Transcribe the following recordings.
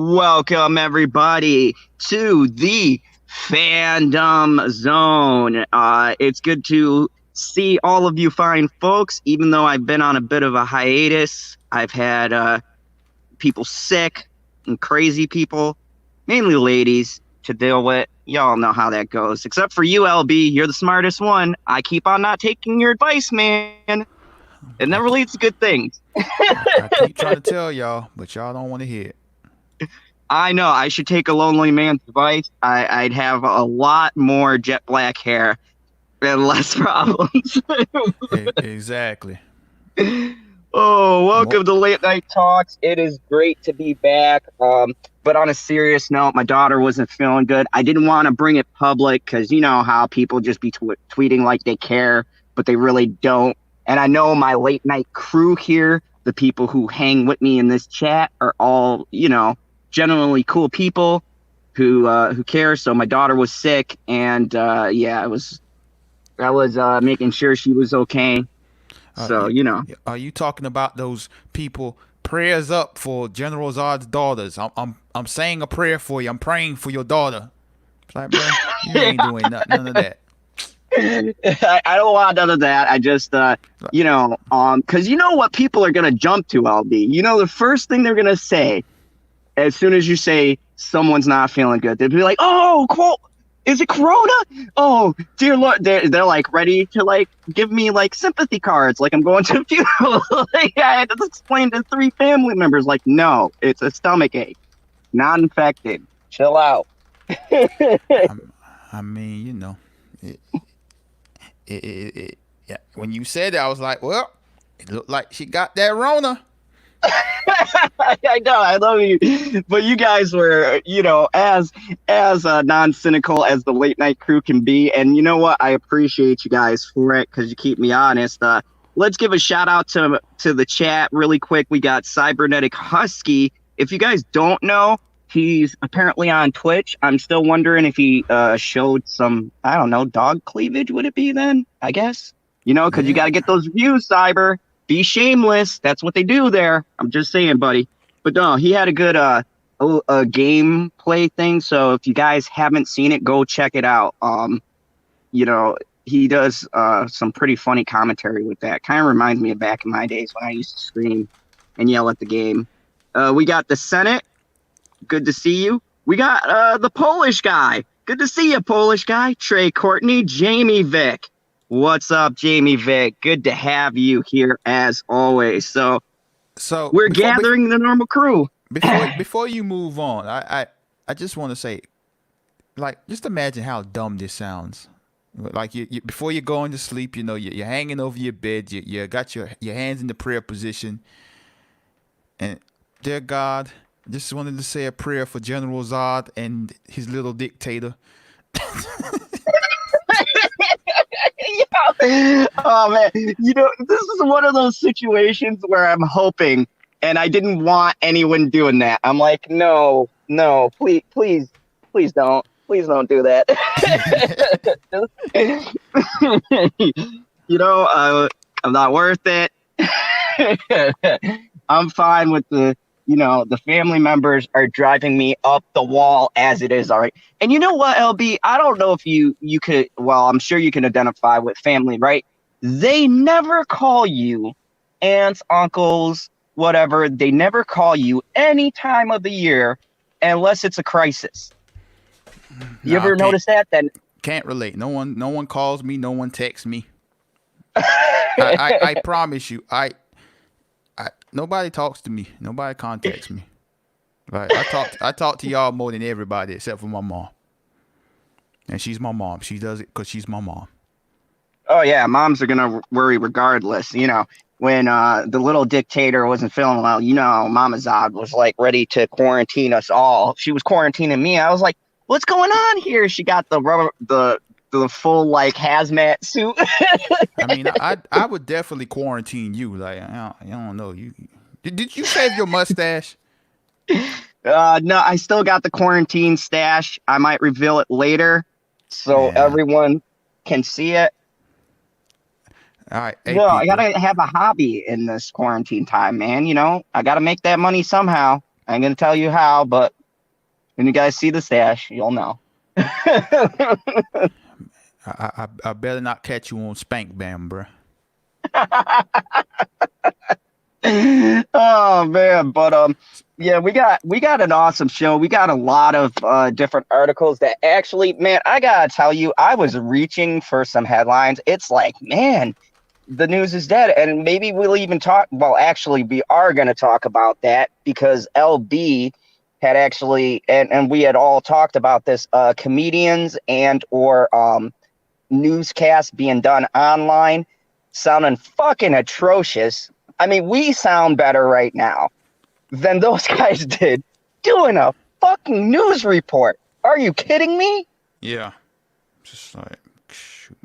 Welcome, everybody, to the Fandom Zone. It's good to see all of you fine folks, even though I've been on a bit of a hiatus. I've had people sick and crazy people, mainly ladies, to deal with. Y'all know how that goes. Except for you, LB. You're the smartest one. I keep on not taking your advice, man. It I, never ke- leads to good things. I keep trying to tell y'all, but y'all don't want to hear it. I know I should take a lonely man's advice. I'd have a lot more jet black hair and less problems. Exactly. Oh, More, welcome to Late Night Talks. It is great to be back. But on a serious note, my daughter wasn't feeling good. I didn't want to bring it public because you know how people just be tweeting like they care, but they really don't. And I know my late night crew here, the people who hang with me in this chat, are all genuinely cool people who care. So my daughter was sick, and yeah, I was making sure she was okay. uh, So you, you know. are you talking about those people? Prayers up for General Zod's daughters. I'm saying a prayer for you. I'm praying for your daughter. It's like, bro, you ain't doing none of that. I don't want none of that. I just, because you know what people are gonna jump to, LB. You know, the first thing they're gonna say as soon as you say someone's not feeling good, they'll be like, "Oh, is it Corona? Oh, dear Lord!" They're like ready to like give me like sympathy cards, like I'm going to a funeral. Like, I had to explain to three family members, like, no, it's a stomach ache, not infected. Chill out. I'm, I mean, it, yeah. When you said that, I was like, well, it looked like she got that Rona. I know, I love you, but you guys were, as non-cynical as the late night crew can be, and you know what? I appreciate you guys for it because you keep me honest. Let's give a shout out to the chat really quick. We got Cybernetic Husky. If you guys don't know, he's apparently on Twitch. I'm still wondering if he showed some, I don't know, dog cleavage. Would it be then? I guess because you got Yeah. to get those views, Cyber. Be shameless. That's what they do there. I'm just saying, buddy. But no, he had a good a gameplay thing. So if you guys haven't seen it, go check it out. You know, he does some pretty funny commentary with that. Kind of reminds me of back in my days when I used to scream and yell at the game. We got the Senate. Good to see you. We got the Polish guy. Good to see you, Polish guy. Trey Courtney, Jamie Vick. What's up, Jamie Vick? Good to have you here as always. So So we're gathering the normal crew. before you move on, I just want to say, like, just imagine how dumb this sounds. Like you before you're going to sleep, you're hanging over your bed, you got your hands in the prayer position, and dear God, just wanted to say a prayer for General Zod and his little dictator. Oh man, this is one of those situations where I'm hoping, and I didn't want anyone doing that. I'm like, no, no, please don't. Please don't do that. I'm not worth it. I'm fine with the family members are driving me up the wall as it is. All right. And you know what, LB? I don't know if you could, well, I'm sure you can identify with family, right? They never call you aunts, uncles, whatever. They never call you any time of the year unless it's a crisis. You Nah, ever notice that? Then can't relate. No one calls me. No one texts me. I promise you. Nobody talks to me. Nobody contacts me. Right? I talk to y'all more than everybody except for my mom. And she's my mom. She does it because she's my mom. oh yeah, moms are gonna worry regardless. When the little dictator wasn't feeling well, Mama Zod was like ready to quarantine us all. She was quarantining me. I was like, "What's going on here?" She got the rubber, the full like hazmat suit. I mean, I would definitely quarantine you. Like, I don't know. Did you shave your mustache? No, I still got the quarantine stash. I might reveal it later, so Yeah. everyone can see it. All right. Hey, No, I people. gotta have a hobby in this quarantine time, man. I gotta make that money somehow. I ain't gonna tell you how, but when you guys see the stash, you'll know. I better not catch you on Spank Bam, bruh. Oh man, but yeah, we got an awesome show. We got a lot of different articles that actually, man, I gotta tell you, I was reaching for some headlines. It's like, man, the news is dead, and maybe we'll even talk. Well, actually, we are going to talk about that because LB had actually, and we had all talked about this, comedians and or newscasts being done online sounding fucking atrocious. I mean, we sound better right now than those guys did doing a fucking news report. Are you kidding me? Yeah, just like, shoot.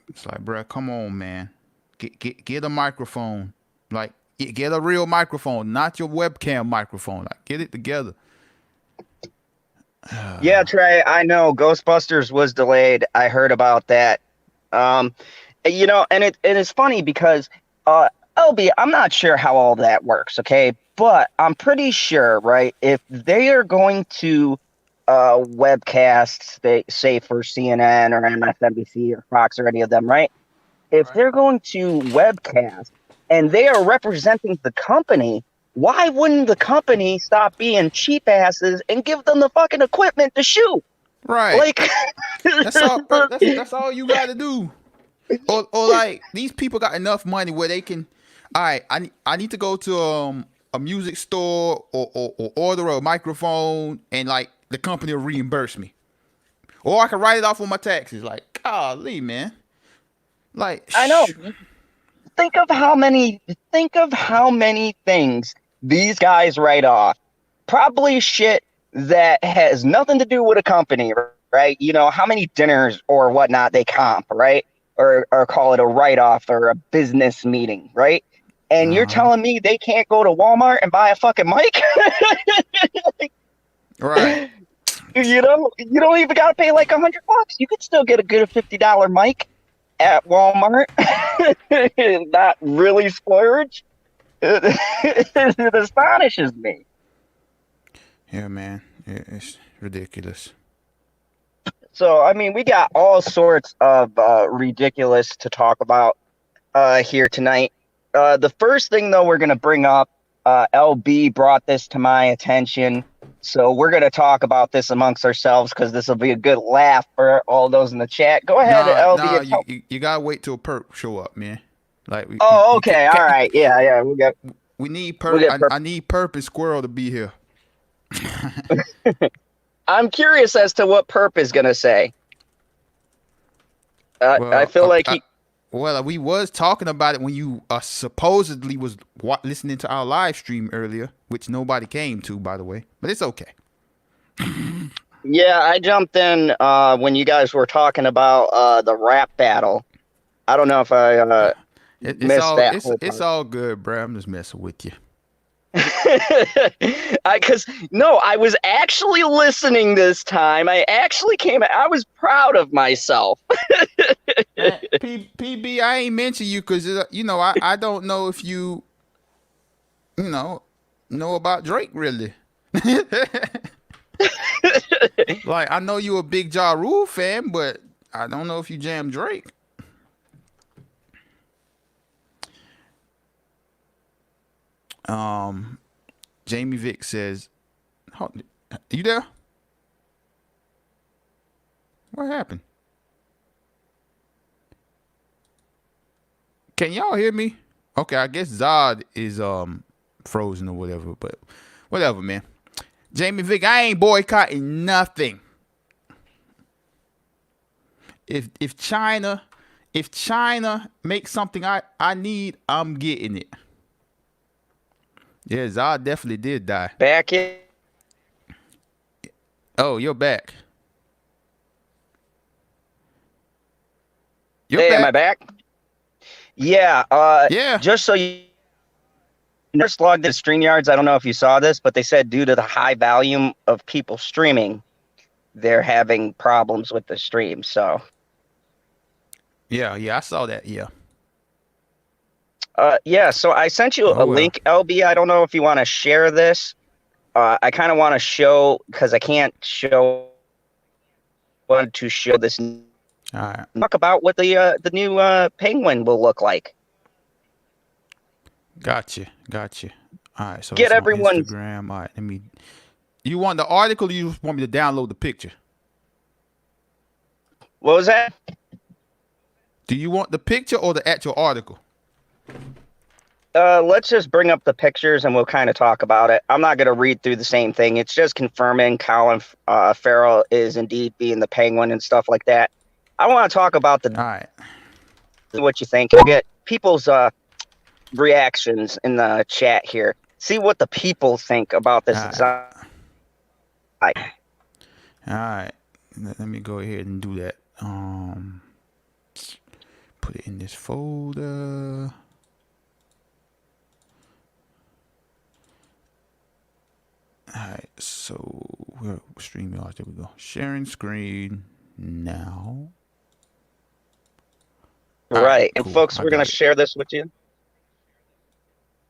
It's like, bruh, come on, man. Get a microphone. Like, get a real microphone, not your webcam microphone. Like, get it together. Yeah, Trey, I know Ghostbusters was delayed. I heard about that. Um, and it's funny because LB, I'm not sure how all that works, okay? But I'm pretty sure, right, if they are going to webcast, they say for CNN or MSNBC or Fox or any of them, right? If they're going to webcast and they are representing the company, why wouldn't the company stop being cheap asses and give them the fucking equipment to shoot? Right. Like, That's all. That's all you got to do. Or like these people got enough money where they can. All right, I need to go to a music store or order a microphone and like the company will reimburse me, or I can write it off on my taxes. Like, golly, man. Like, I know. Think of how many things these guys write off. Probably shit that has nothing to do with a company, right? You know, how many dinners or whatnot they comp, right? Or call it a write-off or a business meeting, right? And you're uh-huh. telling me they can't go to Walmart and buy a fucking mic? Right. You don't even gotta pay like $100. You could still get a good $50 mic at Walmart. Not really splurge. It astonishes me. Yeah, man. It's ridiculous. So, I mean, we got all sorts of ridiculous to talk about here tonight. The first thing, though, we're going to bring up, LB brought this to my attention. So we're going to talk about this amongst ourselves because this will be a good laugh for all those in the chat. Go ahead, LB. Nah. And tell. You gotta wait till perp show up, man. Like Oh, you okay. All right. Yeah. we need We'll perp. get I need perp and squirrel to be here. I'm curious as to what Perp is going to say. I Well, feel like he. well, we was talking about it when you supposedly was listening to our live stream earlier, which nobody came to, by the way. But it's okay. Yeah, I jumped in when you guys were talking about the rap battle. I don't know if I missed that whole It's part. all good, bro. I'm just messing with you. Because no, I was actually listening this time. I actually came. I was proud of myself. PB, I ain't mention you because you know I don't know if you know about Drake really. Like I know you a big Ja Rule fan, but I don't know if you jam Drake. Jamie Vick says, "You there? What happened? Can y'all hear me? Okay, I guess Zod is frozen or whatever, but whatever, man. Jamie Vick, I ain't boycotting nothing. If China makes something I need, I'm getting it. Yeah, Zod definitely did die. Back in. Oh, you're back. You're Hey, am I back. back? Yeah. Yeah. Just so you just logged in StreamYards. I don't know if you saw this, but they said due to the high volume of people streaming, they're having problems with the stream. So Yeah, I saw that. Yeah. Yeah, so I sent you Oh a well. link, LB. I don't know if you want to share this. I kind of want to show because I can't show want to show this. All right. Talk about what the new penguin will look like. Gotcha. Gotcha. All right. So Get it's on everyone. Instagram. All right. Let me. You want the article? Or you just want me to download the picture? What was that? Do you want the picture or the actual article? Let's just bring up the pictures and we'll kind of talk about it. I'm not going to read through the same thing. It's just confirming Colin Farrell is indeed being the penguin and stuff like that. I want to talk about All right. what you think. We'll get people's reactions in the chat here. See what the people think about this All right. design. All right. Let me go ahead and do that. Put it in this folder. All right. So where StreamYard? There we go. Sharing screen now. All right. Right. And Cool. folks, I we're going got to it. share this with you.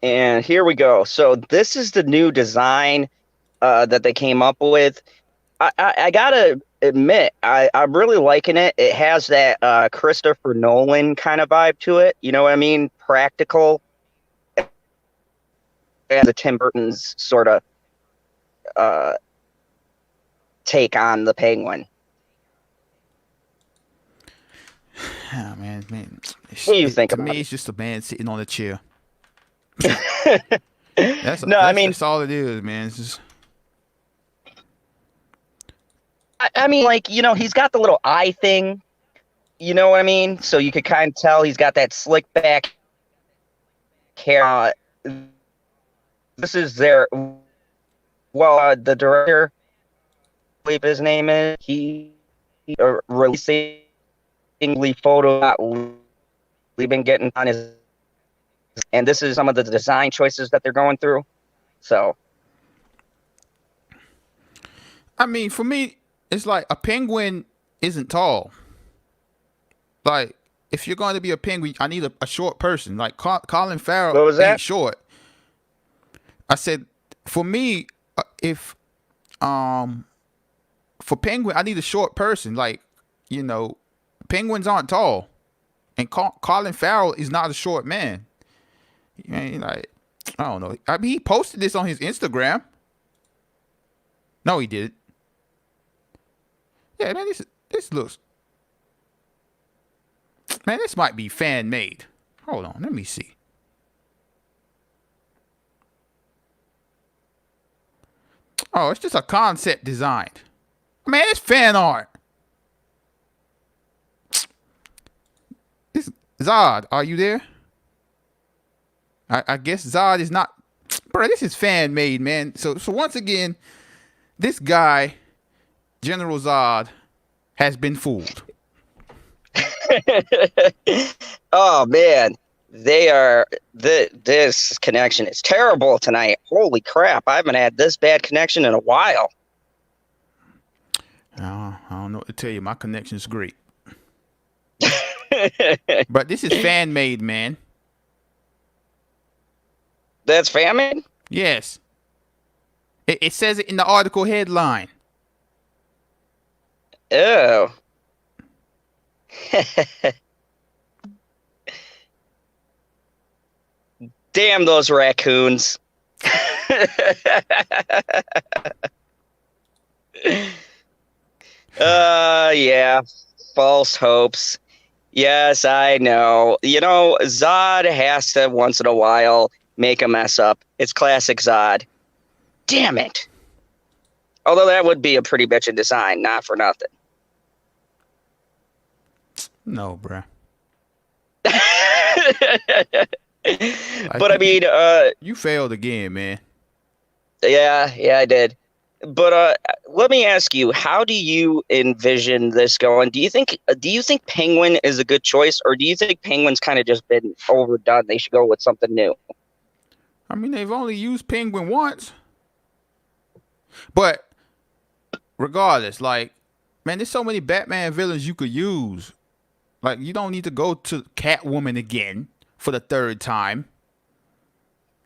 And here we go. So this is the new design that they came up with. I gotta admit, I'm really liking it. It has that Christopher Nolan kind of vibe to it. You know what I mean? Practical and the Tim Burton's sort of uh, take on the Penguin. Oh, man. What do you think To about me, it? it's just a man sitting on a chair. No, I mean, That's all it is, man. It's just. I mean, like, you know, he's got the little eye thing. You know what I mean? So you could kind of tell he's got that slick back hair. This is their the director, I believe his name is. He releasing photo that we've been getting on his, and this is some of the design choices that they're going through. So, I mean, for me, it's like a penguin isn't tall. Like, if you're going to be a penguin, I need a short person. Like, Colin Farrell what was ain't that? short. I said, for me, if for penguin, I need a short person. Like, you know, penguins aren't tall, and Colin Farrell is not a short man. I mean, like, I don't know. I mean, he posted this on his Instagram. No, he didn't. Yeah, man, this looks. Man, this might be fan made. Hold on, let me see. Oh, it's just a concept design. Man, it's fan art. This Zod, are you there? I guess Zod is not. Bro, this is fan made, man. So once again, this guy, General Zod, has been fooled. Oh man, this connection is terrible tonight. Holy crap! I haven't had this bad connection in a while. I don't know what to tell you. My connection is great. But this is fan made, man. That's famine? Yes. It says it in the article headline. Oh. Damn those raccoons. Yeah. False hopes. Yes, I know. You know, Zod has to once in a while make a mess up. It's classic Zod. Damn it. Although that would be a pretty bitchin' design, not for nothing. No, bruh. But I mean, you failed again, man. yeah, I did. But let me ask you, how do you envision this going? Do you think Penguin is a good choice, or do you think Penguin's kind of just been overdone? They should go with something new. I mean, they've only used Penguin once. But regardless, like, man, there's so many Batman villains you could use. Like, you don't need to go to Catwoman again for the third time.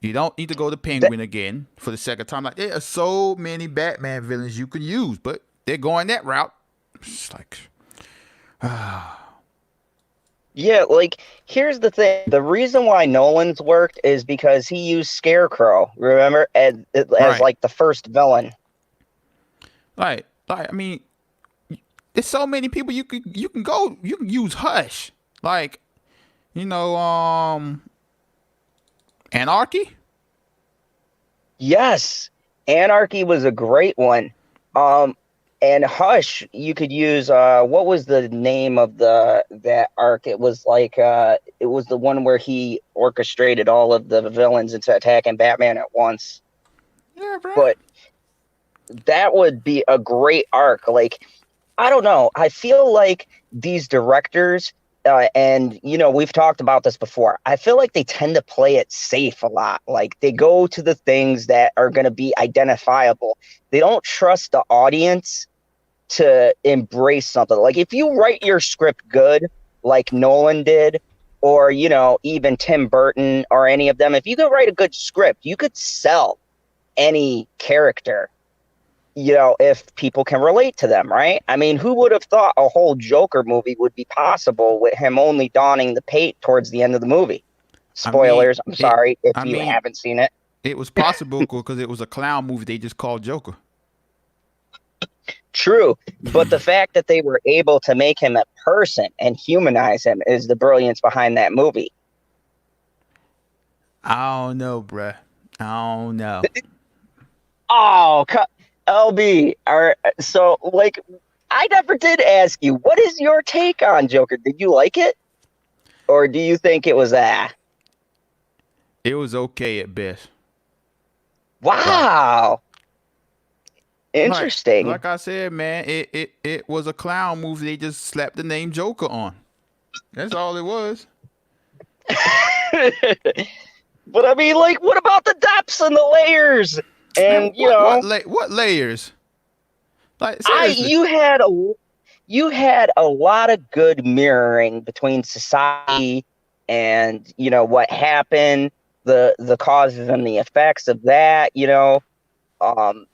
You don't need to go to That, Penguin again for the second time. Like, there are so many Batman villains you can use, but they're going that route. It's like, yeah, like here's the thing. The reason why Nolan's worked is because he used Scarecrow, remember, as right. like the first villain. I mean, there's so many people you can use Hush. Like, you know, Anarchy? Yes, Anarchy was a great one. Um, and Hush, you could use what was the name of the that arc? It was like it was the one where he orchestrated all of the villains into attacking Batman at once. Yeah, bro. But that would be a great arc. Like, I don't know. I feel like these directors, and we've talked about this before. I feel like they tend to play it safe a lot. Like they go to the things that are going to be identifiable. They don't trust the audience to embrace something. Like if you write your script good, like Nolan did, or even Tim Burton or any of them, if you could write a good script, you could sell any character, if people can relate to them, right? I mean, who would have thought a whole Joker movie would be possible with him only donning the paint towards the end of the movie? I mean, Spoilers, I'm sorry if I you mean, haven't seen it. it was possible because it was a clown movie they just called Joker. True, but the fact that they were able to make him a person and humanize him is the brilliance behind that movie. I don't know, bruh. I don't know. Oh, LB, so like I never did ask you, what is your take on Joker? Did you like it? Or do you think it was It was okay at best. Like, wow, like, interesting. like I said, man, it was a clown movie. They just slapped the name Joker on. That's all it was. But I mean, like, what about the depths and the layers? Man, And what layers? Like, I seriously. you had a lot of good mirroring between society and what happened, the causes and the effects of that. Um,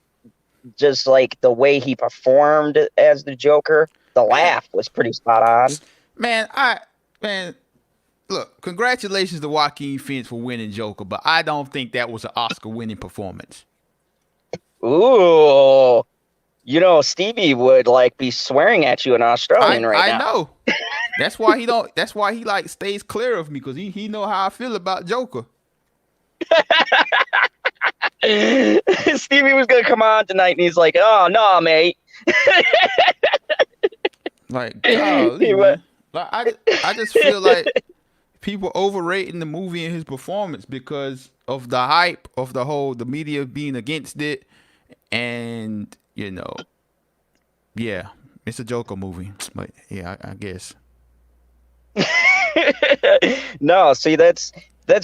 just like the way he performed as the Joker, the Man, laugh was pretty spot on. man, man, look, congratulations to Joaquin Phoenix for winning Joker, but I don't think that was an Oscar winning performance. Ooh, Stevie would like be swearing at you in Australian right I now. know. That's why he like stays clear of me, because he know how I feel about Joker. Stevie was gonna come on tonight, and he's like, "Oh no, mate." Like, golly, He went, man. Like, I just feel like people overrating the movie and his performance because of the hype of the media being against it, and yeah, it's a Joker movie. But yeah, I guess. no, see, that's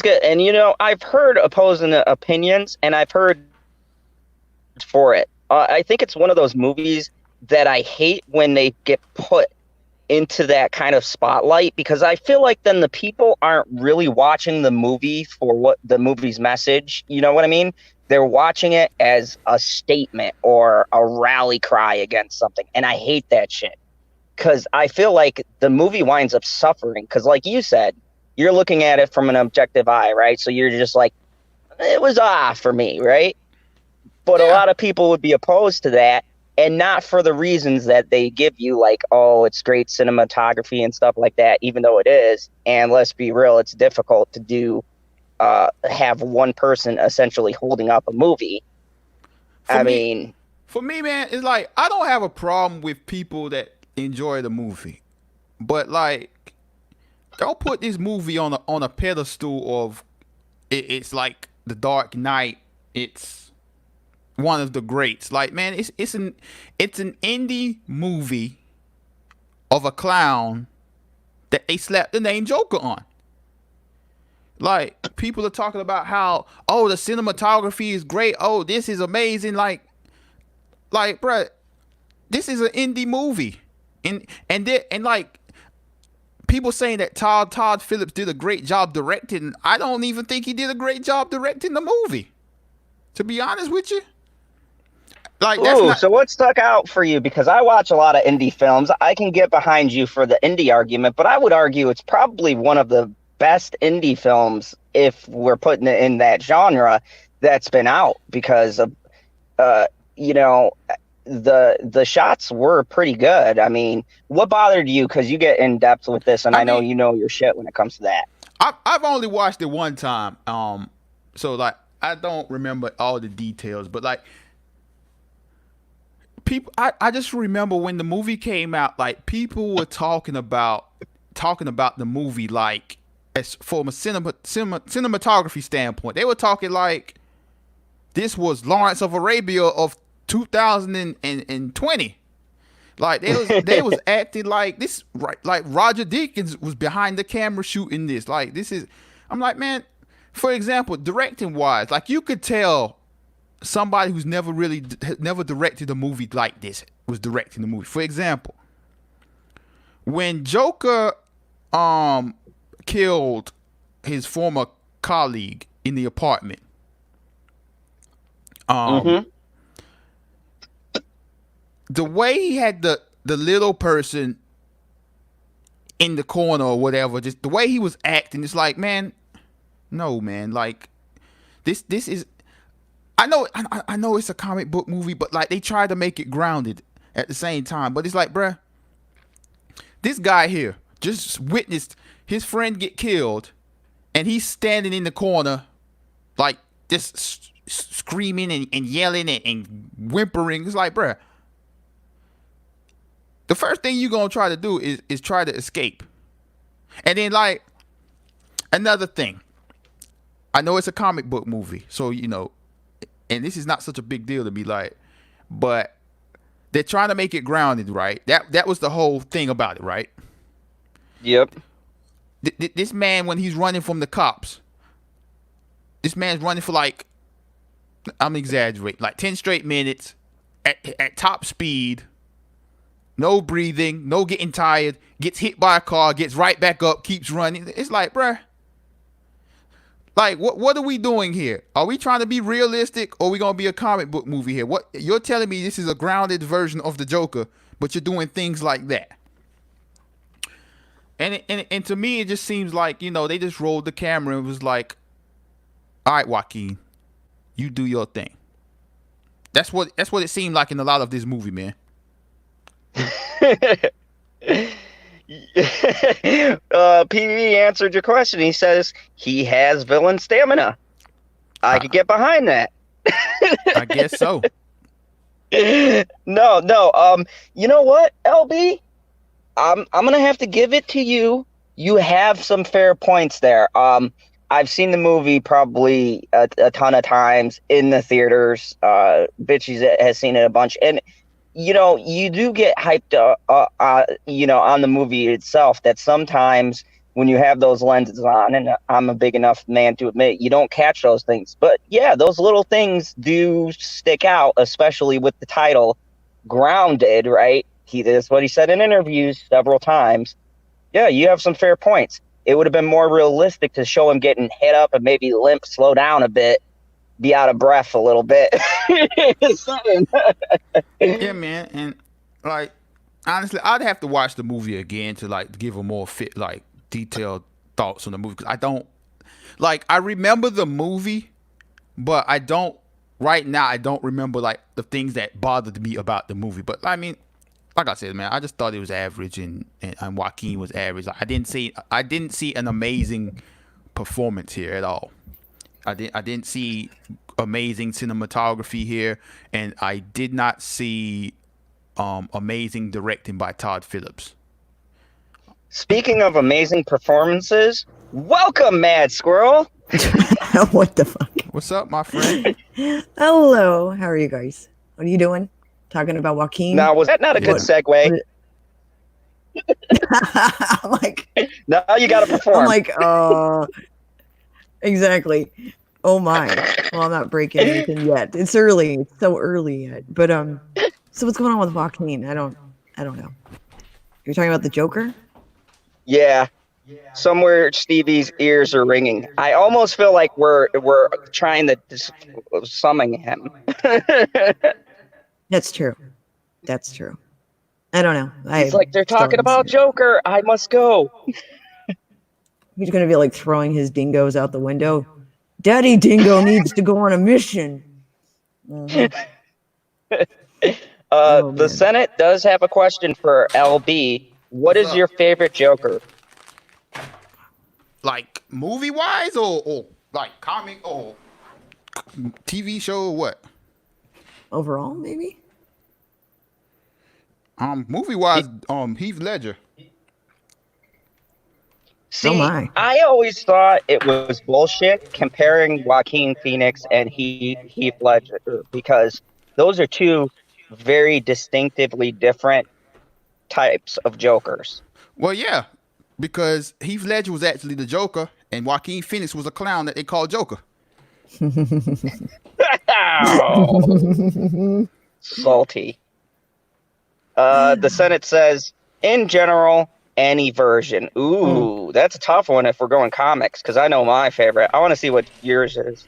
good. And I've heard opposing opinions, and I've heard for it. I think it's one of those movies that I hate when they get put into that kind of spotlight, because I feel like then the people aren't really watching the movie for what the movie's message. You know what I mean? They're watching it as a statement or a rally cry against something. And I hate that shit, because I feel like the movie winds up suffering. Because like you said, you're looking at it from an objective eye, right? So you're just like, it was for me, right? But a Yeah. lot of people would be opposed to that, and not for the reasons that they give you, like, oh, it's great cinematography and stuff like that, even though it is. And let's be real, it's difficult to do, have one person essentially holding up a movie. For I me, mean, for me, man, it's like I don't have a problem with people that enjoy the movie, but like, don't put this movie on a pedestal of it's like The Dark Knight. It's one of the greats. Like, man, it's an indie movie of a clown that they slapped the name Joker on. Like, people are talking about how, oh, the cinematography is great. Oh, this is amazing. Like, bruh, this is an indie movie, and like, people saying that Todd Phillips did a great job directing. I don't even think he did a great job directing the movie. To be honest with you, like that's Ooh, not. so what stuck out for you? Because I watch a lot of indie films. I can get behind you for the indie argument, but I would argue it's probably one of the best indie films, if we're putting it in that genre, that's been out. Because of, you know, the shots were pretty good. I mean, what bothered you? Because you get in depth with this, and I I know mean, you know your shit when it comes to that. I've only watched it one time. So like I don't remember all the details, but like people, I just remember when the movie came out, like people were talking about the movie like as from a cinematography standpoint. They were talking like this was Lawrence of Arabia of 2020. Like they was acting like this, right? Like Roger Deakins was behind the camera shooting this. Like this is, I'm like, man. For example, directing wise, like you could tell somebody who's never directed a movie like this was directing the movie. For example, when Joker killed his former colleague in the apartment, the way he had the little person in the corner or whatever, just the way he was acting, it's like, man, no, man, like this is. I know it's a comic book movie, but like they try to make it grounded at the same time. But it's like, bruh, this guy here just witnessed his friend get killed, and he's standing in the corner, like just screaming and yelling and whimpering. It's like, bruh, the first thing you're gonna try to do is try to escape. And then like another thing, I know it's a comic book movie, so you know, and this is not such a big deal to me, like, but they're trying to make it grounded, right? That was the whole thing about it, right? Yep. This man, when he's running from the cops, this man's running for like, I'm exaggerating, like 10 straight minutes at top speed, no breathing, no getting tired, gets hit by a car, gets right back up, keeps running. It's like, bruh, like, what are we doing here? Are we trying to be realistic, or are we gonna be a comic book movie here? What you're telling me, this is a grounded version of the Joker, but you're doing things like that. And to me, it just seems like, you know, they just rolled the camera and was like, all right, Joaquin, you do your thing. That's what it seemed like in a lot of this movie, man. PB answered your question. He says he has villain stamina. I could get behind that. I guess so. No. You know what, LB? I'm gonna have to give it to you. You have some fair points there. I've seen the movie probably a ton of times in the theaters. Bitches has seen it a bunch, and you know, you do get hyped you know, on the movie itself, that sometimes when you have those lenses on, and I'm a big enough man to admit, you don't catch those things. But yeah, those little things do stick out, especially with the title, Grounded, right? That's what he said in interviews several times. Yeah, you have some fair points. It would have been more realistic to show him getting hit up and maybe limp, slow down a bit, be out of breath a little bit. Yeah, man, and like honestly, I'd have to watch the movie again to like give a more detailed thoughts on the movie, because I don't like, I remember the movie, but I don't remember like the things that bothered me about the movie. But I mean, like I said, man, I just thought it was average, and Joaquin was average. Like, I didn't see an amazing performance here at all. I didn't see amazing cinematography here, and I did not see amazing directing by Todd Phillips. Speaking of amazing performances, welcome, Mad Squirrel. What the fuck? What's up, my friend? Hello. How are you guys? What are you doing? Talking about Joaquin? Now, was that not a good segue? I'm like, now you got to perform. I'm like, exactly. Oh my. Well, I'm not breaking anything yet. It's early. It's so early yet. But so what's going on with Joaquin? I don't know. You're talking about the Joker? Yeah. Somewhere Stevie's ears are ringing. I almost feel like we're trying to summon him. That's true. That's true. I don't know. He's I like, they're still talking haven't seen about it. Joker. I must go. He's gonna be like throwing his dingoes out the window. Daddy Dingo needs to go on a mission. Mhm. Oh The man. Senate does have a question for LB. What What's is up? your favorite Joker? Like movie wise, or like comic or TV show, or what? Overall, maybe? Movie wise, Heath Ledger. Oh See, my. I always thought it was bullshit comparing Joaquin Phoenix and Heath Ledger because those are two very distinctively different types of Jokers. Well, yeah, because Heath Ledger was actually the Joker, and Joaquin Phoenix was a clown that they called Joker. Ow, salty. The Senate says, in general, any version. Ooh, that's a tough one if we're going comics, because I know my favorite. I want to see what yours is.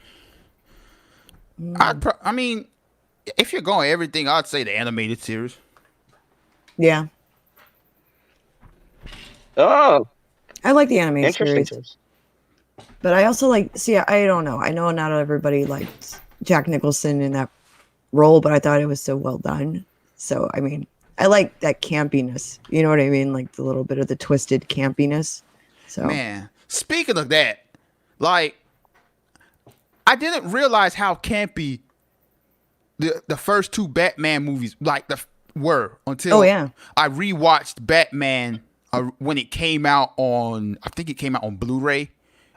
I mean, if you're going everything, I'd say the animated series. Yeah. Oh, I like the animated interesting series. choice. But I also like, see, I don't know. I know not everybody liked Jack Nicholson in that role, but I thought it was so well done. So, I mean, I like that campiness. You know what I mean? Like the little bit of the twisted campiness. So, Man, speaking of that, like, I didn't realize how campy the first two Batman movies were until oh, yeah. I rewatched Batman when it came out on, I think it came out on Blu-ray.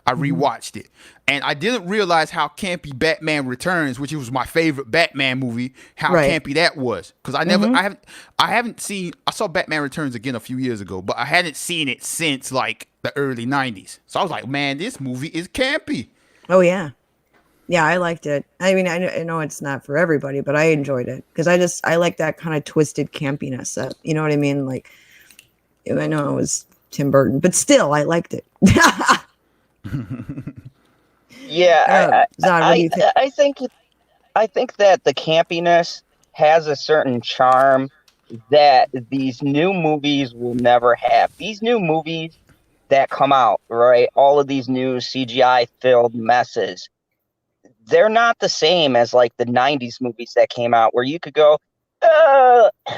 I rewatched it, and I didn't realize how campy Batman Returns, which was my favorite Batman movie, how Right. campy that was. Because I haven't seen. I saw Batman Returns again a few years ago, but I hadn't seen it since like the early '90s. So I was like, man, this movie is campy. Oh, yeah. Yeah, I liked it. I mean, I know it's not for everybody, but I enjoyed it because I like that kind of twisted campiness. You know what I mean? Like, I know it was Tim Burton, but still, I liked it. Yeah, Zod, what do you think? I think that the campiness has a certain charm that these new movies will never have. These new movies that come out, right? All of these new CGI filled messes, they're not the same as like the 90s movies that came out where you could go,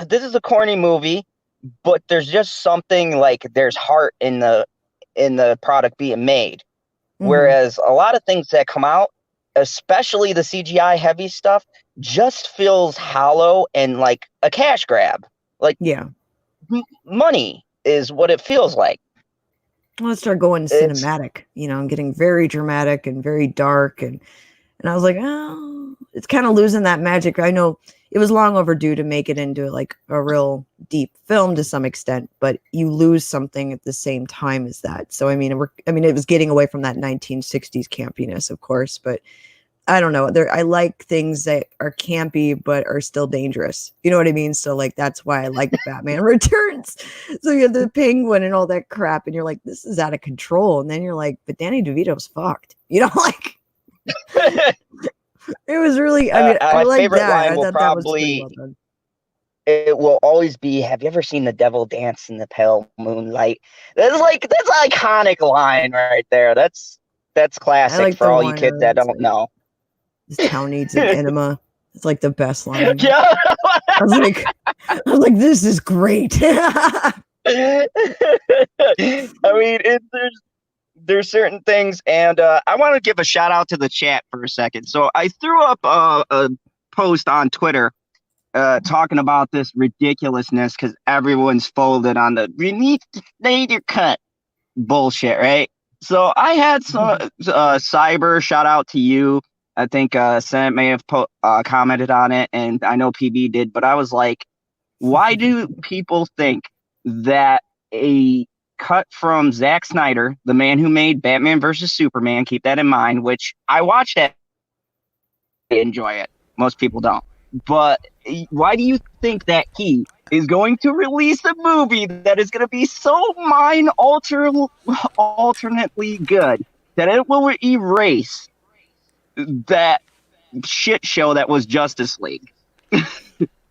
this is a corny movie, but there's just something like there's heart in the product being made. Whereas a lot of things that come out, especially the CGI heavy stuff, just feels hollow and like a cash grab. Like Yeah. money is what it feels like. Well, let's start going cinematic, you know, and getting very dramatic and very dark. And I was like, oh, it's kind of losing that magic. I know it was long overdue to make it into like a real deep film to some extent, but you lose something at the same time as that. So, I mean, it was getting away from that 1960s campiness, of course, but I don't know. I like things that are campy but are still dangerous. You know what I mean? So like that's why I like Batman Returns. So you have the Penguin and all that crap, and you're like, this is out of control. And then you're like, but Danny DeVito's fucked. You know, like it was really. I mean, I my like favorite that. line I will thought that was pretty probably well done. it will always be, have you ever seen the devil dance in the pale moonlight? That's an iconic line right there. That's I classic like for the all you one kids where that it's don't like, know. this town needs an enema. It's like the best line. Yeah. I was like, this is great. I mean, there's certain things, and I want to give a shout out to the chat for a second. So I threw up a post on Twitter talking about this ridiculousness because everyone's folded on the release Snyder cut bullshit, right? So I had some Cyber, shout out to you. I think Senate may have commented on it, and I know PB did, but I was like, why do people think that a cut from Zack Snyder, the man who made Batman versus Superman, keep that in mind, which I watched that, I enjoy it. Most people don't. But why do you think that he is going to release a movie that is going to be so alternately good that it will erase that shit show that was Justice League?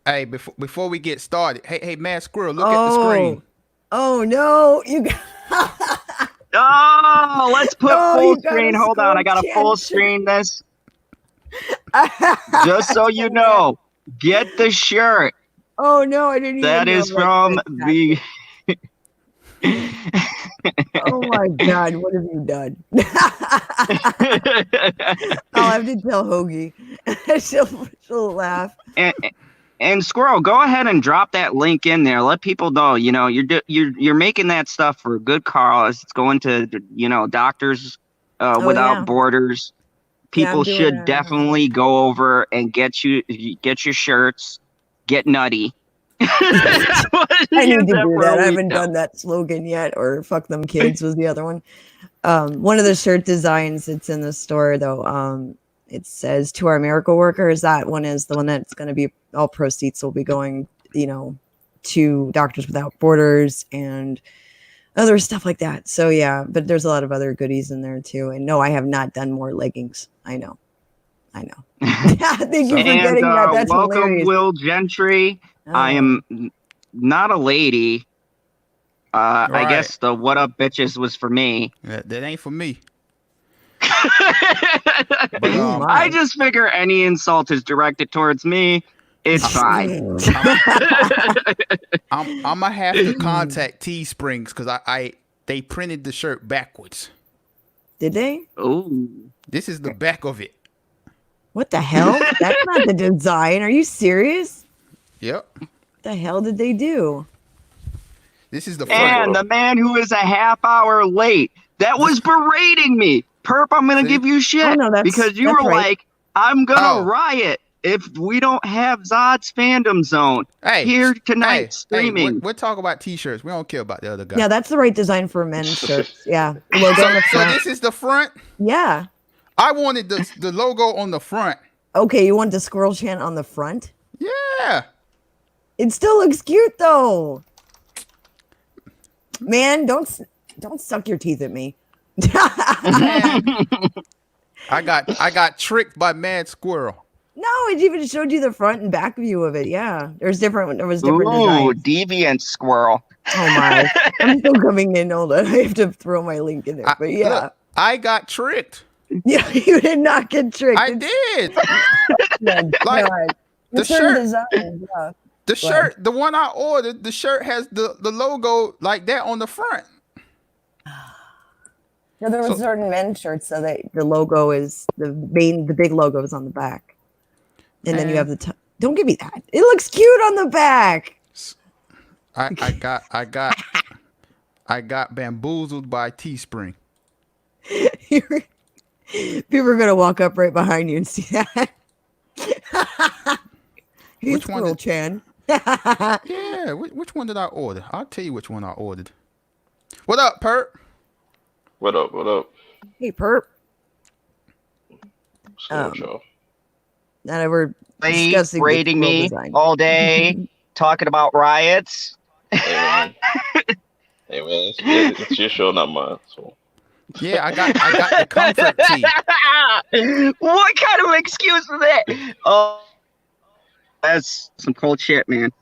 Hey, before we get started, hey, Mad Squirrel, look at the screen. Oh no, you Oh, let's put No, full you gotta screen. Hold on, I scroll gotta full down. screen this. Just so you know, get the shirt. Oh no, I didn't even That know is from the. Oh my god, what have you done? I'll have to tell Hoagie. she'll laugh. And Squirrel, go ahead and drop that link in there. Let people know. You know, you're making that stuff for a good cause. It's going to Doctors Without Borders. People should definitely go over and get your shirts. Get nutty. I need to do that. I haven't done that slogan yet, or "fuck them kids" was the other one. One of the shirt designs that's in the store though, it says "To our miracle workers." That one is the one that's going to be all proceeds will be going, to Doctors Without Borders and other stuff like that. So yeah, but there's a lot of other goodies in there too. And no, I have not done more leggings. I know. Thank you for getting that. That's welcome, hilarious. Will Gentry. I am not a lady. Right. I guess the "What Up Bitches" was for me. That ain't for me. But, I just figure any insult is directed towards me. It's fine. I'm gonna have to contact Teesprings because they printed the shirt backwards. Did they? Oh, this is the back of it. What the hell? That's not the design. Are you serious? Yep. What the hell did they do? This is the front. And the man who is a half hour late that was berating me. Perp, I'm gonna give you shit because you were like, "I'm gonna riot if we don't have Zod's fandom zone here tonight streaming." We're talking about t-shirts. We don't care about the other guy. Yeah, that's the right design for men's shirts. Yeah, the logo on the front. So this is the front. Yeah. I wanted the logo on the front. Okay, you want the squirrel chant on the front? Yeah. It still looks cute though. Man, don't suck your teeth at me. I got tricked by Mad Squirrel. No, it even showed you the front and back view of it. Yeah, there was different designs. Deviant Squirrel. Oh my! I'm still coming in. Hold on, I have to throw my link in there. But yeah, look, I got tricked. Yeah, you did not get tricked. I did. Like the shirt. Design, yeah. The shirt, the one I ordered, the shirt has the logo like that on the front. No, there were certain men's shirts so that the logo is the big logo is on the back, and then you have the don't give me that. It looks cute on the back. I got bamboozled by Teespring. People are gonna walk up right behind you and see that. Which one, Chan? Yeah, which one did I order? I'll tell you which one I ordered. What up, Perp? What up? Hey, Perp. Now that we're discussing rating me design all day, talking about riots. Hey man, it's your show, not mine. So. Yeah, I got the comfort tea. What kind of excuse is that? Oh, that's some cold shit, man.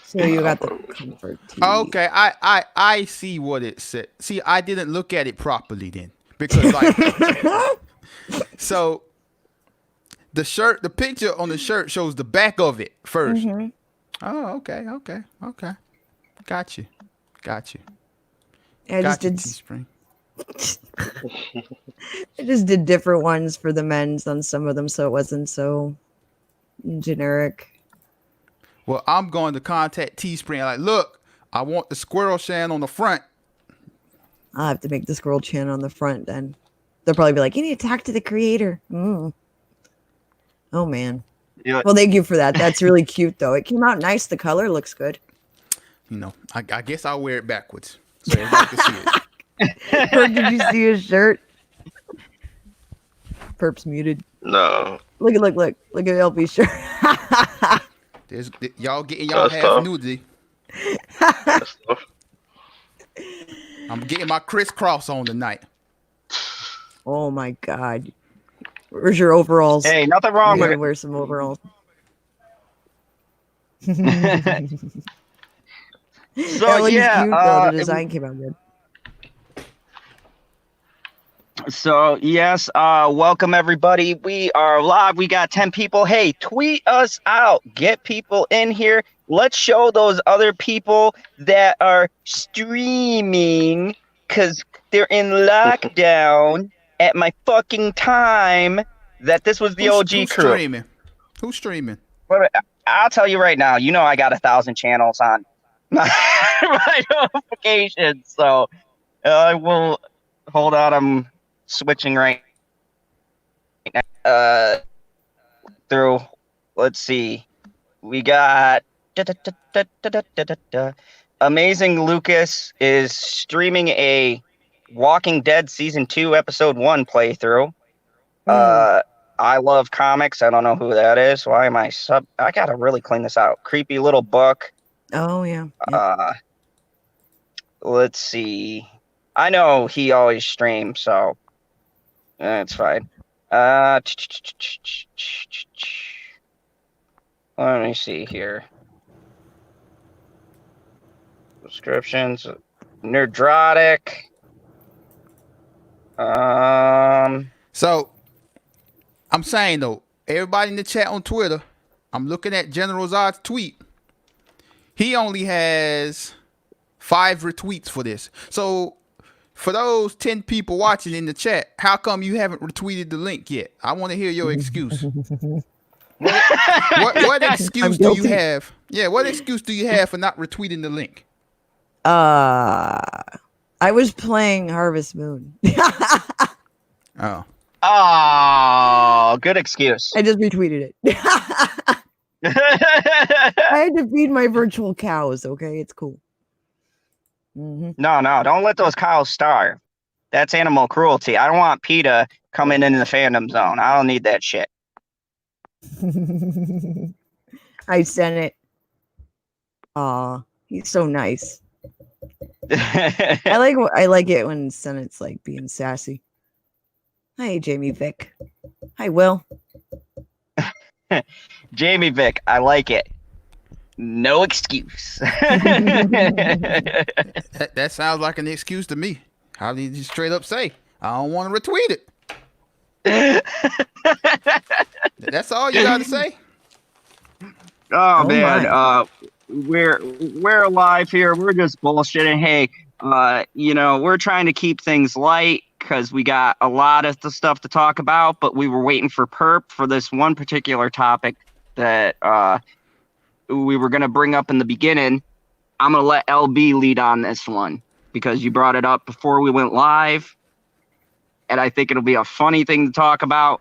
So you got the comfort tea. Okay, I see what it said. See, I didn't look at it properly then because so the picture on the shirt shows the back of it first. Mm-hmm. Oh, okay. Got you. I just did different ones for the men's on some of them, so it wasn't so generic. Well, I'm going to contact Teespring. Like, look, I want the squirrel chant on the front. I'll have to make the squirrel chant on the front then. They'll probably be like, you need to talk to the creator. Oh, man. Yeah. Well, thank you for that. That's really cute, though. It came out nice. The color looks good. I guess I'll wear it backwards so everybody can see it. Perp, did you see his shirt? Perp's muted. No, Look at LB shirt. Y'all getting y'all that's half tough. nudity. That's tough. I'm getting my crisscross on tonight. Oh my god. Where's your overalls? Hey, nothing You wrong with gotta it. wear some overalls. So That looks yeah, cute though. The design came out good. so yes, welcome everybody. We are live. We got 10 people. Hey, tweet us out. Get people in here. Let's show those other people that are streaming because they're in lockdown at my fucking time that this was the OG Who's crew. streaming? Who's streaming? But I'll tell you right now, you know I got 1,000 channels on my notifications, so I will hold on. I'm switching right now. Through. Let's see. We got Amazing Lucas is streaming a Walking Dead season 2 episode 1 playthrough. I love comics. I don't know who that is. Why am I sub? I gotta really clean this out. Creepy little book. Oh yeah. Yep. Let's see. I know he always streams, so that's fine. Let me see here. Subscriptions. Nerdrotic. So, I'm saying though, everybody in the chat on Twitter, I'm looking at General Zod's tweet. He only has 5 retweets for this. So, for those 10 people watching in the chat, how come you haven't retweeted the link yet? I want to hear your excuse. What excuse do you have? Yeah, what excuse do you have for not retweeting the link? I was playing Harvest Moon. Oh. Oh, good excuse. I just retweeted it. I had to feed my virtual cows. Okay, it's cool. No, don't let those cows starve. That's animal cruelty. I don't want PETA coming into the fandom zone. I don't need that shit. I sent it. Aw, he's so nice. I like it when Senate's like being sassy. Hi, Jamie Vick. Hi, Will. Jamie Vick, I like it. No excuse. That sounds like an excuse to me. How did you straight up say, I don't want to retweet it? That's all you got to say? Oh man, my. we're live here. We're just bullshitting. Hey, we're trying to keep things light because we got a lot of the stuff to talk about, but we were waiting for Perp for this one particular topic that we were gonna bring up in the beginning. I'm gonna let LB lead on this one because you brought it up before we went live, and I think it'll be a funny thing to talk about.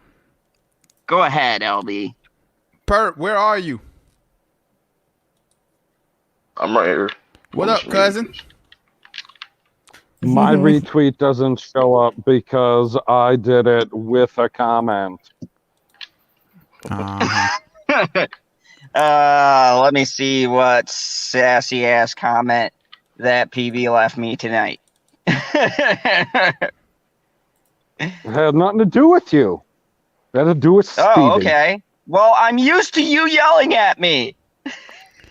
Go ahead, LB. Perp, where are you? I'm right here. What up, cousin? My retweet doesn't show up because I did it with a comment. Let me see what sassy ass comment that PB left me tonight. It had nothing to do with you. It had to do with Stevie. Oh, okay. Well, I'm used to you yelling at me.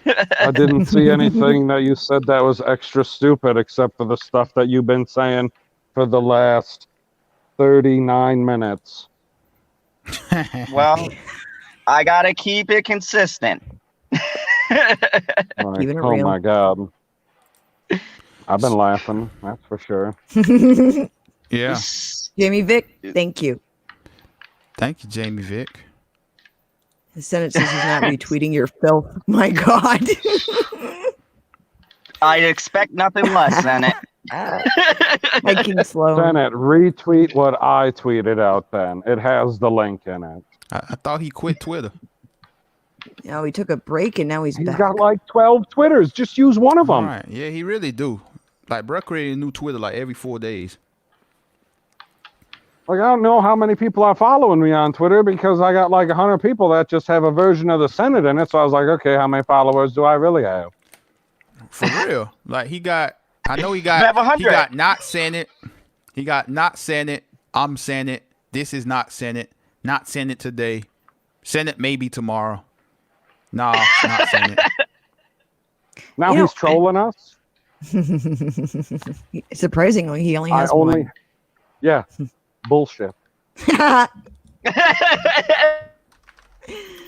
I didn't see anything that you said that was extra stupid except for the stuff that you've been saying for the last 39 minutes. Well, I gotta keep it consistent. Like, Keeping it oh real. my God. I've been laughing, that's for sure. Yeah. Jamie Vick, thank you. Thank you, Jamie Vick. The Senate says he's not retweeting your filth. My God. I'd expect nothing less than it. Hi, King Sloan. Senate, retweet what I tweeted out then. It has the link in it. I thought he quit Twitter. Now he took a break and now he's He's back. got like 12 Twitters. Just use one of them. All right. Yeah, he really do. Like, bro created a new Twitter like every 4 days. Like, I don't know how many people are following me on Twitter because I got like 100 people that just have a version of the Senate in it. So I was like, okay, how many followers do I really have? For real. Like he got have 100. not Senate. He got not Senate. I'm Senate. This is not Senate. Not Senate today. Senate maybe tomorrow. No, not Senate. Now You he's know, trolling us. Surprisingly, he only has one. Yeah, bullshit.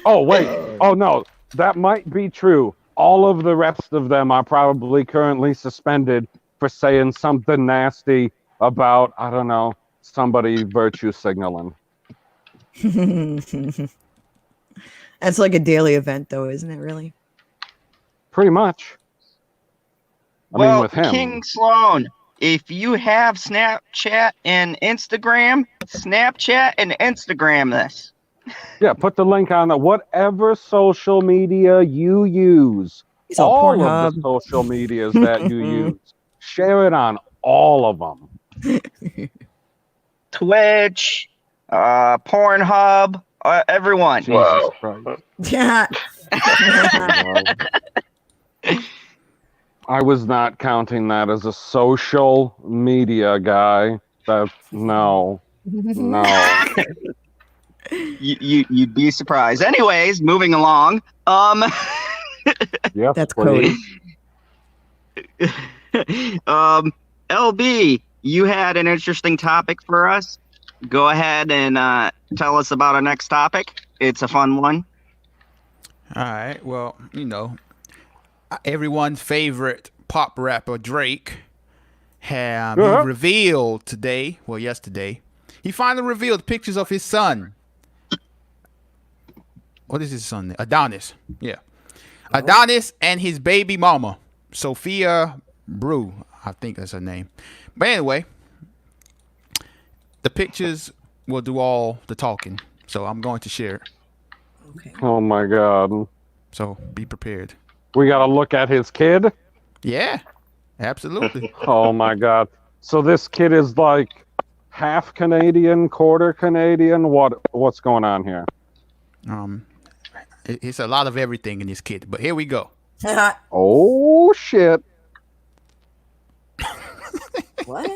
Oh, wait. Oh, no. That might be true. All of the rest of them are probably currently suspended for saying something nasty about, I don't know, somebody virtue signaling. That's like a daily event, though, isn't it? Really? Pretty much. I mean, Well, with him. King Sloan, if you have Snapchat and Instagram this. Yeah, put the link on whatever social media you use. He's on All Pornhub. of the social medias that you use. Share it on all of them. Twitch, Pornhub, everyone. Jesus Wow. Christ. Yeah. I was not counting that as a social media guy. No. You'd be surprised. Anyways, moving along. Yes, That's please. Cody. LB, you had an interesting topic for us. Go ahead and tell us about our next topic. It's a fun one. All right. Well, everyone's favorite pop rapper Drake he revealed yesterday. He finally revealed pictures of his son. What is his son name? Adonis. Yeah. Adonis and his baby mama, Sophia Brew. I think that's her name. But anyway, the pictures will do all the talking. So I'm going to share it. Okay. Oh my God. So be prepared. We got to look at his kid? Yeah, absolutely. Oh my God. So this kid is like half Canadian, quarter Canadian? What's going on here? It's a lot of everything in this kid, but here we go. Oh shit. What?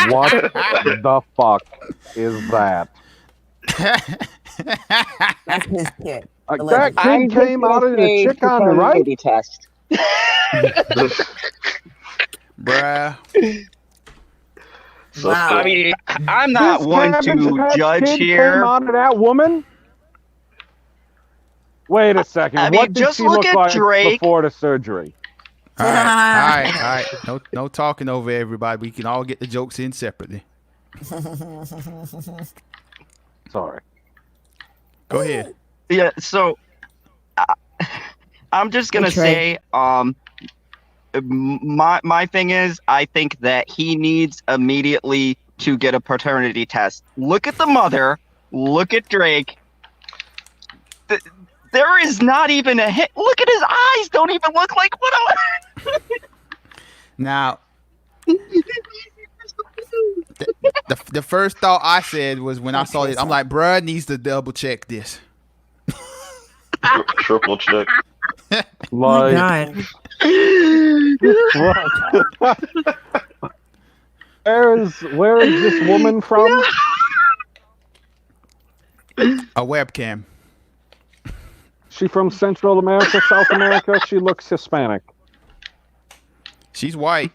What the fuck is that? That's his kid. That kid came out of the chick on the right? Test. Bruh. Wow. I mean, I'm not This one Cabbage to Patch judge Kid here. Came out of that woman? Wait a second. I mean, What did just she look look at like Drake. before the surgery? All right. No talking over everybody. We can all get the jokes in separately. Sorry. Go ahead. Yeah, so I'm just gonna say, my thing is, I think that he needs immediately to get a paternity test. Look at the mother. Look at Drake. There is not even a hit. Look at his eyes. Don't even look like what I. Now, the first thought I said was when I saw it, I'm like, bruh needs to double check this. Triple check. Oh Like, God. where is this woman from? A webcam. She from Central America, South America? She looks Hispanic. She's white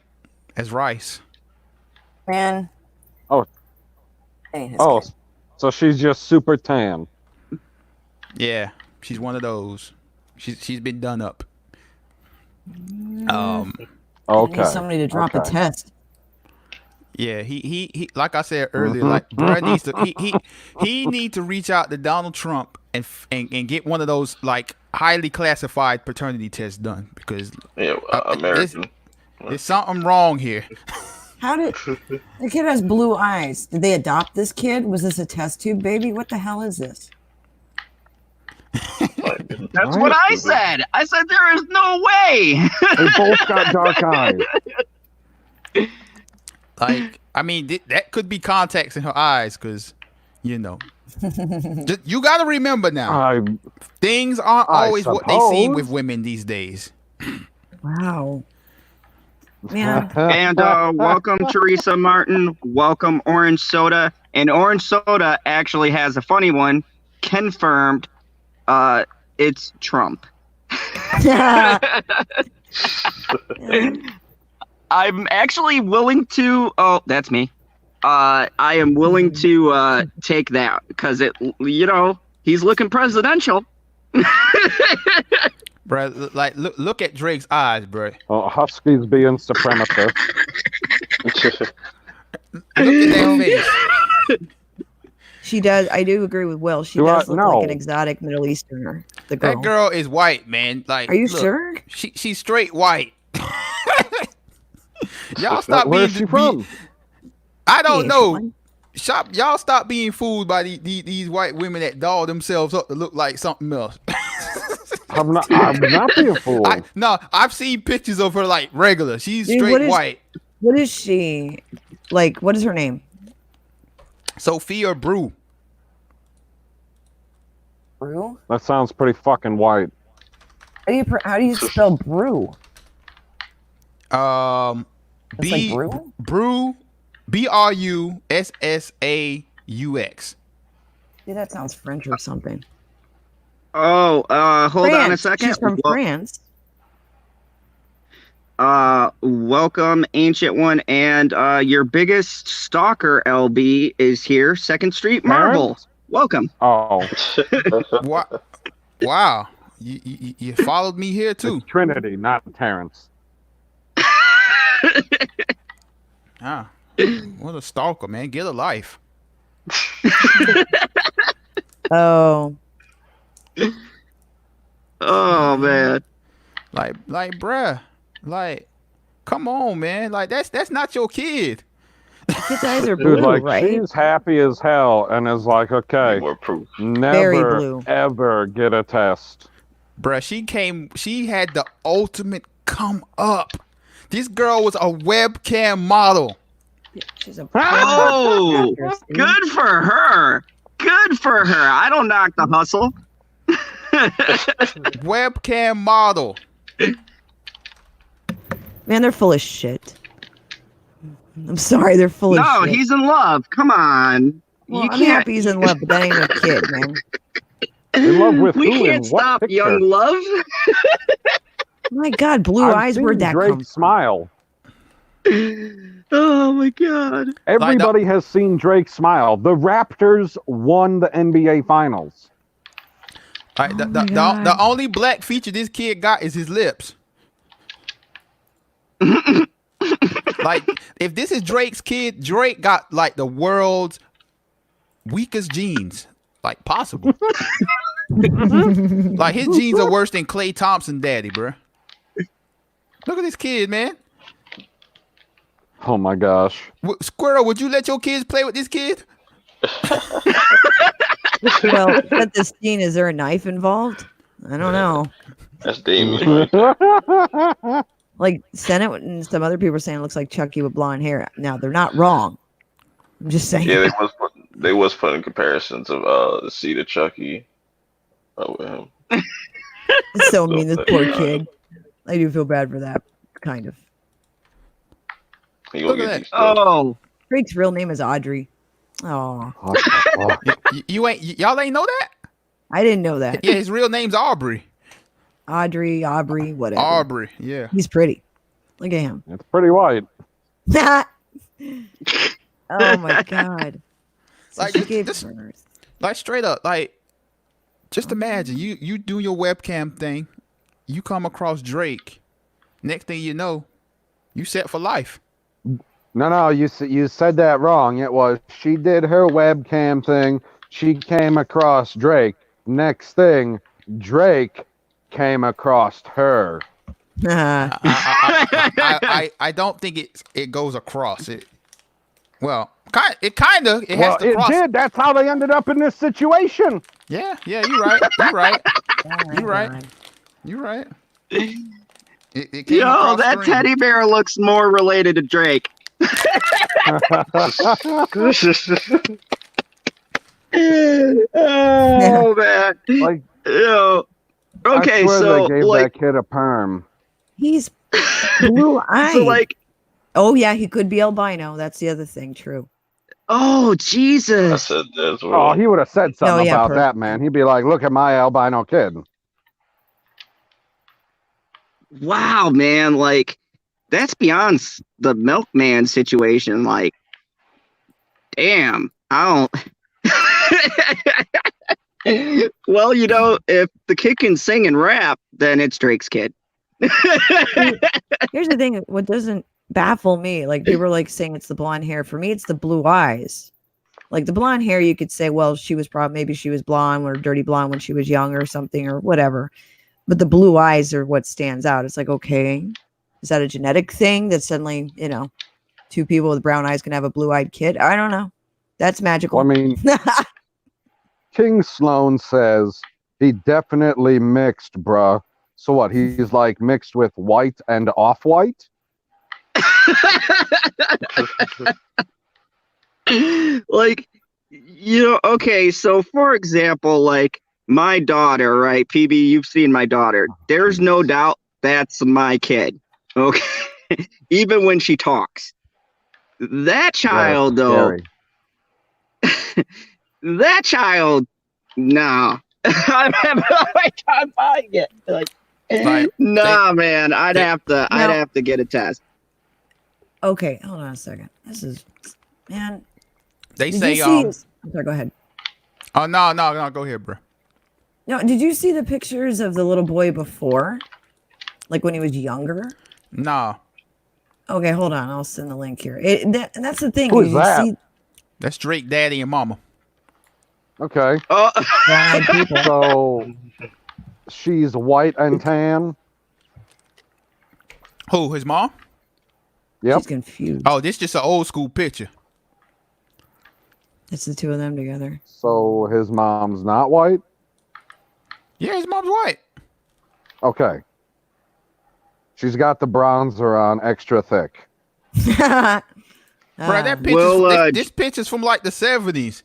as rice. Man. Oh. Oh, so she's just super tan. Yeah, she's one of those. She's been done up. Okay. Need somebody to drop a test. Yeah, he like I said earlier, like bruh needs to he need to reach out to Donald Trump and get one of those like highly classified paternity tests done because American. there's something wrong here. How did the kid has blue eyes? Did they adopt this kid? Was this a test tube baby? What the hell is this? That's what I said. I said there is no way. They both got dark eyes. Like I mean, that could be contacts in her eyes, because, you know. You got to remember now, things aren't always what they seem with women these days. Wow. Man. And welcome, Teresa Martin. Welcome, Orange Soda. And Orange Soda actually has a funny one. Confirmed. It's Trump. I'm actually willing to. Oh, that's me. I am willing to take that because he's looking presidential. Bro, like look at Drake's eyes, bro. Oh, Huskies being supremacist. Look at that face. She does. I do agree with Will. She does look like an exotic Middle Easterner. The girl. That girl is white, man. Like, are you sure? She's straight white. Y'all stop Where's she from? I don't know. Y'all stop being fooled by these white women that doll themselves up to look like something else. I'm not being fooled. No, I've seen pictures of her like regular. She's straight white. What is she? Like, what is her name? Sophia Brew. Brew? That sounds pretty fucking white. How do you spell brew? Brew. Brussaux. Yeah, that sounds French or something. Oh, hold on a second. She's from France. Welcome, Ancient One, and your biggest stalker, LB, is here. 2nd Street Marvel. Welcome. Oh. Wow. You followed me here too. It's Trinity, not Terrence. What a stalker, man. Get a life. Oh. Oh man. Like, bruh. Like, come on, man. Like, that's not your kid. His eyes are blue, Dude, right? She's happy as hell and is like, okay, more proof. Never ever get a test. Bruh, she had the ultimate come up. This girl was a webcam model. She's a good for her. Good for her. I don't knock the hustle. Webcam model. Man, they're full of shit. I'm sorry, they're full of shit. No, he's in love. Come on. Well, I'm happy he's in love, but that ain't no kid, man. In love with we who? Can't stop young love. My God, blue eyes. Where'd that Drake come from? smile. Oh my God. Everybody has seen Drake smile. The Raptors won the NBA Finals. The only black feature this kid got is his lips. Like, if this is Drake's kid, Drake got like the world's weakest genes, like possible. Like, his genes are worse than Klay Thompson daddy, bro. Look at this kid, man. Oh my gosh. Squirrel, would you let your kids play with this kid? Well, at this scene, is there a knife involved? I don't know. That's Damien. Like, Senate and some other people are saying it looks like Chucky with blonde hair. Now, they're not wrong. I'm just saying. Yeah, they was putting comparisons of the seed of Chucky with him. It's so mean, this poor kid. I do feel bad for that, kind of. Look at that. Oh. Drake's real name is Audrey. Oh. Y'all ain't know that? I didn't know that. Yeah, his real name's Aubrey. Aubrey, whatever. Aubrey, yeah. He's pretty. Look at him. It's pretty white. Oh my God. So Like, she gave birth. Like, straight up, like, just imagine you do your webcam thing, you come across Drake, next thing you know, you set for life. No, you said that wrong. It was she did her webcam thing. She came across Drake. Next thing, Drake came across her. I don't think it goes across it. Well, it has to cross. It did. That's how they ended up in this situation. Yeah, you're right. You're right. It came Yo, across that screen. teddy bear looks more related to Drake. Oh man. Like, Ew. I Okay, swear so they gave like, that kid a perm. He's blue eyed. so like, Oh yeah, he could be albino. That's the other thing. True. oh I Jesus. said that as Oh, well. he would have said No, something yeah, about that, man. He'd be like, "Look at my albino kid." Wow, man. Like, that's beyond the milkman situation. Like, damn. I don't. Well, if the kid can sing and rap, then it's Drake's kid. Here's the thing. What doesn't baffle me, like people are like saying it's the blonde hair. For me, it's the blue eyes. Like the blonde hair, you could say, well, maybe she was blonde or dirty blonde when she was young or something or whatever. But the blue eyes are what stands out. It's like, okay, is that a genetic thing that suddenly, two people with brown eyes can have a blue-eyed kid? I don't know. That's magical. Well, I mean, King Sloan says he definitely mixed, bruh. So what? He's like mixed with white and off-white? Like, okay, so for example, like my daughter, right? PB, you've seen my daughter. There's no doubt that's my kid. Okay. Even when she talks. That child, though, that child, no. I'm having a hard time buying it. Like, nah, man, I'd have to get a test. Okay, hold on a second. This is, man. They Did say, you see, I'm sorry, go ahead. oh, no, go here, bro. No, did you see the pictures of the little boy before? Like when he was younger? No. Okay, hold on. I'll send the link here. And that's the thing. Who's that? That's Drake, daddy, and mama. Okay. Oh. Brown-eyed people. So she's white and tan. Who, his mom? Yep. She's confused. Oh, this just an old school picture. It's the two of them together. So his mom's not white? Yeah, his mom's white. Okay. She's got the bronzer on extra thick. Bro, that picture's this picture's from like the 70s.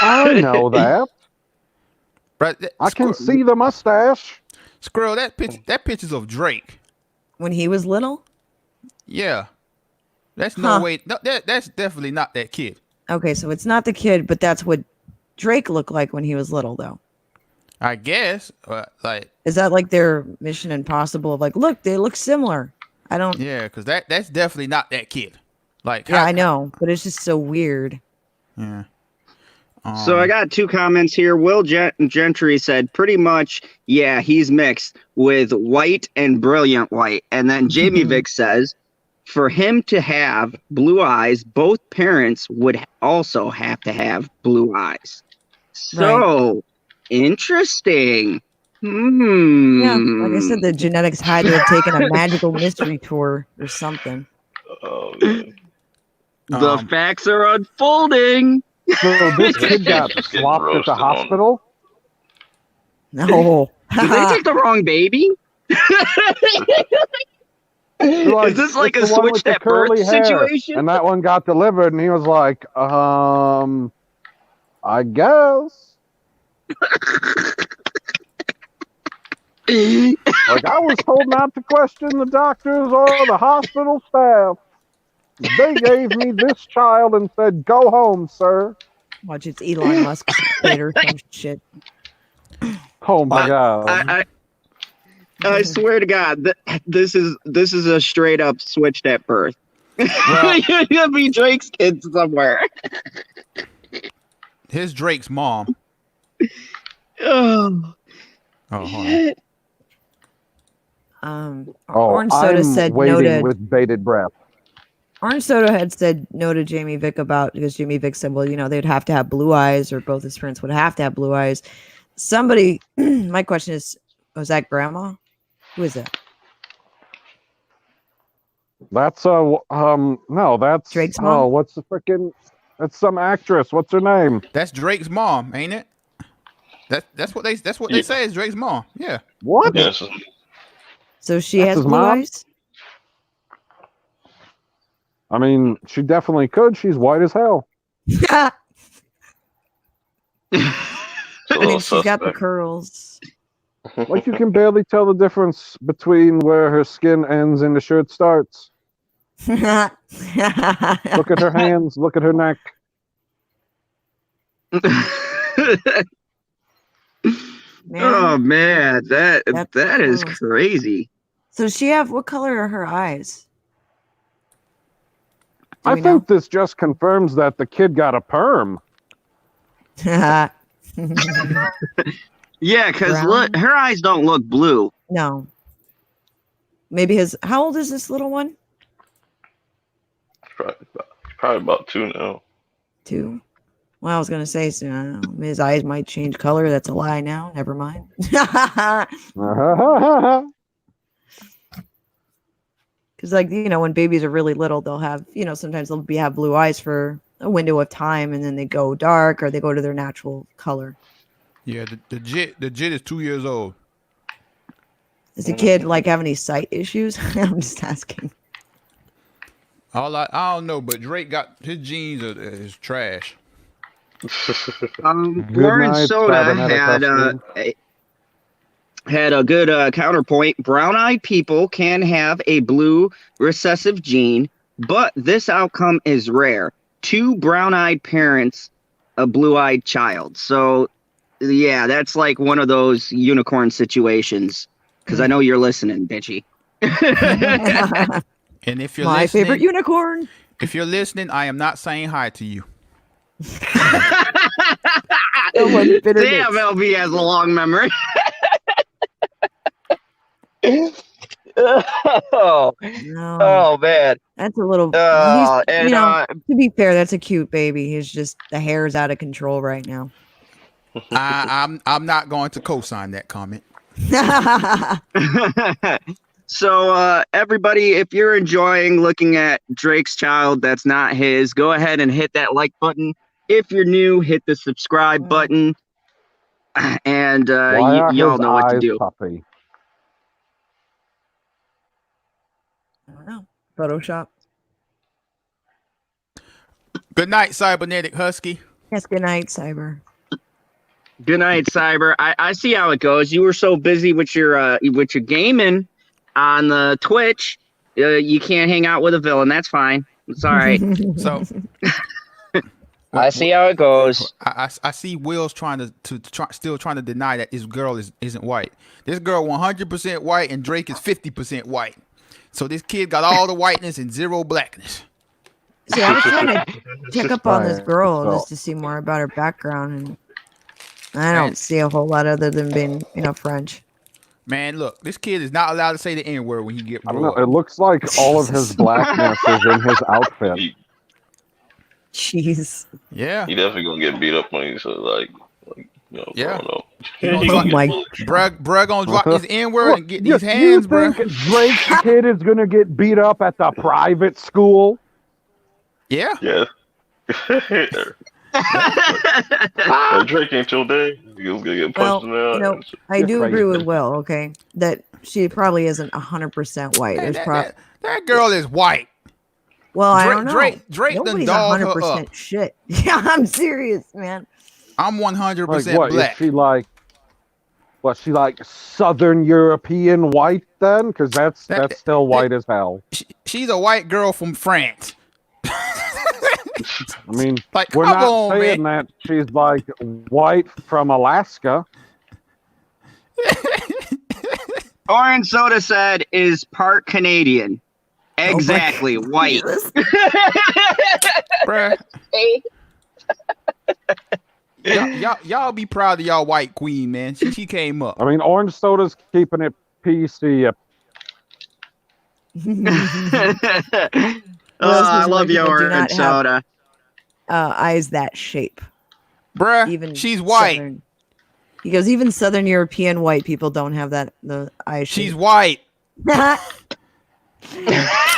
I know that. Bro, I can see the mustache. Squirrel, that picture's of Drake. When he was little? Yeah. That's no way. No, that's definitely not that kid. Okay, so it's not the kid, but that's what Drake looked like when he was little, though. I guess. Like, is that like their Mission Impossible of like, look, they look similar? I don't. Yeah, because that's definitely not that kid. Like, yeah, I know, but it's just so weird. Yeah. So I got two comments here. Will Gentry said pretty much, yeah, he's mixed with white and brilliant white. And then Jamie Vick says, for him to have blue eyes, both parents would also have to have blue eyes. So, interesting. Yeah, like I said, the genetics had to have taken a magical mystery tour or something. Oh, man. The facts are unfolding. So this kid got swapped at the hospital? No. Did they take the wrong baby? Like, is this like a the one switch with the that birth curly hair, situation? and that one got delivered, and he was like, I guess. Like, I was told not to question the doctors or the hospital staff. They gave me this child and said, go home, sir. Watch, it's Elon Musk or some shit. Oh my God. I swear to God, this is a straight up switched at birth. Well, You'll be Drake's kid somewhere. Here's Drake's mom. Oh, hold on. Orange Soda said no to with bated breath. Orange Soda had said no to Jamie Vick because Jamie Vick said, well, they'd have to have blue eyes, or both his parents would have to have blue eyes. Somebody, my question is, was that grandma? Who is that? That's no, that's Drake's mom. Oh, what's the freaking? That's some actress. What's her name? That's Drake's mom, ain't it? That's what they say is Drake's mom. Yeah. What? Yes. So she That's has his blue mom? eyes? I mean, she definitely could. She's white as hell. I It's a little mean, she's got the suspect. curls. Like, you can barely tell the difference between where her skin ends and the shirt starts. Look at her hands. Look at her neck. Oh man, that is gross. crazy. So does she have, what color are her eyes? Do I we think this just confirms that the kid got a perm. know? Yeah, because Brown? look, her eyes don't look blue. No. Maybe how old is this little one? Probably about 2 now. 2. Well, I was gonna say, so, I don't know, his eyes might change color. That's a lie now. Never mind. Because, like, when babies are really little, they'll have, sometimes they'll have blue eyes for a window of time, and then they go dark or they go to their natural color. Yeah, the jit is 2 years old. Does the kid like have any sight issues? I'm just asking. I don't know, but Drake got his genes is trash. Good Lauren night, Soda cybernetic had a good counterpoint. Brown-eyed people can have a blue recessive gene, but this outcome is rare. 2 brown-eyed parents, a blue-eyed child. So, yeah, that's like one of those unicorn situations. Because I know you're listening, bitchy. And if you're My listening, favorite unicorn. if you're listening, I am not saying hi to you. Someone bitterness. Damn, LB has a long memory. Oh, No, oh man. that's a little. And to be fair, that's a cute baby. He's just the hair's out of control right now. I'm not going to co-sign that comment. So everybody, if you're enjoying looking at Drake's child that's not his, go ahead and hit that like button. If you're new, hit the subscribe button. And y'all know what to do. Puppy? I don't know. Photoshop. Good night, Cybernetic Husky. Yes. Good night, Cyber. Good night, Cyber. I see how it goes. You were so busy with your gaming on the Twitch, you can't hang out with a villain. That's fine. It's all right. So I see how it goes. I see Will's still trying to deny that this girl isn't white. This girl 100% white and Drake is 50% white. So this kid got all the whiteness and zero blackness. See, I was trying to check up on this girl So- just to see more about her background, and I don't see a whole lot other than being, French. Man, look, this kid is not allowed to say the N-word when he get I don't grow know. It up. looks like all of his blackness is in his outfit. Jeez. Yeah. He definitely gonna get beat up when he's Yeah. growing up. He gonna Oh drop, my. bruh gonna drop his N-word and get You these hands, think bruh. Drake's kid is gonna get beat up at the private school? Yeah. Yeah. Drake ain't your day. He was gonna get Well, punched in the eye. I do You're agree with crazy. Will, okay, that she probably isn't 100% white. Man, There's that girl is white. well, I Drake- don't know. Drake done Nobody's dolled her 100% up. shit. Yeah, I'm serious, man. I'm 100% Like, what black. is she like? What, she like Southern European white then? Because that's still white as hell. She's a white girl from France. I mean, Like, we're come not on, saying man. that she's like white from Alaska. Orange Soda said is part Canadian. Exactly, white. Jesus. Bruh. Y'all be proud of y'all white queen, man. She came up. I mean, Orange Soda's keeping it PC. I love you, people do not Orange have- Soda. Eyes that shape. Bruh, Even she's white. Southern. He goes, even Southern European white people don't have the eye shape. She's white.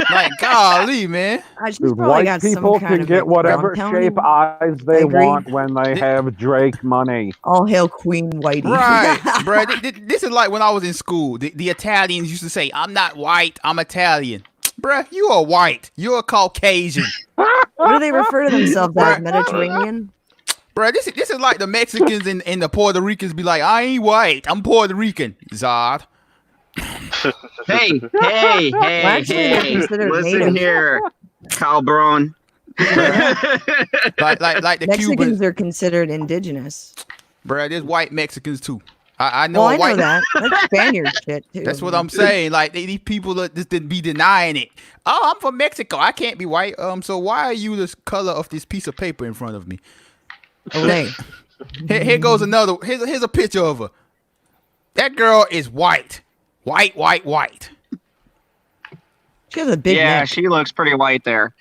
Like, golly, man. She's Dude, probably white got some people kind can of get whatever downtown- shape eyes they agree. want when they have Drake money. All hail Queen Whitey. Right, bruh. This is like when I was in school. The Italians used to say, I'm not white, I'm Italian. Bruh, you are white. You're a Caucasian. What do they refer to themselves as? Mediterranean? Bruh, this is like the Mexicans and the Puerto Ricans be like, I ain't white. I'm Puerto Rican. Zod. Hey, Actually, they're considered listen native. here, Calbron. like the Mexicans Cubans. are considered indigenous. Bruh, there's white Mexicans too. I know Well, I white. know that. That's Spaniard shit too. That's what I'm saying. Like these people that just didn't be denying it. Oh, I'm from Mexico. I can't be white. So why are you the color of this piece of paper in front of me? Olay. Here goes another. Here's a picture of her. That girl is white. White. She has a big Yeah, neck. she looks pretty white there.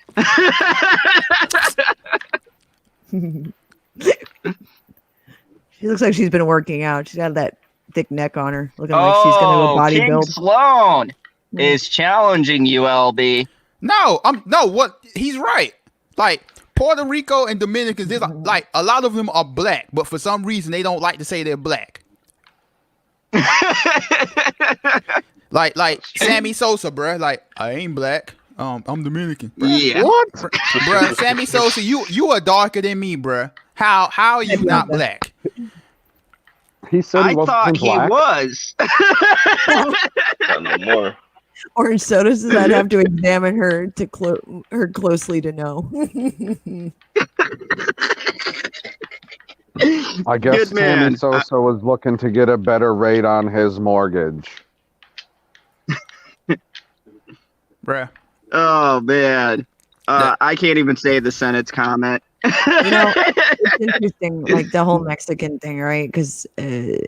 She looks like she's been working out. She's got that thick neck on her, looking like she's gonna go body King build. Sloan is challenging you, LB. No, what he's right. Like Puerto Rico and Dominicans, there's like a lot of them are black, but for some reason they don't like to say they're black. like Sammy Sosa, bruh. Like I ain't black. I'm Dominican. Bruh. Yeah. What? Bruh, Sammy Sosa, you are darker than me, bruh. How are you not black? He said he I wasn't thought he black. was. Not no more. Orange soda says I'd have to examine her to her closely to know. I guess Good man. Sammy Sosa was looking to get a better rate on his mortgage. Bruh. Oh man, I can't even say the Senate's comment. You know, it's interesting, like the whole Mexican thing, right? Because a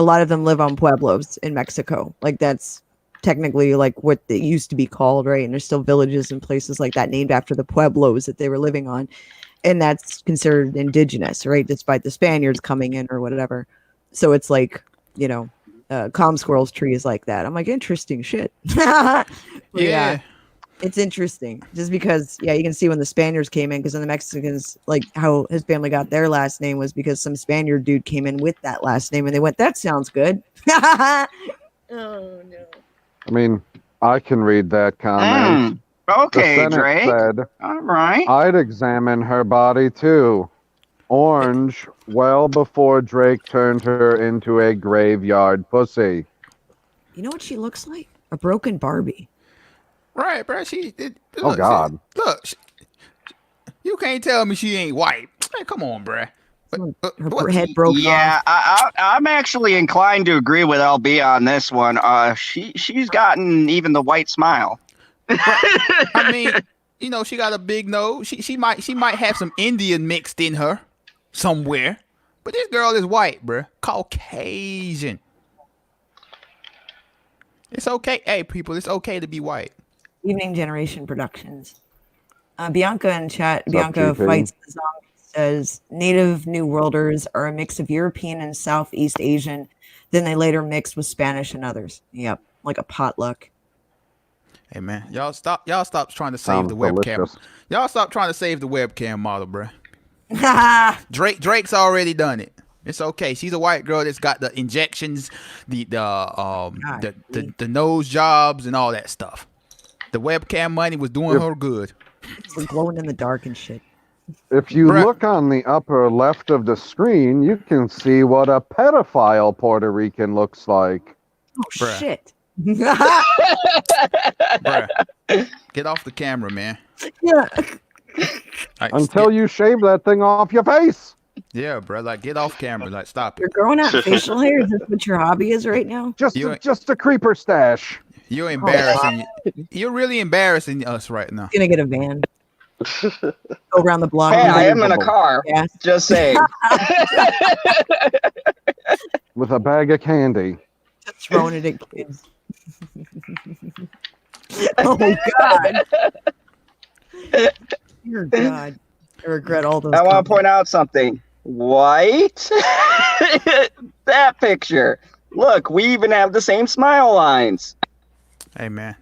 lot of them live on pueblos in Mexico. Like that's technically like what it used to be called, right? And there's still villages and places like that named after the pueblos that they were living on, and that's considered indigenous, right? Despite the Spaniards coming in or whatever. So it's like, you know, Calm Squirrel's tree is like that. I'm like, interesting shit. Yeah. It's interesting just because, yeah, you can see when the Spaniards came in, because then the Mexicans, like how his family got their last name was because some Spaniard dude came in with that last name and they went, that sounds good. Oh, no. I mean, I can read that comment. Okay, The Senate Drake. said, All right. I'd examine her body too. Orange, well before Drake turned her into a graveyard pussy. You know what she looks like? A broken Barbie. Right, bruh. Oh, God. You can't tell me she ain't white. Hey, come on, bruh. Her head broke Yeah, off. I'm actually inclined to agree with LB on this one. She's gotten even the white smile. I mean, you know, she got a big nose. She might have some Indian mixed in her somewhere. But this girl is white, bruh. Caucasian. It's okay. Hey, people, it's okay to be white. Evening Generation Productions. Bianca in chat. What's up, Bianca GP? Fights the Zombie says native New Worlders are a mix of European and Southeast Asian. Then they later mixed with Spanish and others. Yep, like a potluck. Hey, man, y'all stop trying to save Sounds the webcam. delicious. Y'all stop trying to save the webcam model, bruh. Yeah, Drake's already done it. It's okay. She's a white girl that's got the injections, the nose jobs and all that stuff. The webcam money was doing her good. we're glowing in the dark and shit. If you Bruh. look on the upper left of the screen, you can see what a pedophile Puerto Rican looks like. Oh Bruh. shit. Bruh. Get off the camera, man. Yeah. Like, Until you shave that thing off your face. yeah, bro. Like, get off camera. Like, stop You're it. growing out facial hair? Is this what your hobby is right now? Just You- a creeper stash. You're embarrassing. You're really embarrassing us right now. Gonna get a van. Go around the block. Hey, and I get am in a car. gas. Just saying. With a bag of candy. Just throwing it at kids. Oh God. Dear God. I regret all those. I want to comments. point out something. White? That picture. Look, we even have the same smile lines. Hey, man.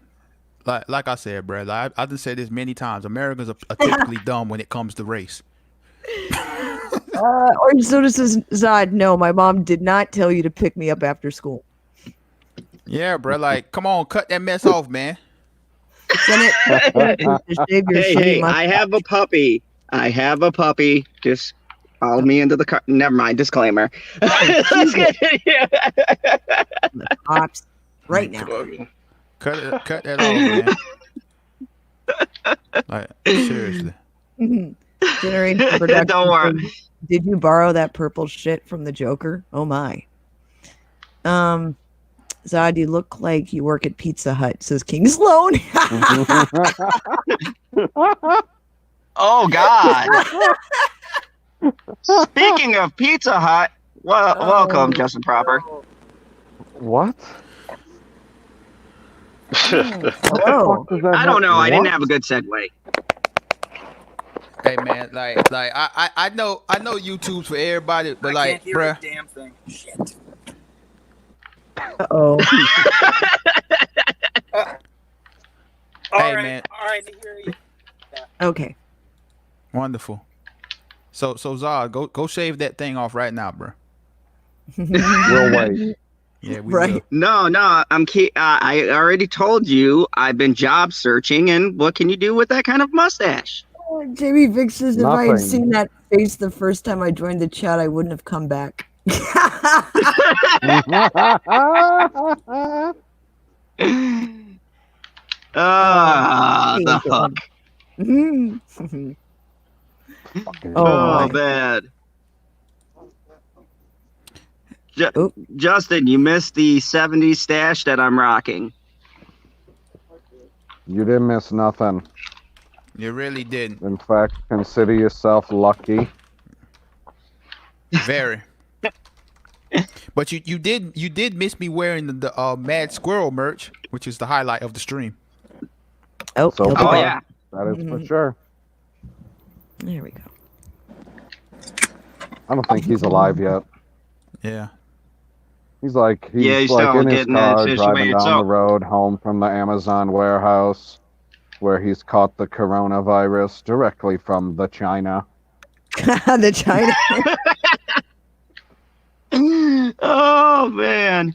Like I said, bro. Like, I just said this many times. Americans are typically dumb when it comes to race. Orange Soda says, Zod, no, my mom did not tell you to pick me up after school. Yeah, bro. Like, come on, cut that mess off, man. Send it to shave your Hey, shitty hey, mustache. I have a puppy. I have a puppy. Just follow me into the car. Never mind. Disclaimer. Let's get The cops right now. Cut that off, man. Like, seriously. Generation production. Don't worry. Did you borrow that purple shit from the Joker? Oh my. Zod, you look like you work at Pizza Hut, says King Sloan. Oh God. Speaking of Pizza Hut, welcome, Justin Proper. What? Hello. I don't know. I didn't have a good segue. Hey man, I know YouTube's for everybody, but I can't like, hear bruh, a damn thing. Shit. Oh. Hey, man. All right, I hear you. Okay. wonderful. So Zod, go shave that thing off right now, bruh. We'll wait. Yeah, we Right. will. No, I already told you I've been job searching, and what can you do with that kind of mustache? Jamie Vick says if I had Nothing. seen that face the first time I joined the chat, I wouldn't have come back. The hook. Fucking Oh, Oh, my. man. Oop. Justin, you missed the 70s stash that I'm rocking. You didn't miss nothing. You really didn't. In fact, consider yourself lucky. Very. But you did miss me wearing the Mad Squirrel merch, which is the highlight of the stream. Oh, So he'll be Oh, far. back. yeah. That is for sure. There we go. I don't think he's alive yet. Yeah. He's like Yeah, he's like still in his getting that car driving situated. down So- the road home from the Amazon warehouse, where he's caught the coronavirus directly from the China. The China. Oh, man.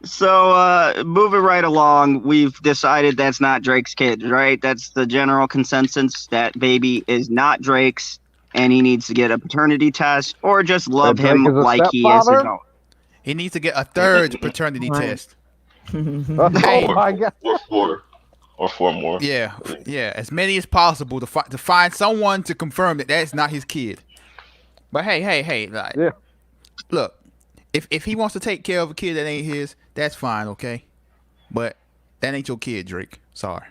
So, moving right along, we've decided that's not Drake's kid, right? That's the general consensus. That baby is not Drake's, and he needs to get a paternity test or just love Drake him is a like he is his stepfather? own. He needs to get a third paternity Right. test. Oh my god! Or four more. Yeah, as many as possible to find someone to confirm that that's not his kid. But hey, like, Yeah. look, if he wants to take care of a kid that ain't his, that's fine, okay? But that ain't your kid, Drake. Sorry.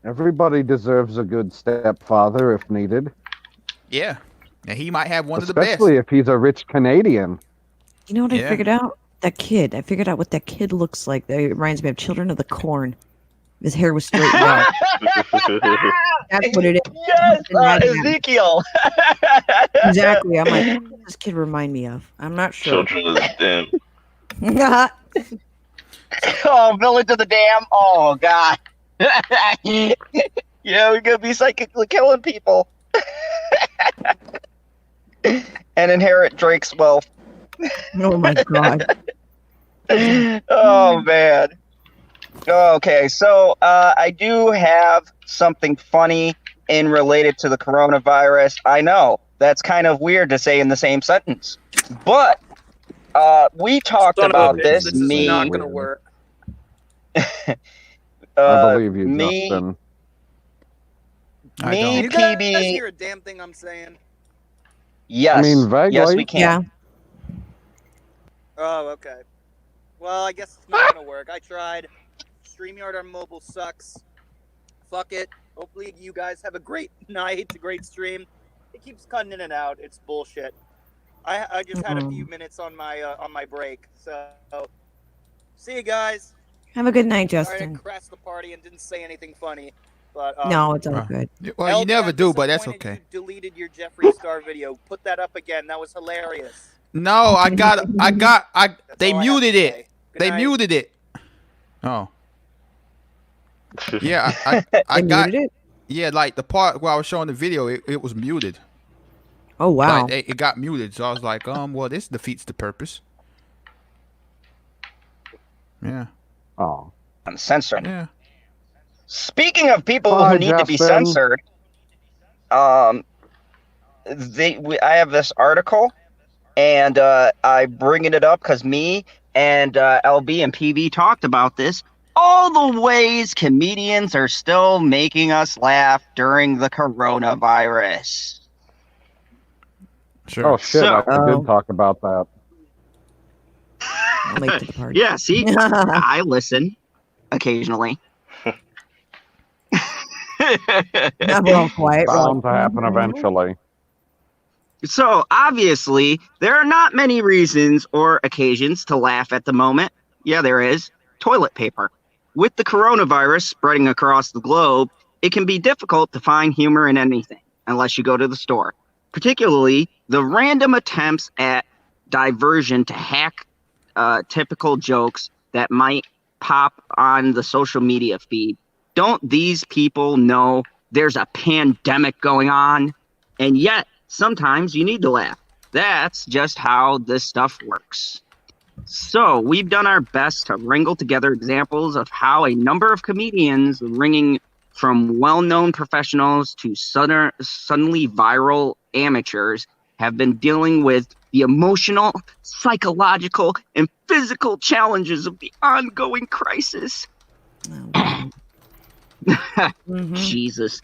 Everybody deserves a good stepfather if needed, Yeah, and he might have one of the best. especially if he's a rich Canadian. You know what Yeah. I figured out? That kid. I figured out what that kid looks like. That reminds me of Children of the Corn. His hair was straightened out. That's what it is. Yes, Imagine that. Ezekiel. Exactly. I'm like, what does this kid remind me of? I'm not sure. Children of the Damn. Oh, Village of the Dam. Oh, God. Yeah, we're going to be psychically killing people. And inherit Drake's wealth. Oh my god. Oh, man. Okay, so I do have something funny in related to the coronavirus. I know that's kind of weird to say in the same sentence, but we talked Son of a about bitch, this. This is Me, not gonna work. I believe you, me, Justin. I me, don't. You guys PB. hear a damn thing I'm saying? Yes, I mean, vaguely. yes, we can. Yeah. Oh, okay. Well, I guess it's not gonna work. I tried. StreamYard on mobile sucks. Fuck it. Hopefully you guys have a great night, a great stream. It keeps cutting in and out. It's bullshit. I just had a few minutes on my break, so see you guys. Have a good night, Sorry I Justin. crashed the party and didn't say anything funny, but No, it's all Huh. good. Well, you LB, never I'm do, but that's disappointed okay. You deleted your Jeffree Star video. Put that up again. That was hilarious. No, I got. That's They all I have muted to it. say. Good They night. muted it. Oh. Yeah, I They got. muted it? Yeah, like the part where I was showing the video, it was muted. Oh wow. Like, it got muted, so I was like, well, this defeats the purpose. Yeah, Oh, I'm censoring. yeah. Speaking of people Hi, who need to be Justin. censored, I have this article, and I bringing it up because me and LB and PB talked about this. All the ways comedians are still making us laugh during the coronavirus. Sure. Oh shit! So, I did talk about that. I'm late to the party. yeah, see, I listen occasionally. Now we're all quiet. We're Bound to like, happen eventually. So, obviously, there are not many reasons or occasions to laugh at the moment. Yeah, there is. Toilet paper. With the coronavirus spreading across the globe, it can be difficult to find humor in anything unless you go to the store. Particularly the random attempts at diversion to hack typical jokes that might pop on the social media feed. Don't these people know there's a pandemic going on? And yet, sometimes you need to laugh. That's just how this stuff works. So, we've done our best to wrangle together examples of how a number of comedians, ringing from well-known professionals to suddenly viral amateurs, have been dealing with the emotional, psychological, and physical challenges of the ongoing crisis. oh, Mhm. Jesus.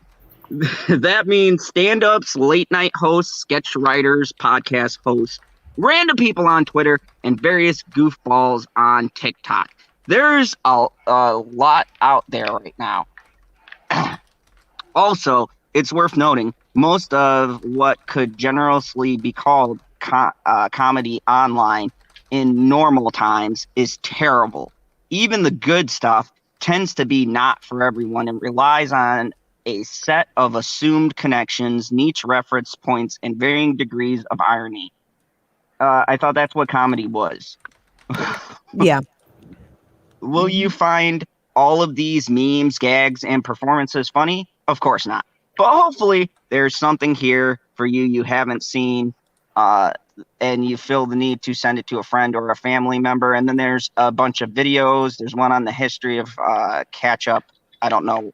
That means stand-ups, late-night hosts, sketch writers, podcast hosts, random people on Twitter, and various goofballs on TikTok. There's a lot out there right now. Also, it's worth noting, most of what could generously be called comedy online in normal times is terrible. Even the good stuff tends to be not for everyone and relies on a set of assumed connections, niche reference points, and varying degrees of irony. I thought that's what comedy was. Yeah. Will you find all of these memes, gags, and performances funny? Of course not. But hopefully there's something here for you haven't seen, and you feel the need to send it to a friend or a family member. And then there's a bunch of videos. There's one on the history of catch up. I don't know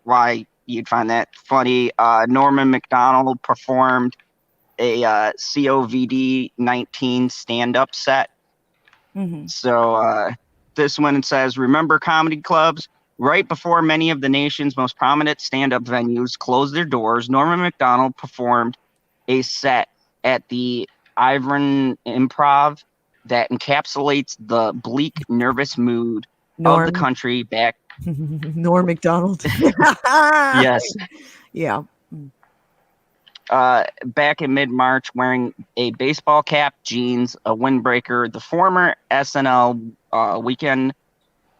why you'd find that funny. Norman McDonald performed a COVID 19 stand-up set. Mhm. So this one says, remember comedy clubs? Right before many of the nation's most prominent stand-up venues closed their doors, Norman McDonald performed a set at the Ivern Improv that encapsulates the bleak, nervous mood of Norm. the country back. Norm McDonald. Yes. Yeah. Back in mid-March, wearing a baseball cap, jeans, a windbreaker. The former SNL Weekend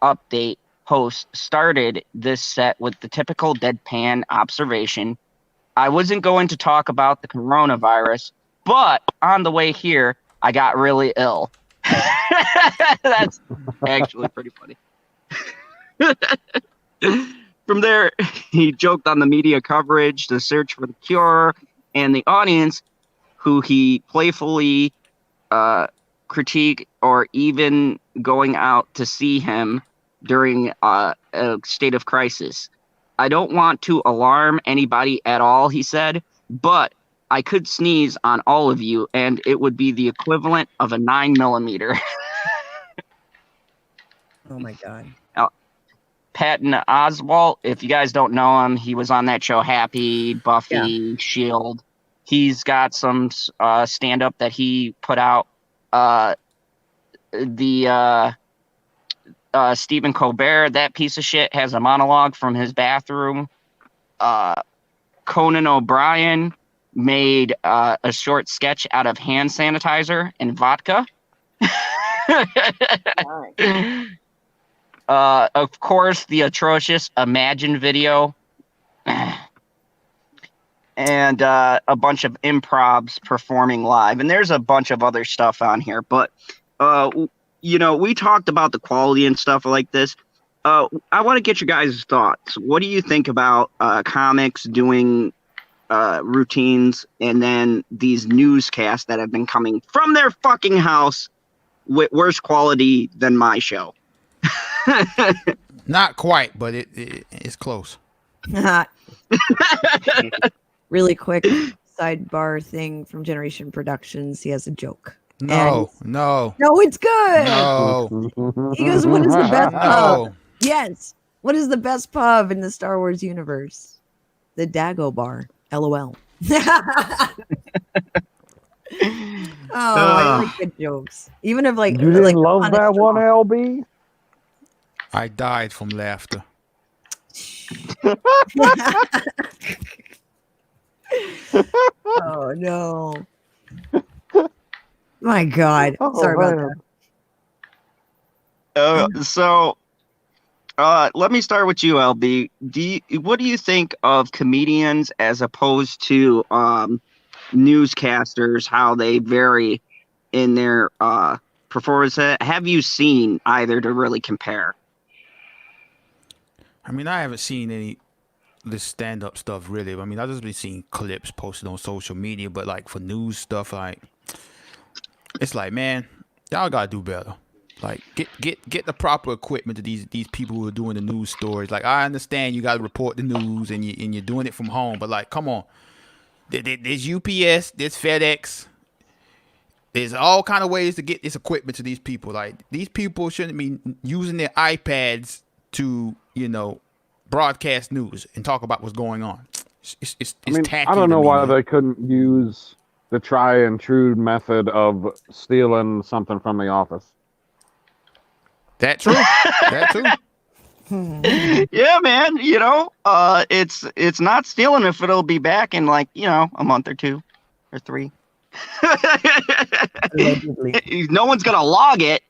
Update host started this set with the typical deadpan observation. I wasn't going to talk about the coronavirus, but on the way here, I got really ill. That's actually pretty funny. From there, he joked on the media coverage, the search for the cure, and the audience, who he playfully critique or even going out to see him during a state of crisis. I don't want to alarm anybody at all, he said, but I could sneeze on all of you, and it would be the equivalent of a 9mm. Oh my God. Patton Oswalt, if you guys don't know him, he was on that show Happy, Buffy, Shield. He's got some stand-up that he put out. Stephen Colbert, that piece of shit, has a monologue from his bathroom. Conan O'Brien made a short sketch out of hand sanitizer and vodka. Of course, the atrocious Imagine video. And a bunch of improvs performing live. And there's a bunch of other stuff on here. But, we talked about the quality and stuff like this. I want to get your guys' thoughts. What do you think about comics doing routines and then these newscasts that have been coming from their fucking house with worse quality than my show? Not quite, but it's close. Really quick sidebar thing from Generation Productions. He has a joke. No, No, it's good. no, He goes, "What is the best pub?" no. Yes. What is the best pub in the Star Wars universe? The Dago Bar. LOL. I like good jokes. Even if like You didn't like love honest that one, joke. LB? I died from laughter. Oh no. My God. Oh, Sorry about man. that. So let me start with you, LB. What do you think of comedians as opposed to newscasters? How they vary in their performance? Have you seen either to really compare? I mean, I haven't seen any this stand-up stuff really. I mean, I've just been seeing clips posted on social media, but like for news stuff, like it's like, man, y'all gotta do better. Like get the proper equipment to these people who are doing the news stories. Like I understand you gotta report the news and you're doing it from home, but like, come on, there's UPS, there's FedEx. There's all kind of ways to get this equipment to these people. Like these people shouldn't be using their iPads to, broadcast news and talk about what's going on. It's tacky. I don't know to me, why man. they couldn't use the try and true method of stealing something from the office. That true. That too. Yeah, man. It's not stealing if it'll be back in like a month or 2 or 3. Allegedly. No one's gonna log it.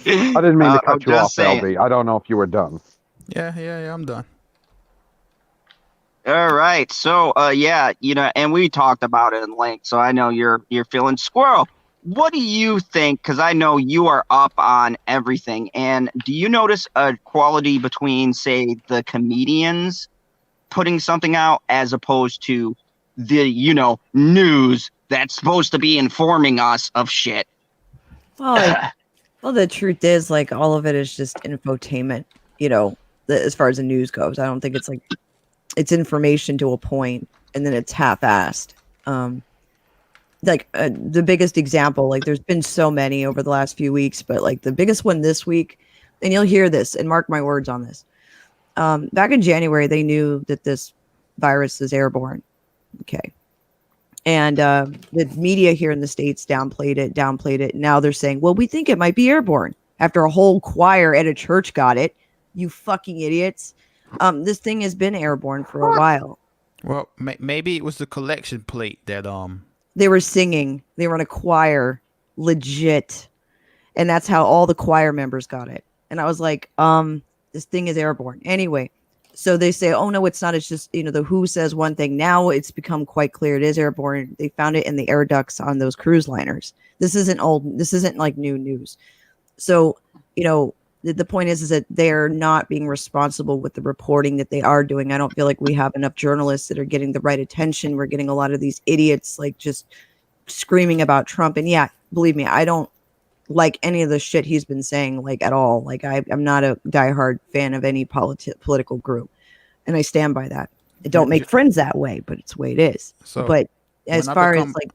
I didn't mean to I'm cut you just off, saying. LB. I don't know if you were done. Yeah, I'm done. All right. So, and we talked about it in length. So I know you're feeling squirrel. What do you think? Because I know you are up on everything. And do you notice a quality between, say, the comedians putting something out as opposed to the news that's supposed to be informing us of shit? Well, the truth is, like, all of it is just infotainment, as far as the news goes. I don't think it's like it's information to a point and then it's half-assed. The biggest example, like, there's been so many over the last few weeks, but like the biggest one this week, and you'll hear this and mark my words on this. Back in January, they knew that this virus is airborne. Okay. And the media here in the States downplayed it. Now they're saying, well, we think it might be airborne after a whole choir at a church got it. You fucking idiots. This thing has been airborne for a while. Well, maybe it was the collection plate that They were singing. They were in a choir, legit. And that's how all the choir members got it. And I was like, this thing is airborne. Anyway. So they say, oh, no, it's not. It's just, the WHO says one thing. Now it's become quite clear it is airborne. They found it in the air ducts on those cruise liners. This isn't like new news. So, the point is that they're not being responsible with the reporting that they are doing. I don't feel like we have enough journalists that are getting the right attention. We're getting a lot of these idiots like just screaming about Trump. And yeah, believe me, I don't like any of the shit he's been saying, like, at all. Like, I'm not a diehard fan of any political group, and I stand by that. I don't make friends that way, but it's the way it is. So but as far as like,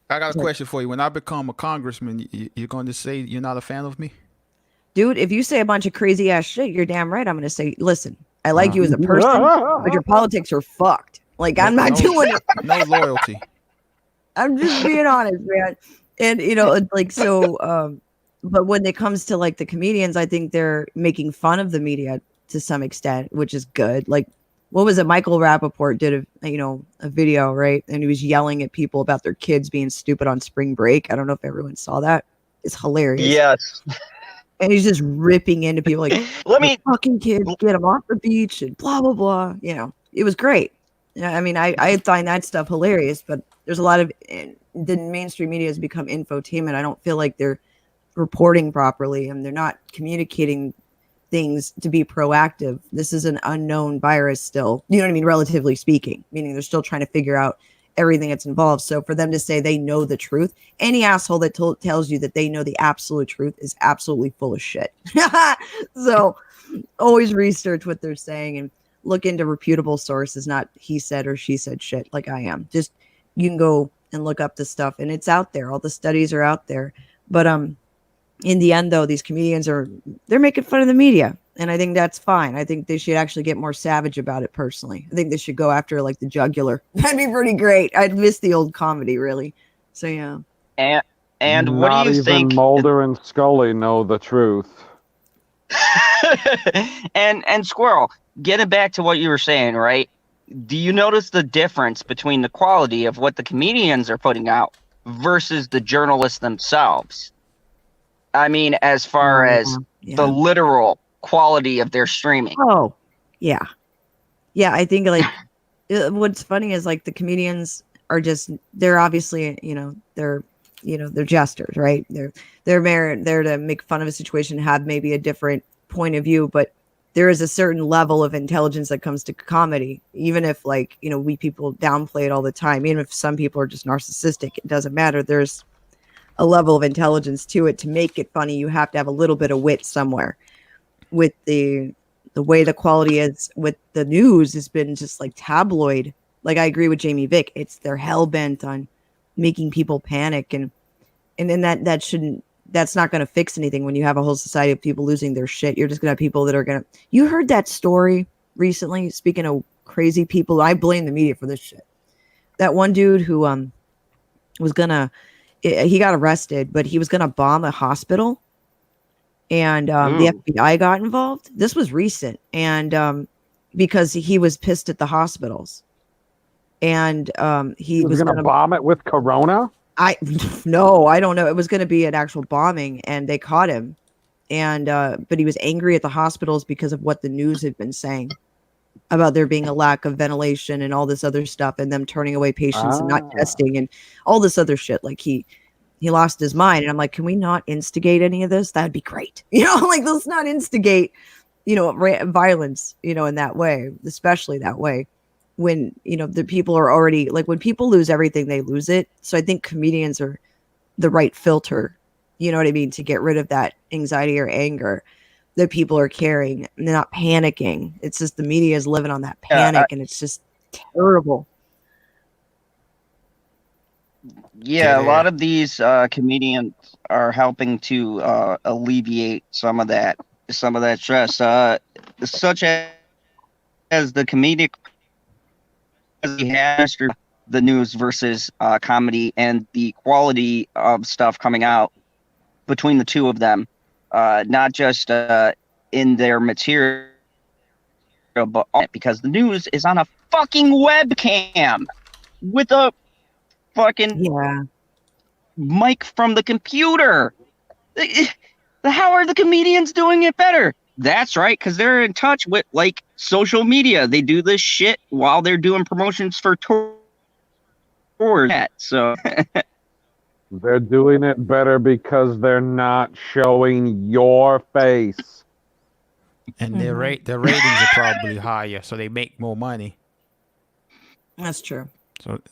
I got a question for you. When I become a congressman, you're going to say you're not a fan of me? dude, if you say a bunch of crazy ass shit, you're damn right I'm going to say, listen, I like you as a person, but your politics are fucked. Like, I'm not doing it. No loyalty. I'm just being honest, man. And, like, so, but when it comes to like the comedians, I think they're making fun of the media to some extent, which is good. Like, what was it? Michael Rappaport did a video, right? And he was yelling at people about their kids being stupid on spring break. I don't know if everyone saw that. It's hilarious. Yes. And he's just ripping into people like, Let me fucking kids, get them off the beach and blah, blah, blah. It was great. I mean, I find that stuff hilarious, but there's a lot of the mainstream media has become infotainment. I don't feel like they're reporting properly and they're not communicating things to be proactive. This is an unknown virus still, you know what I mean? Relatively speaking, meaning they're still trying to figure out everything that's involved. So for them to say they know the truth, any asshole that tells you that they know the absolute truth is absolutely full of shit. So always research what they're saying and look into reputable sources, not he said or she said shit like I am. Just you can go and look up the stuff and it's out there. All the studies are out there. But in the end, though, these comedians they're making fun of the media. And I think that's fine. I think they should actually get more savage about it personally. I think they should go after like the jugular. That'd be pretty great. I'd miss the old comedy, really. So, yeah. And what Not do you even think? Mulder and Scully know the truth. and Squirrel, getting back to what you were saying, right? Do you notice the difference between the quality of what the comedians are putting out versus the journalists themselves? I mean, as far as the literal quality of their streaming. Oh, yeah. Yeah, I think like what's funny is like the comedians are they're obviously, they're jesters, right? They're there to make fun of a situation, have maybe a different point of view, but there is a certain level of intelligence that comes to comedy, even if like, we people downplay it all the time, even if some people are just narcissistic, it doesn't matter. There's a level of intelligence to it. To make it funny, you have to have a little bit of wit somewhere. With the way the quality is with the news has been just like tabloid. Like I agree with Jamie Vick. They're hell bent on making people panic and that's not going to fix anything. When you have a whole society of people losing their shit, you're just going to have people that are going to, you heard that story recently, speaking of crazy people, I blame the media for this shit. That one dude who was gonna, he got arrested, but he was going to bomb a hospital. And the FBI got involved. This was recent. And because he was pissed at the hospitals. And he was going to bomb it with Corona? No, I don't know. It was going to be an actual bombing and they caught him. And but he was angry at the hospitals because of what the news had been saying about there being a lack of ventilation and all this other stuff and them turning away patients and not testing and all this other shit. Like he lost his mind. And I'm like, can we not instigate any of this? That'd be great. Like let's not instigate, violence, in that way, especially that way when, the people are already like, when people lose everything, they lose it. So I think comedians are the right filter, you know what I mean? To get rid of that anxiety or anger that people are carrying and they're not panicking. It's just the media is living on that panic and it's just terrible. Yeah, a lot of these comedians are helping to alleviate some of that stress, such as the comedic has the news versus comedy and the quality of stuff coming out between the two of them, not just in their material, but because the news is on a fucking webcam with a fucking mic from the computer. How are the comedians doing it better? That's right, because they're in touch with like social media. They do this shit while they're doing promotions for tours. So they're doing it better because they're not showing your face. And their ratings are probably higher, so they make more money. That's true. So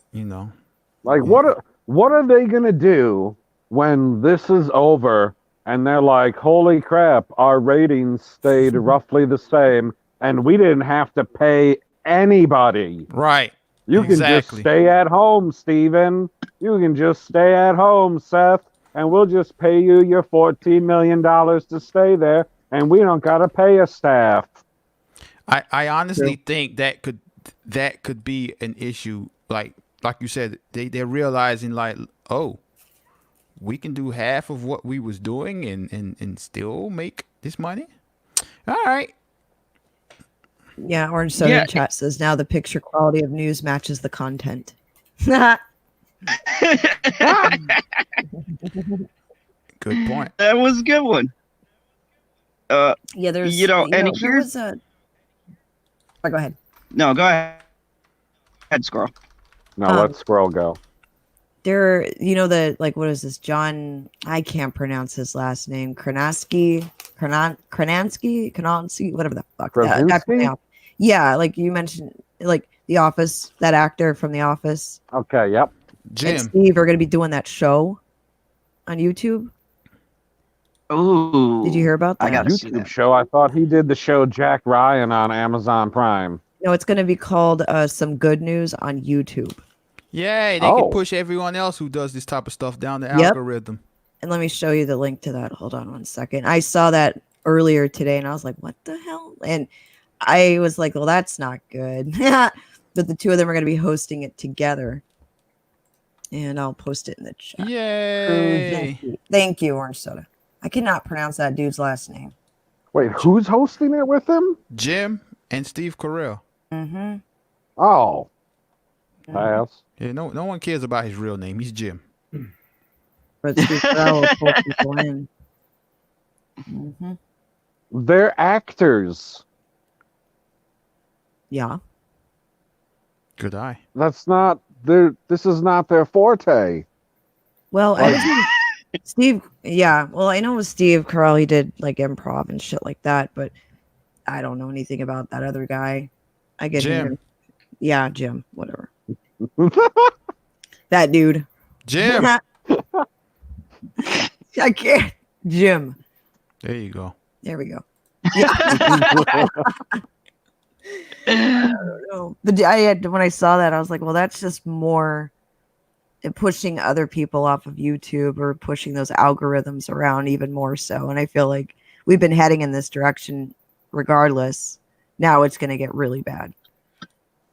like what are they gonna do when this is over? And they're like, holy crap, our ratings stayed roughly the same, and we didn't have to pay anybody. Right. You can just stay at home, Steven. You can just stay at home, Seth, and we'll just pay you your $14 million to stay there, and we don't got to pay a staff. I honestly think that could be an issue. Like you said, they're realizing like, oh, we can do half of what we was doing and still make this money. All right. Yeah, Orange Soda Chat says now the picture quality of news matches the content. Good point. That was a good one. There's and here's a. Oh, go ahead. No, go ahead. Head Squirrel. No, let Squirrel go. There, what is this? John, I can't pronounce his last name. Kranansky, whatever the fuck. Krasinski? Yeah, like you mentioned, like The Office, that actor from The Office, Okay, yep. and Jim. Steve are going to be doing that show on YouTube. Ooh. Did you hear about I that? gotta see YouTube that. show. I thought he did the show Jack Ryan on Amazon Prime. No, it's going to be called Some Good News on YouTube. Yay, they Oh. can push everyone else who does this type of stuff down the Yep. algorithm. And let me show you the link to that. Hold on one second. I saw that earlier today and I was like, what the hell? And I was like, well, that's not good. But the two of them are going to be hosting it together. And I'll post it in the chat. Yay. Thank you, Orange Soda. I cannot pronounce that dude's last name. Wait, who's hosting it with him? Jim and Steve Carell. Mm-hmm. Oh, pass. Yeah, no one cares about his real name. He's Jim. But Steve Carell will pull people in. Mm-hmm. They're actors. Yeah. Good eye. That's not their. This is not their forte. Well, I was Steve. Yeah. Well, I know with Steve Carell, he did like improv and shit like that, but I don't know anything about that other guy. I get Jim. him. Yeah, Jim. Whatever. That dude. Jim. I can't. Jim. There you go. There we go. Yeah. I don't know. But when I saw that, I was like, well, that's just more pushing other people off of YouTube or pushing those algorithms around even more so. And I feel like we've been heading in this direction regardless. Now it's going to get really bad.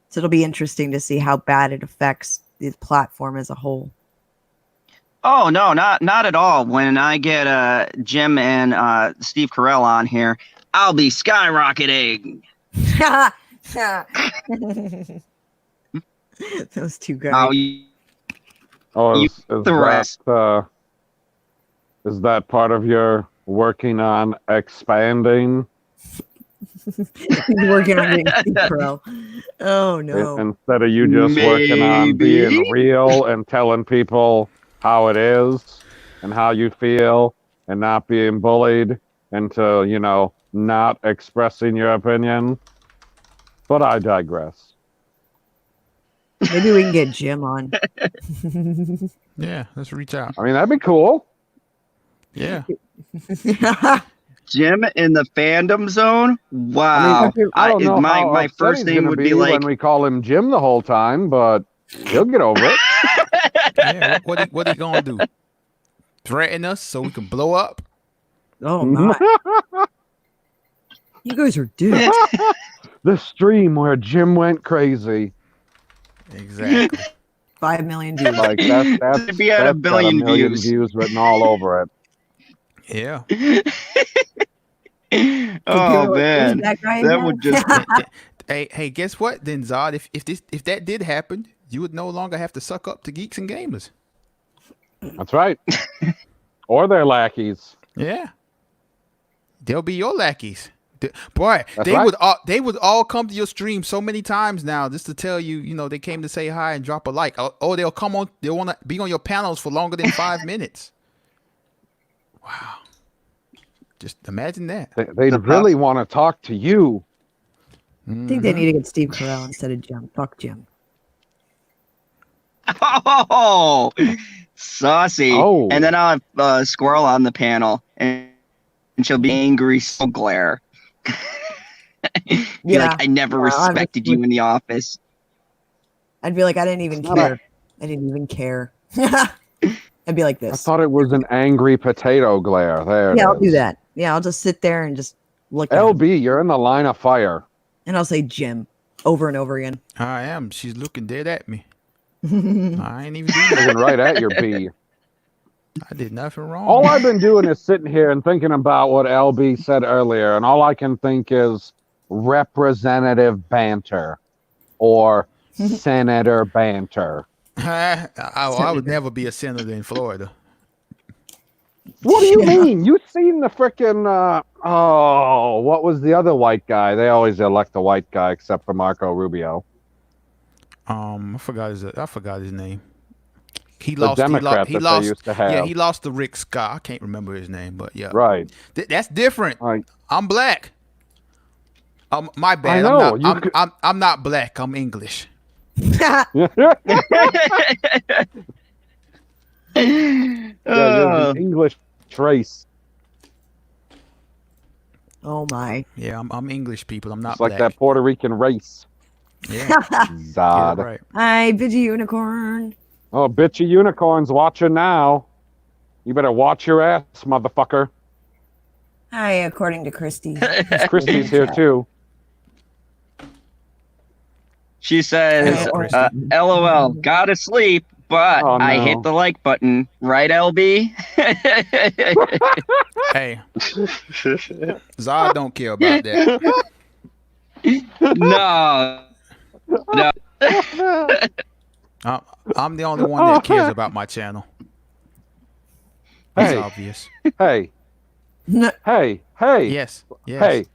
So it'll be interesting to see how bad it affects the platform as a whole. Oh no, not at all. When I get Jim and Steve Carell on here, I'll be skyrocketing. Those two guys. Oh, Oh, You- the rest. Is that part of your working on expanding? He's working on getting Steve Carell. Oh no. Instead of you just working on being Maybe. real and telling people how it is and how you feel and not being bullied into, not expressing your opinion. But I digress. Maybe we can get Jim on. Yeah, let's reach out. I mean, that'd be cool. Yeah. Jim in the fandom zone. Wow. I don't know my how my upset first he's name gonna would be be like when we call him Jim the whole time, but he'll get over it. Yeah. What he gonna do? Threaten us so we can blow up? Oh my. You guys are dicks. The stream where Jim went crazy. Exactly. 5 million views. Like that's If he had a that's got billion million views. views written all over it. Yeah. oh man, That guy that again? would just Hey, guess what then, Zod? If that did happen, you would no longer have to suck up to geeks and gamers. That's right. Or their lackeys. Yeah. They'll be your lackeys. Boy, That's they right. they would all come to your stream so many times now just to tell you, they came to say hi and drop a like. Oh, they'll come on. They'll want to be on your panels for longer than 5 minutes. Wow. Just imagine that. They really want to talk to you. I think they need to get Steve Carell instead of Jim. Fuck Jim. oh saucy. Oh. And then I'll have Squirrel on the panel, and she'll be angry, so glare. Be like, I never respected you in the office. I'd be like, I didn't even care. I didn't even care. I'd be like I this. thought it was an angry potato glare. There it Yeah, I'll is. do that. Yeah, I'll just sit there and just look at him. LB, you're in the line of fire. And I'll say Jim over and over again. I am. She's looking dead at me. I ain't even doing Looking that. right at your B. I did nothing wrong. All I've been doing is sitting here and thinking about what LB said earlier, and all I can think is representative banter or senator banter. I would never be a senator in Florida. What do you mean? You seen the frickin' what was the other white guy? They always elect the white guy except for Marco Rubio. I forgot his name. He The lost. Democrat He that lost. they used to have. Yeah, he lost to Rick Scott. I can't remember his name, but yeah. Right. That's different. Like, I'm black. My bad. know, I'm not black. I'm English. Yeah, you're the English race. Oh my. Yeah, I'm English people. I'm not It's like black. that Puerto Rican race. Yeah, Zod. yeah, right. Hi, Bidgy Unicorn. Oh, bitchy unicorns watching now. You better watch your ass, motherfucker. Hi, according to Christy. Christy's here too. She says, Hey, or- "LOL, gotta sleep, but Oh, I no. hit the like button, right, LB?" Hey, Zod don't care about that. No, no. I'm the only one that cares about my channel. It's Hey. obvious. Hey, No, hey. Yes. Hey,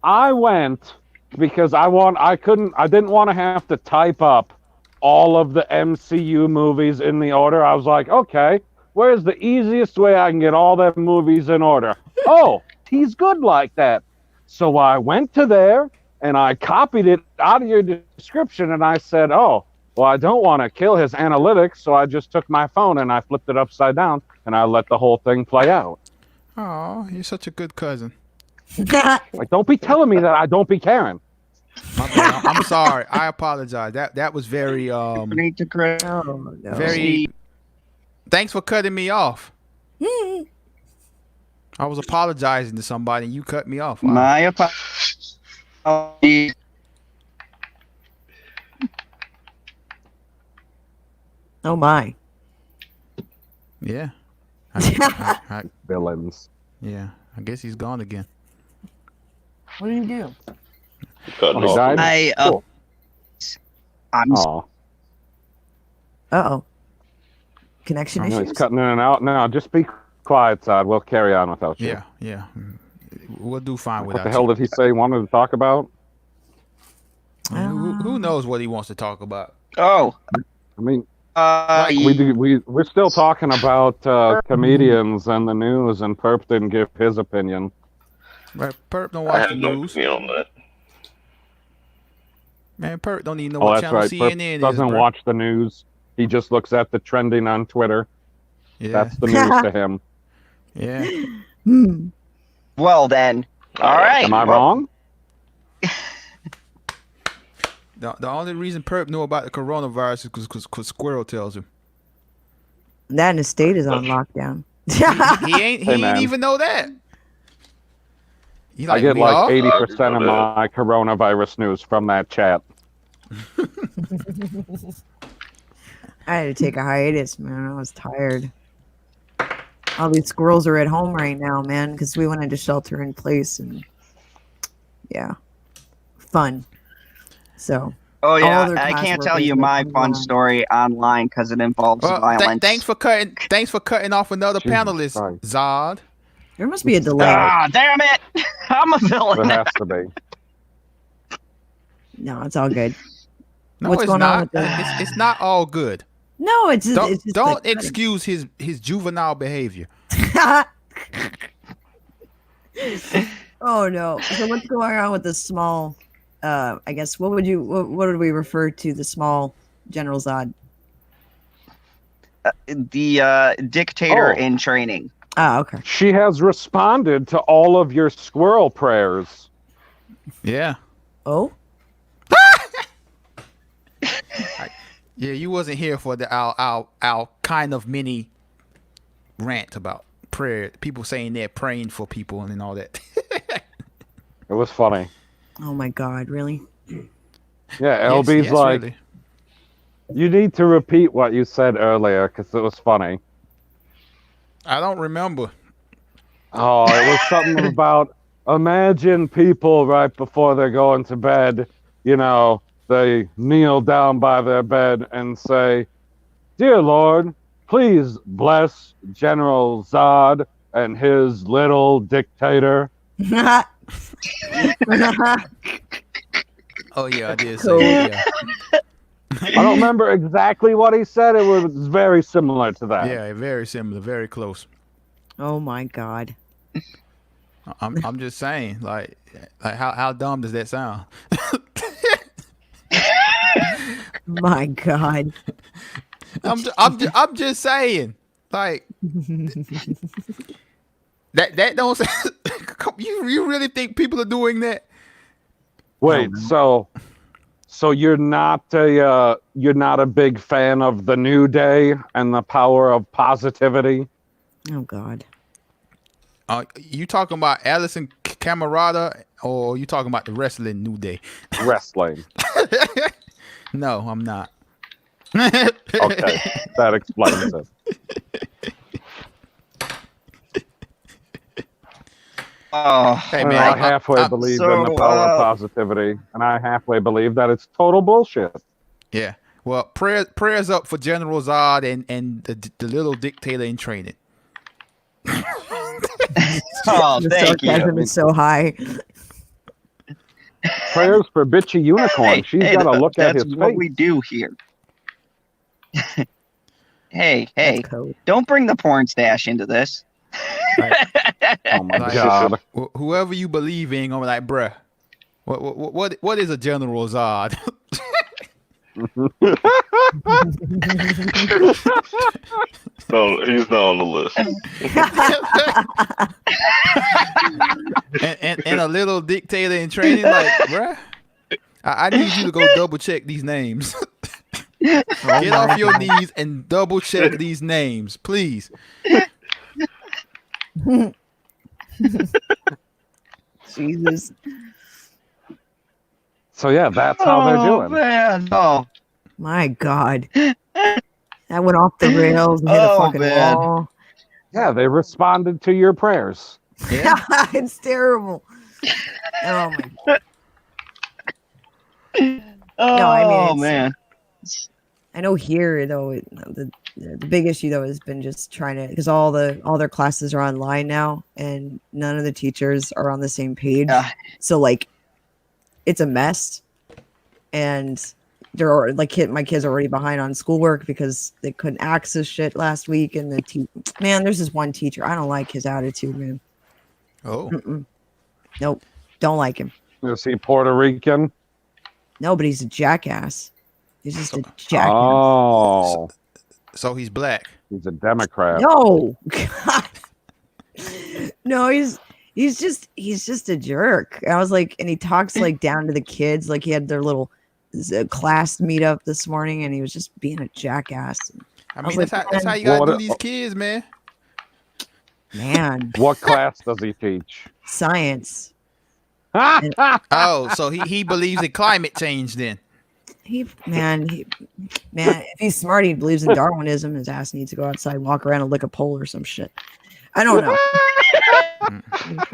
I went because I didn't want to have to type up all of the MCU movies in the order. I was like, okay, where's the easiest way I can get all the movies in order? Oh, he's good like that. So I went to there and I copied it out of your description and I said, oh, well, I don't want to kill his analytics. So I just took my phone and I flipped it upside down and I let the whole thing play out. Oh, you're such a good cousin. Like, don't be telling me that I don't be caring. My bad. I'm sorry. I apologize. That was very oh, no. very. Thanks for cutting me off. I was apologizing to somebody and you cut me off. Wow. My apologies. Oh my. Yeah. Villains. Yeah. I guess he's gone again. What did he do? Cutting Oh, he off. died? Cool. I'm Oh, Uh-oh. Connection I know issues? he's cutting in and out now. Just be quiet, Todd. We'll carry on without you. Yeah. We'll do fine What without the hell you. did he say he wanted to talk about? Who knows what he wants to talk about? Oh, I mean, yeah. we're still talking about comedians and the news, and Perp didn't give his opinion. Right, Perp don't I watch the have no news. opinion on that. Man, Perp don't even know Oh, what that's channel right. CNN Perp is. doesn't bro. watch the news. He just looks at the trending on Twitter. Yeah. That's the news to him. Yeah. Hmm. Well then, all right. Am I Well, wrong? The only reason Perp knew about the coronavirus is because Squirrel tells him. That and his state is on lockdown. He ain't man. even know that. He I get we like all? 80% of my coronavirus news from that chat. I had to take a hiatus, man. I was tired. All these squirrels are at home right now, man, because we went into shelter in place, and yeah, fun. So oh yeah, all their I can't tell classwork you is my like fun online. story online because it involves Well, violence. thanks for cutting off another Jesus panelist, Christ. Zod. There must be a delay. Ah, damn it! I'm a villain. There has to be. No, it's all good. No, What's it's going on not. with the- It's not all good. No, it's just, Don't it's just don't like- excuse his juvenile behavior. Oh no! So what's going on with the small? I guess what would we refer to the small General Zod? The dictator Oh. in training. Ah, okay. She has responded to all of your squirrel prayers. Yeah. Oh, Yeah, you wasn't here for our kind of mini rant about prayer. People saying they're praying for people and all that. It was funny. oh my God! Really? Yeah, LB's Yes, like, really. you need to repeat what you said earlier because it was funny. I don't remember. Oh, it was something about imagine people right before they're going to bed, you know, they kneel down by their bed and say, "Dear Lord, please bless General Zod and his little dictator." Oh yeah, I did Cool. say that, I don't remember exactly what he said. It was very similar to that. yeah. Yeah, very similar, very close. Oh my God! I'm just saying, like how dumb does that sound? My God. I'm just saying, like that don't. You really think people are doing that? Wait, so you're not a big fan of the New Day and the power of positivity? Oh God. You talking about Allison Camerata, or you talking about the wrestling New Day? Wrestling. No, I'm not. Okay, that explains it. Oh, Hey I man, halfway believe in the power of positivity, and I halfway believe that it's total bullshit. yeah. Well, prayers up for General Zod and the little dictator in training. oh, The thank you. sarcasm is so high. Prayers for bitchy unicorn. She's got to look at his that's what face. we do here. hey, That's code. don't bring the porn stash into this. Oh my Like, God. Whoever you believe in, I'm like, bruh, what is a General Zod? No, he's not on the list. and a little dictator in training, like, bruh, I need you to go double check these names. Get off your knees and double check these names, please. Jesus. So yeah, that's how they're doing. Man, oh, My God. That went off the rails and hit a Oh, fucking man. wall. Yeah, they responded to your prayers. Yeah. It's terrible. Oh my God. oh No, I mean, it's- man. I know here though the big issue though has been just trying to, because all their classes are online now and none of the teachers are on the same page. Yeah. So like it's a mess, and they're like my kids are already behind on schoolwork because they couldn't access shit last week. And man, there's this one teacher, I don't like his attitude, man. Oh, Nope, don't like him. Is he Puerto Rican? No, but he's a jackass. He's just a jackass. Oh, so he's black. he's a Democrat. No, God. No, he's just a jerk. I was like, and he talks like down to the kids, like he had their little class meetup this morning, and he was just being a jackass. I was mean, like, that's how you gotta What- do these kids, man. Man, What class does he teach? science. Oh, so he believes in climate change then. Man, if he's smart, he believes in Darwinism. His ass needs to go outside, walk around, and lick a pole or some shit. I don't know.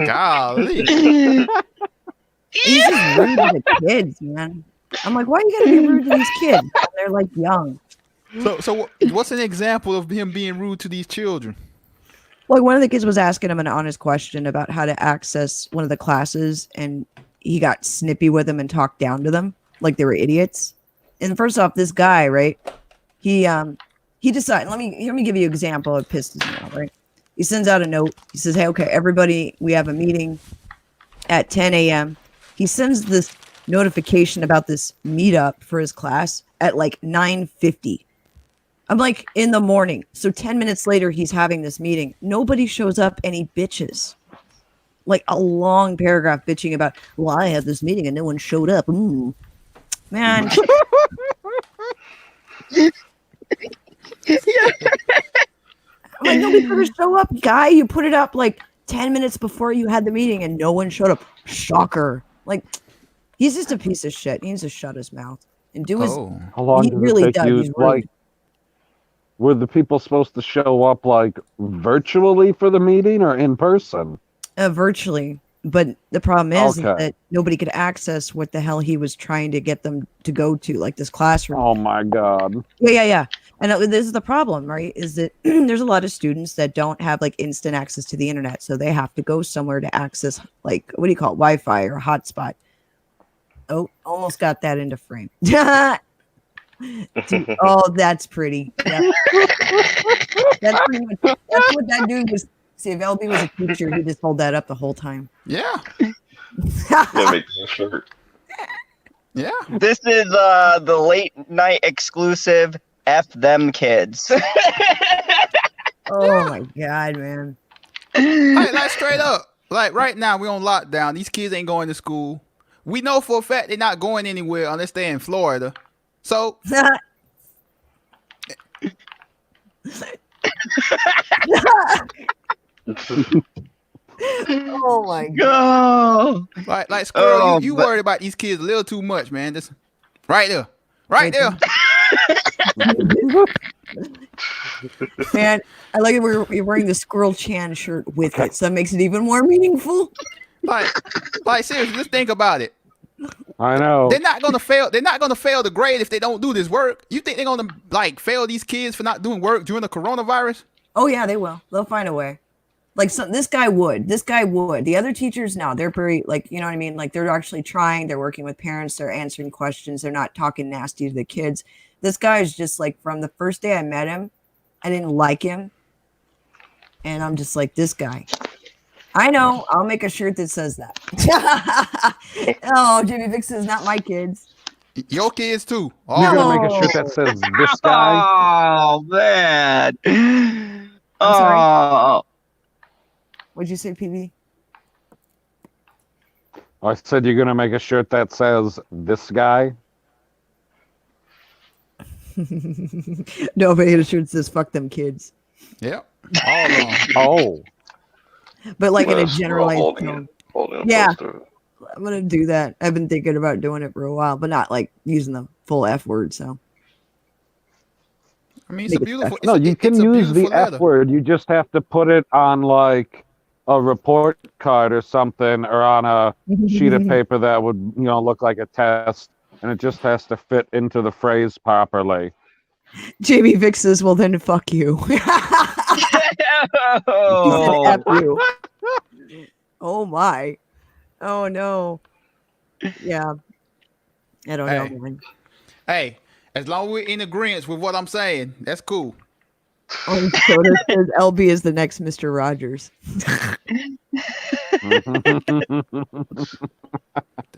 Golly. He's just rude to the kids, man. I'm like, why you gotta be rude to these kids? They're like young. So what's an example of him being rude to these children? Like one of the kids was asking him an honest question about how to access one of the classes, and he got snippy with them and talked down to them like they were idiots. And first off, this guy, right? He decided. Let me give you an example. It pisses me off, right? He sends out a note. He says, "Hey, okay, everybody, we have a meeting at 10 a.m." He sends this notification about this meetup for his class at like 9:50. I'm like, in the morning. So 10 minutes later, he's having this meeting. Nobody shows up and he bitches. Like a long paragraph bitching about, well, I had this meeting and no one showed up. Man. I'm like, nobody could show up, guy. You put it up like 10 minutes before you had the meeting and no one showed up. Shocker. Like, he's just a piece of shit. He needs to shut his mouth and do his. Oh. How long He does really it take does. you? He's rude. Like, were the people supposed to show up like virtually for the meeting or in person? Virtually. But the problem is Okay. that nobody could access what the hell he was trying to get them to go to, like this classroom. Oh my God. Yeah. And this is the problem, right? Is that there's a lot of students that don't have like instant access to the internet. So they have to go somewhere to access, like, what do you call it? Wi-Fi or a hotspot. Oh, almost got that into frame. Dude, oh, that's pretty. Yeah. That's what that dude was See, if LB was a teacher, he'd just hold that up the whole time. Yeah. Yeah, make that shirt. Yeah. This is the late night exclusive F them kids. Oh my god, man. Like straight up. Like right now we on lockdown. These kids ain't going to school. We know for a fact they're not going anywhere unless they're in Florida. So Oh my god. Oh, like Squirrel, Oh, you but- worried about these kids a little too much, man. Just right there. Right there. Man, I like it. You're wearing the Squirrel Chan shirt with it, so that makes it even more meaningful. Like seriously, just think about it. I know. They're not gonna fail. They're not gonna fail the grade if they don't do this work. You think they're gonna like fail these kids for not doing work during the coronavirus? Oh yeah, they will. They'll find a way. Like this guy would. This guy would. The other teachers, no, they're very like, you know what I mean? Like they're actually trying. They're working with parents. They're answering questions. They're not talking nasty to the kids. This guy is just like, from the first day I met him, I didn't like him, and I'm just like, this guy. I know. I'll make a shirt that says that. Oh, Jimmy Vix is not my kids. Your kids too. You're Oh, gonna make a shirt that says this guy. Oh man. I'm sorry. Oh. What'd you say, PB? I said you're gonna make a shirt that says this guy. No, but a shirt that says "fuck them kids," yeah. All along. Oh, but like in a Well, generalized holding tone. it, holding a Yeah. poster. I'm gonna do that. I've been thinking about doing it for a while, but not like using the full F word. So I mean, it's a Make it beautiful. no, you can it's a use the beautiful F letter. word. You just have to put it on like a report card or something, or on a sheet of paper that would, look like a test, and it just has to fit into the phrase properly. Jamie Vick says, "Well, then fuck you." He said, Oh. F you. Oh my. Oh no. Yeah. I don't Hey. know, man. Hey, as long as we're in agreement with what I'm saying, that's cool. Oh, Soda says LB is the next Mr. Rogers.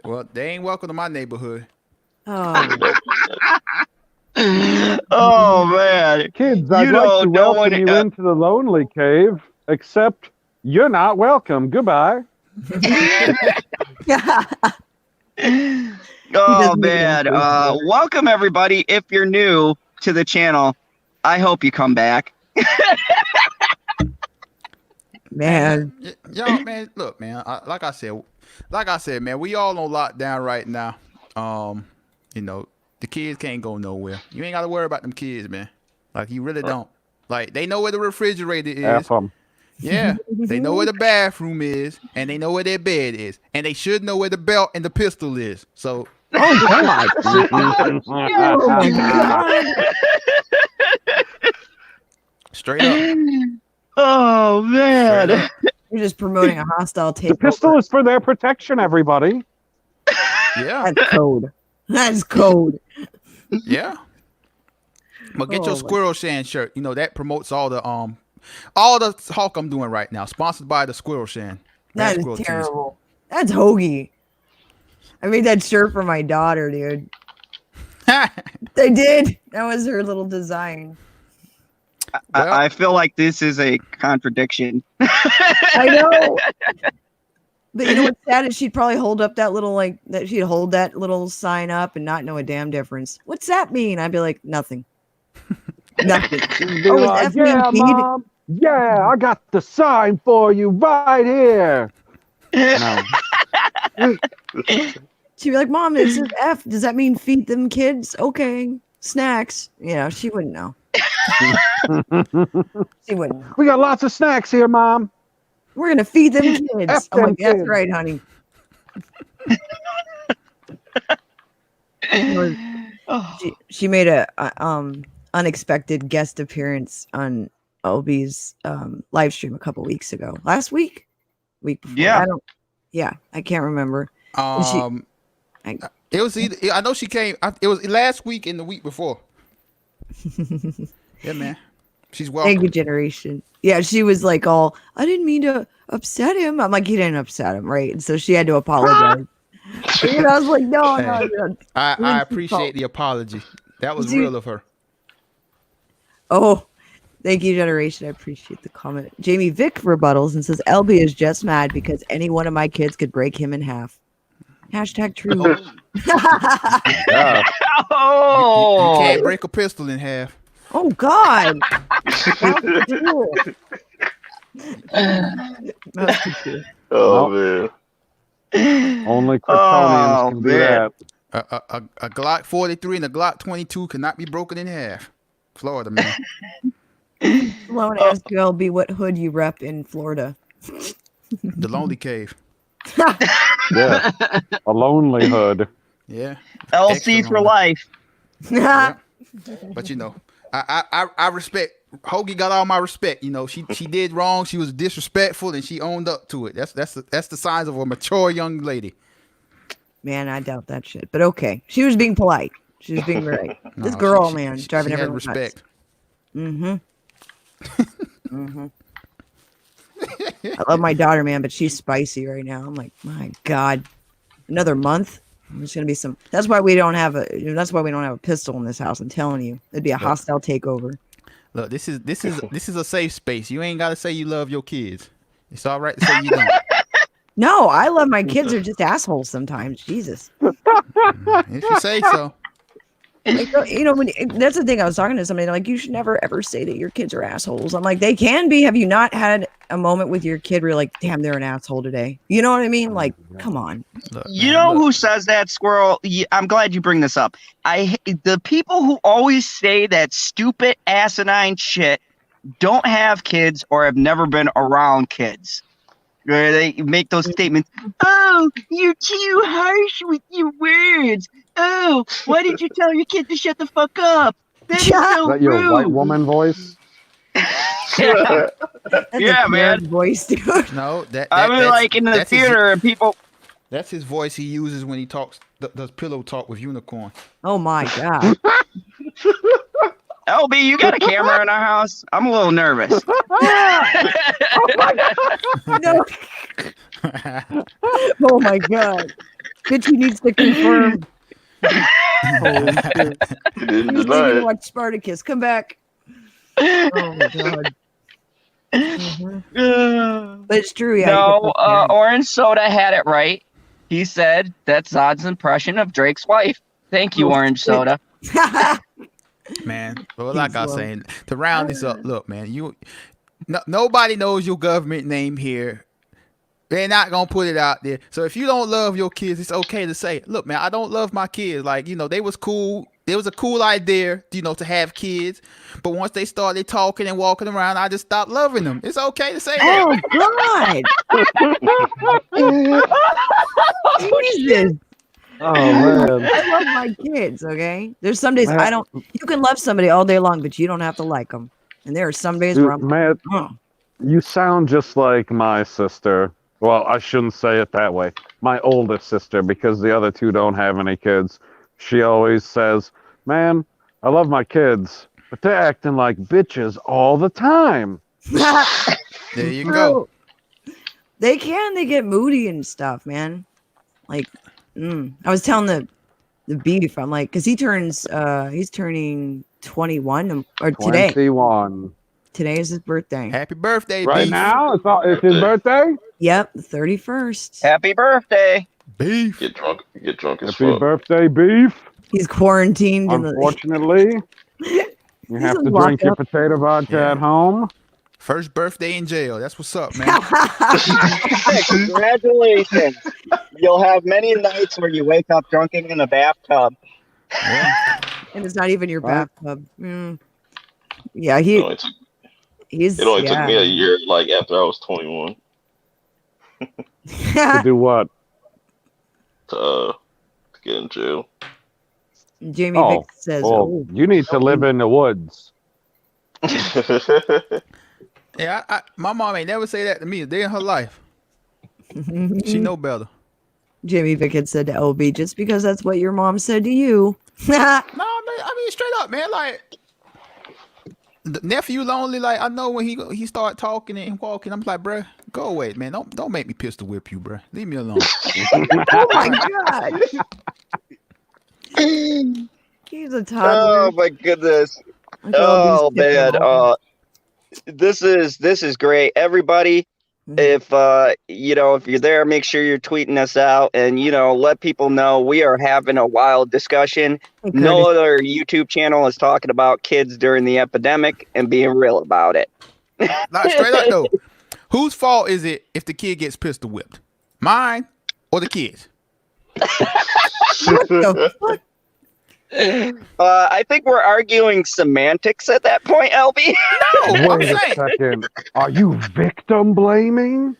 Well, they ain't welcome to my neighborhood. Oh, Oh man. Kids, I'd You like to don't know welcome what- you into the lonely cave, except you're not welcome. Goodbye. yeah. Oh doesn't even man. include Welcome everybody. If you're new to the channel, I hope you come back. Man. Y'all, man, look, man. Like I said, man, we all on lockdown right now. The kids can't go nowhere. You ain't got to worry about them kids, man. Like you really don't. Like they know where the refrigerator is. F 'em. Yeah, they know where the bathroom is, and they know where their bed is, and they should know where the belt and the pistol is. So, Oh God. Oh my God. straight up. Oh man. Straight up. You're just promoting a hostile The takeover. pistol is for their protection, everybody. Yeah, That's code. That's code. yeah. But get Oh, your my- Squirrel Shan shirt. That promotes all the talk I'm doing right now. Sponsored by the Squirrel Shan. That Squirrel is tees. terrible. That's hoagie. I made that shirt for my daughter, dude. I did. That was her little design. Well- I feel like this is a contradiction. I know. But you know what's sad is she'd probably hold up that little she'd hold that little sign up and not know a damn difference. What's that mean? I'd be like, nothing. Nothing. Be Oh, is like, F mean yeah, feed? Mom. Yeah, I got the sign for you right here. No. She'd be like, Mom, it says F. Does that mean feed them kids? Okay. Snacks. She wouldn't know. She wouldn't know. We got lots of snacks here, Mom. We're gonna feed them kids. F I'm them like, that's kids. right, honey. She made a unexpected guest appearance on LB's live stream a couple weeks ago. Last week before. Yeah. I can't remember. It was either. I know she came. It was last week and the week before. Yeah, man. She's Thank welcome. you, Generation. Yeah, she was like, all, I didn't mean to upset him. I'm like, you didn't upset him, right? And so she had to apologize. And I was like, no, Hey, no, no. I And then she appreciate the apology. That was She- real of her. Oh, thank you, Generation. I appreciate the comment. Jamie Vick rebuttals and says, LB is just mad because any one of my kids could break him in half. Hashtag true. Yeah. Oh, You can't break a pistol in half. Oh, God. That's true. That's true. Oh man. Only Kryptonians Oh, can do man. that. A Glock 43 and a Glock 22 cannot be broken in half. Florida man. Sloan asked LB what hood you rep in Florida. The Lonely Cave. Yeah. A lonely hood. Yeah. LC Extra for lonely. life. Yeah. But you know, I respect Hoagie got all my respect. You know, she did wrong. She was disrespectful and she owned up to it. That's the signs of a mature young lady. Man, I doubt that shit. But okay. She was being polite. She was being right. This No, girl, she- man, she driving had everyone respect. nuts. I love my daughter, man, but she's spicy right now. I'm like, my God. Another month? There's gonna be some. That's why we don't have a pistol in this house. I'm telling you. It'd be a hostile takeover. Look, this is a safe space. You ain't gotta say you love your kids. It's all right to say you don't. No, I love my kids. They're just assholes sometimes. Jesus. If you say so. Like, you know, that's the thing. I was talking to somebody like, you should never ever say that your kids are assholes. I'm like, they can be. Have you not had a moment with your kid where you're like, damn, they're an asshole today? You know what I mean? Like, come on. Look, You man, know look. who says that, Squirrel? I'm glad you bring this up. The people who always say that stupid asinine shit don't have kids or have never been around kids. Where they make those statements. Oh, you're too harsh with your words. Oh, why did you tell your kid to shut the fuck up? That is Yeah. Is so that your rude. white woman voice? Yeah, That's Yeah, a man. Karen voice, dude. No, I was like in the that's his- theater and people. That's his voice he uses when he talks, does pillow talk with Unicorn. Oh my God. LB, you got a camera in our house? I'm a little nervous. No. Oh my God. Bitch, he needs to confirm. Holy shit. He didn't He was deny leaving to it. watch Spartacus. Come back. Oh my God. Mhm. But it's true, yeah. No, Orange Soda had it right. He said that's Zod's impression of Drake's wife. Thank you, Oh, Orange shit. Soda. Man, well, like I He's was saying, to round this up, look, man, nobody knows your government name here. They're not gonna put it out there. So if you don't love your kids, it's okay to say, look, man, I don't love my kids. Like, you know, they was cool. It was a cool idea, you know, to have kids. But once they started talking and walking around, I just stopped loving them. It's okay to say that. Oh God. Jesus. Oh man. I love my kids, okay? There's some days Man. I don't. You can love somebody all day long, but you don't have to like them. And there are some days where Dude, I'm man, oh. you sound just like my sister. Well, I shouldn't say it that way. My oldest sister, because the other two don't have any kids. She always says, man, I love my kids, but they're acting like bitches all the time. There you go. They get moody and stuff, man. Like, I was telling the beef, I'm like, because he's turning 21 or today. 21. Today is his birthday. Happy birthday, Right Beef. now? It's his birthday? Yep, the 31st. Happy birthday. Beef. Get drunk as Happy fuck. birthday, Beef. He's quarantined in the. Unfortunately, you have to drink your potato vodka Yeah. at home. First birthday in jail. That's what's up, man. Congratulations. You'll have many nights where you wake up drunken in a bathtub. Yeah. And it's not even your Right. bathtub. Yeah, It only took me a year, like after I was 21, To do what? to get in jail. Jamie Oh, Vick says, well, you need to live in the woods. Yeah, my mom ain't never say that to me a day in her life. She know better. Jamie Vick had said to LB, just because that's what your mom said to you. No, man, I mean straight up, man. Like the nephew lonely. Like I know when he start talking and walking, I'm like, bro, go away, man. Don't make me pistol whip you, bro. Leave me alone. Oh my god. He's a toddler. Oh my goodness. Look at all Oh these different man. options. This is great. Everybody, if if you're there, make sure you're tweeting us out and let people know we are having a wild discussion. Hey, No Curtis. other YouTube channel is talking about kids during the epidemic and being real about it. Like straight up though, whose fault is it if the kid gets pistol whipped? Mine or the kids? What the fuck? I think we're arguing semantics at that point, LB. No, I'm Wait a saying second. Are you victim blaming?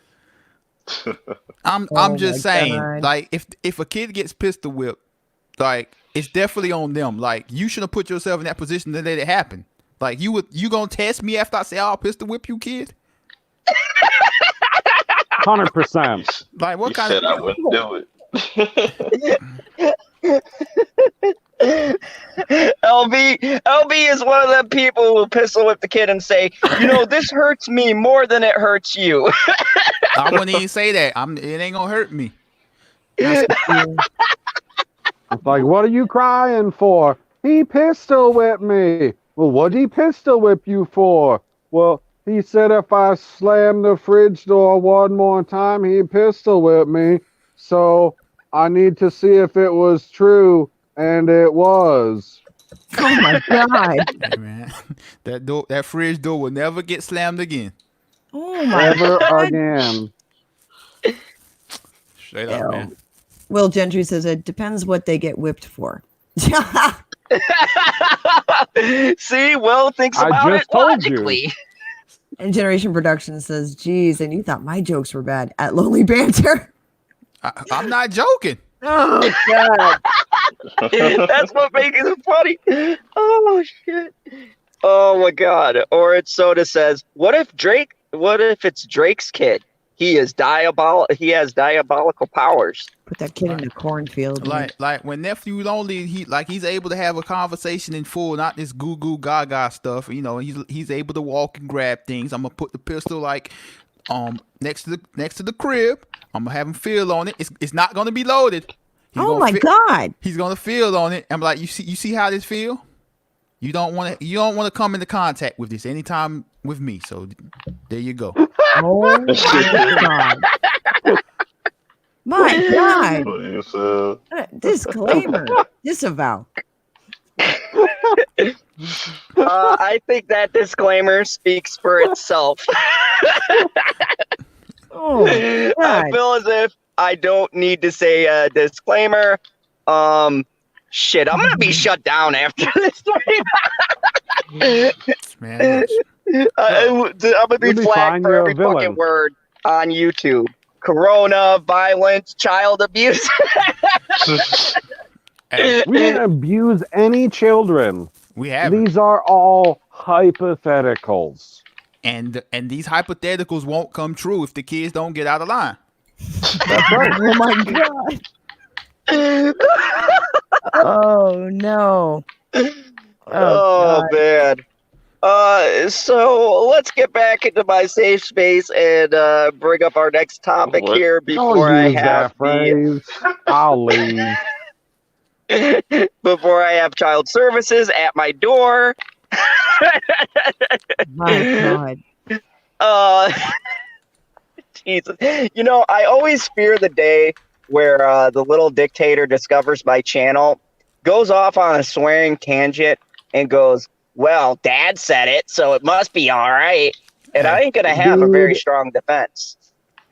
I'm Oh just my saying, God. like if a kid gets pistol whipped, like it's definitely on them. Like you should have put yourself in that position to let it happen. Like you gonna test me after I say I'll pistol whip you, kid? 100%. Like what You kind said of I wouldn't do it. LB is one of them people who pistol whip the kid and say, this hurts me more than it hurts you. I wouldn't even say that. It ain't gonna hurt me. That's what you- It's like, what are you crying for? He pistol whipped me. Well, what'd he pistol whip you for? Well, he said if I slammed the fridge door one more time, he'd pistol whip me. So I need to see if it was true, and it was. Oh my god. Hey, man, that fridge door will never get slammed again. Oh my Ever god. again. Straight up, Ew. man. Will Gentry says it depends what they get whipped for. See, Will thinks I about just it told you. logically. And Generation Production says, geez, and you thought my jokes were bad at Lonely Banter. I'm not joking. Oh god. That's what makes it funny. Oh shit. Oh my god. Or it's Soda says, what if it's Drake's kid? He has diabolical powers. Put that kid in the cornfield. man. Like when nephew lonely, he's able to have a conversation in full, not this goo goo gaga stuff. He's able to walk and grab things. I'm gonna put the pistol next to the crib. I'm gonna have him feel on it. It's not gonna be loaded. Oh my god. He's gonna feel on it. I'm like, you see how this feel? You don't want to come into contact with this anytime with me. So there you go. Oh my god. My god. What you said. Disclaimer. Disavow. I think that disclaimer speaks for itself. Oh my I god. feel as if I don't need to say a disclaimer. Shit, I'm gonna be shut down after this stream. Man, I'm gonna be You'll be fine, flagged for you're a every villain. fucking word on YouTube. Corona, violence, child abuse. hey, We didn't abuse any children. we haven't. These are all hypotheticals. And these hypotheticals won't come true if the kids don't get out of line. That's right. Oh my god. Oh no. Oh God. man. So let's get back into my safe space and bring up our next topic What? here Don't before I use have that phrase. I'll leave. before I have child services at my door. My god. Jesus. I always fear the day where the little dictator discovers my channel, goes off on a swearing tangent, and goes, well, Dad said it, so it must be all right. And I ain't going to have a very strong defense.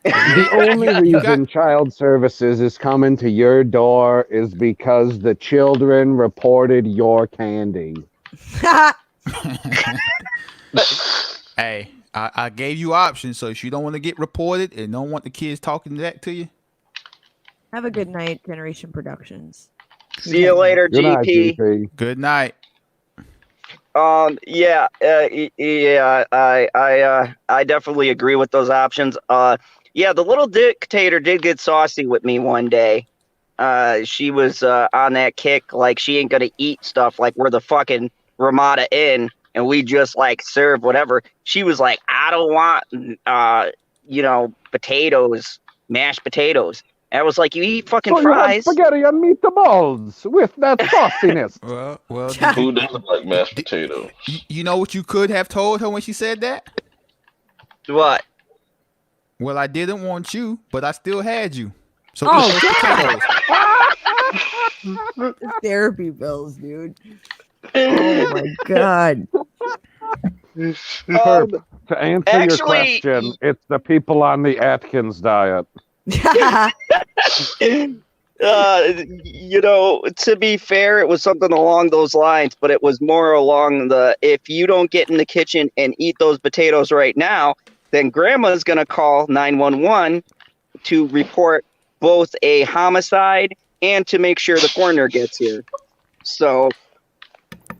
The only reason child services is coming to your door is because the children reported your candy. Hey, I gave you options, so if you don't want to get reported and don't want the kids talking back to you, Have a good night, Generation Productions. See you later, Good night, GP. GP. good night. Yeah, I definitely agree with those options. Yeah, the little dictator did get saucy with me one day. She was on that kick like she ain't gonna eat stuff like we're the fucking Ramada Inn and we just like serve whatever. She was like, I don't want, potatoes, mashed potatoes. And I was like, you eat fucking So you had fries. spaghetti and meatballs with that sauciness. Well, Who doesn't like mashed potatoes? you know what you could have told her when she said that? What? Well, I didn't want you, but I still had you. So Oh, eat those potatoes. Therapy bills, dude. Oh my god. Herb, to answer your actually- question, it's the people on the Atkins diet. To be fair, it was something along those lines, but it was more along the, if you don't get in the kitchen and eat those potatoes right now, then grandma's going to call 911 to report both a homicide and to make sure the coroner gets here. So,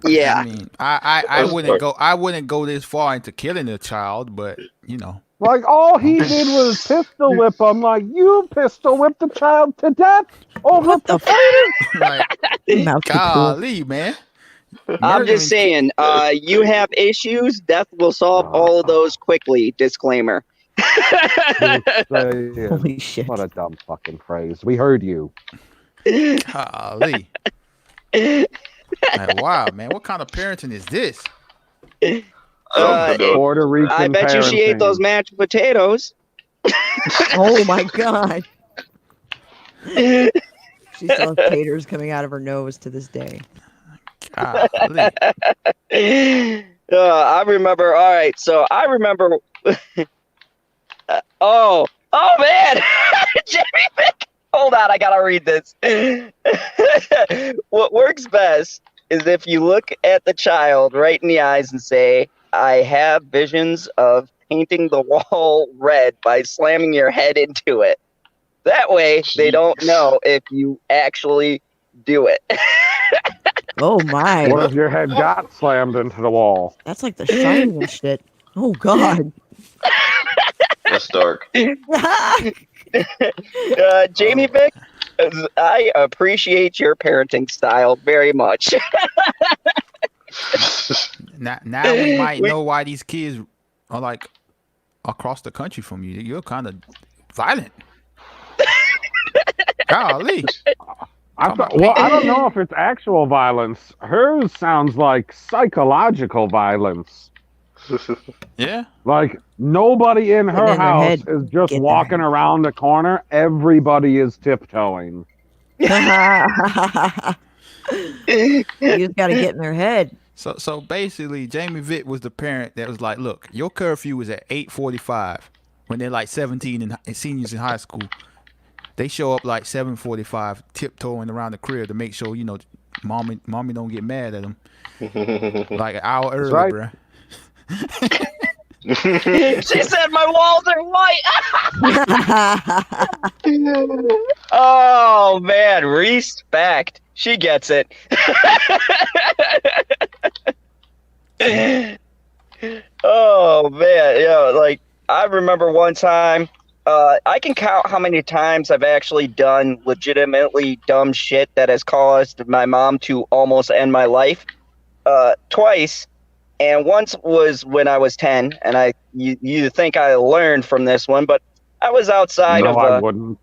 yeah. I mean, I wouldn't go this far into killing a child, but Like, all he did was pistol whip him. Like, you pistol whipped the child to death over What the potatoes? like, Mouth to pool. golly, man. I'm just saying, you have issues, death will solve all of those quickly. Disclaimer. Holy shit. What a dumb fucking phrase. We heard you. Golly. Like, wow, man, what kind of parenting is this? Puerto Rican I bet you she ate parenting. those mashed potatoes. Oh my god. She still has taters coming out of her nose to this day. Golly. I remember. All right, so I remember. Oh man, Jamie Vick. Hold on, I gotta read this. What works best is if you look at the child right in the eyes and say, "I have visions of painting the wall red by slamming your head into it." That way, they don't know if you actually do it. Oh my. What if your head got slammed into the wall? That's like the Shining and shit. Oh god. That's dark. Jamie Vick, I appreciate your parenting style very much. Now we might know why these kids are like across the country from you. You're kind of violent. Golly. I don't know if it's actual violence. Hers sounds like psychological violence. Yeah. Like, nobody in Getting her in their house head. is just Get their walking head. around the corner. Everybody is tiptoeing. You just gotta get in their head. So basically, Jamie Vitt was the parent that was like, look, your curfew is at 8:45 when they're like 17 and seniors in high school. They show up like 7:45, tiptoeing around the crib to make sure, mommy don't get mad at them. Like an hour early, right. bruh. She said my walls are white. Oh man, respect. She gets it. Oh man, yeah. Like I remember one time. I can count how many times I've actually done legitimately dumb shit that has caused my mom to almost end my life. Twice. And once was when I was 10, and you think I learned from this one, but I was outside No, of I wouldn't.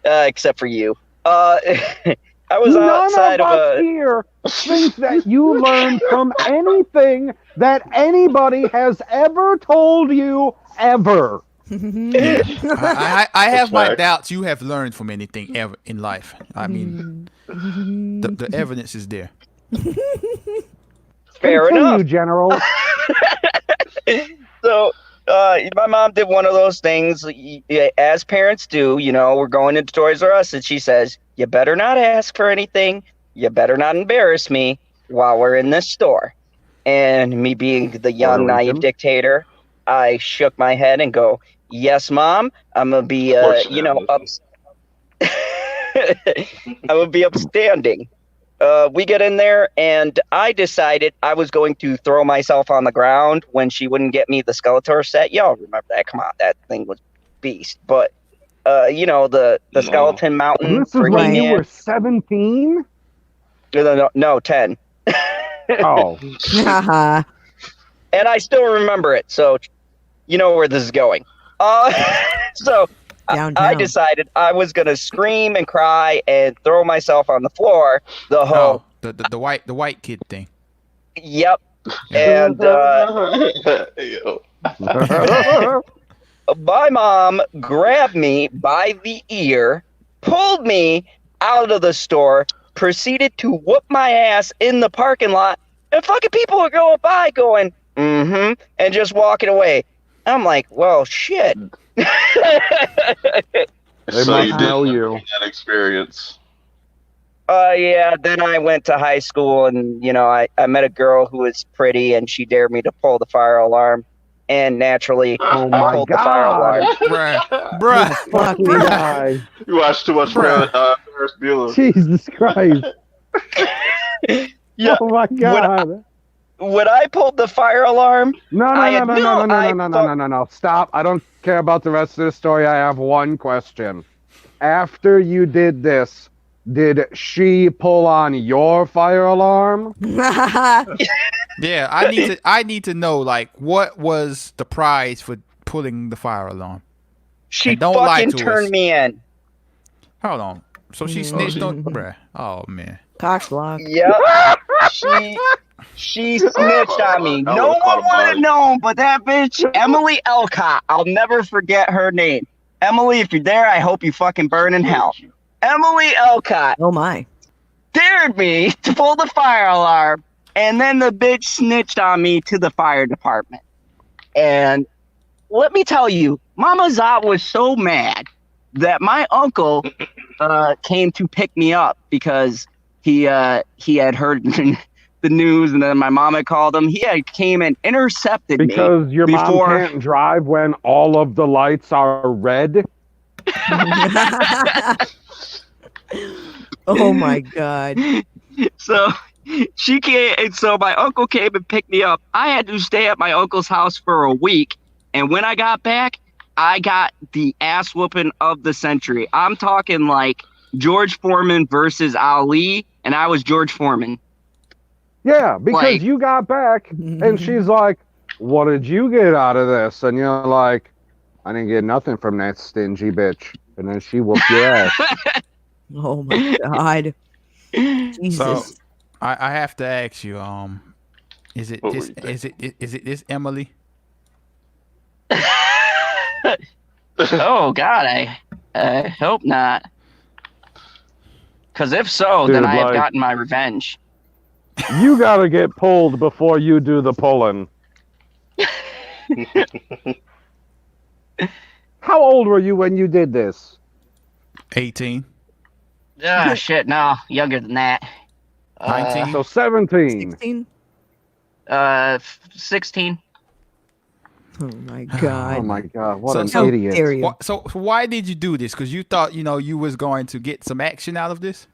except for you. I was outside None of of us here think that you learned from anything that anybody has ever told you ever. I have my doubts you have learned from anything ever in life. I mean, the evidence is there. Fair Continue, enough. General. So my mom did one of those things as parents do. We're going into Toys R Us, and she says, "You better not ask for anything. You better not embarrass me while we're in this store." And me being the young, naive dictator, I shook my head and go, "Yes, Mom. I'm gonna be, I'm gonna be upstanding." We get in there, and I decided I was going to throw myself on the ground when she wouldn't get me the Skeletor set. Y'all remember that? Come on, that thing was beast. But the skeleton mountain. This is when you were 17? No, 10. Oh, And I still remember it, so you know where this is going. So I Downtown. decided I was gonna scream and cry and throw myself on the floor. The whole Oh, the white kid thing. yep. Yeah. And Yo. my mom grabbed me by the ear, pulled me out of the store, proceeded to whoop my ass in the parking lot, and fucking people are going by going, mm-hmm, and just walking away. I'm like, well, shit. They So must you did know learn you. from that experience. Yeah, then I went to high school and, you know, I met a girl who was pretty and she dared me to pull the fire alarm. And naturally, Oh I my pulled the fire alarm. Bruh. Bruh. Fucking Bruh. guy. You watched too much Bruh. Ferris Bueller. Jesus Christ. Yeah, Oh my God. when I pulled the fire alarm, No, I no, had no, no, no- no, no, I no, no, no, thought- no, no, no. Stop. I don't care about the rest of the story. I have one question. After you did this, did she pull on your fire alarm? Yeah, I need to know like what was the prize for pulling the fire alarm. she And don't lie fucking to turned us. me in. Hold on. So she snitched on bruh. Oh man. Cock block. Yep. She snitched on me. I No would've caught one a would have body. known, but that bitch, Emily Elcott. I'll never forget her name. Emily, if you're there, I hope you fucking burn in hell. Emily Elcott Oh my. dared me to pull the fire alarm, and then the bitch snitched on me to the fire department. And let me tell you, Mama Zot was so mad that my uncle came to pick me up because he had heard the news, and then my mom had called him. He had came and intercepted me Because your mom before. can't drive when all of the lights are red? Oh my God. So she came, and so my uncle came and picked me up. I had to stay at my uncle's house for a week, and when I got back, I got the ass whooping of the century. I'm talking like George Foreman versus Ali, and I was George Foreman. Yeah, because Like- you got back and she's like, what did you get out of this? And you're like, I didn't get nothing from that stingy bitch. And then she whooped your ass. Oh my God. Jesus. So I have to ask you, is it What this were you is it this Emily? Oh God, I hope not. Because if so, Dude, then I have like- gotten my revenge. You gotta get pulled before you do the pulling. How old were you when you did this? 18, Ah, shit, no, younger than that. 19. So 17. 16? 16. Oh my Oh God. my God, what So- an How idiot. dare you? So why did you do this? Because you thought you was going to get some action out of this.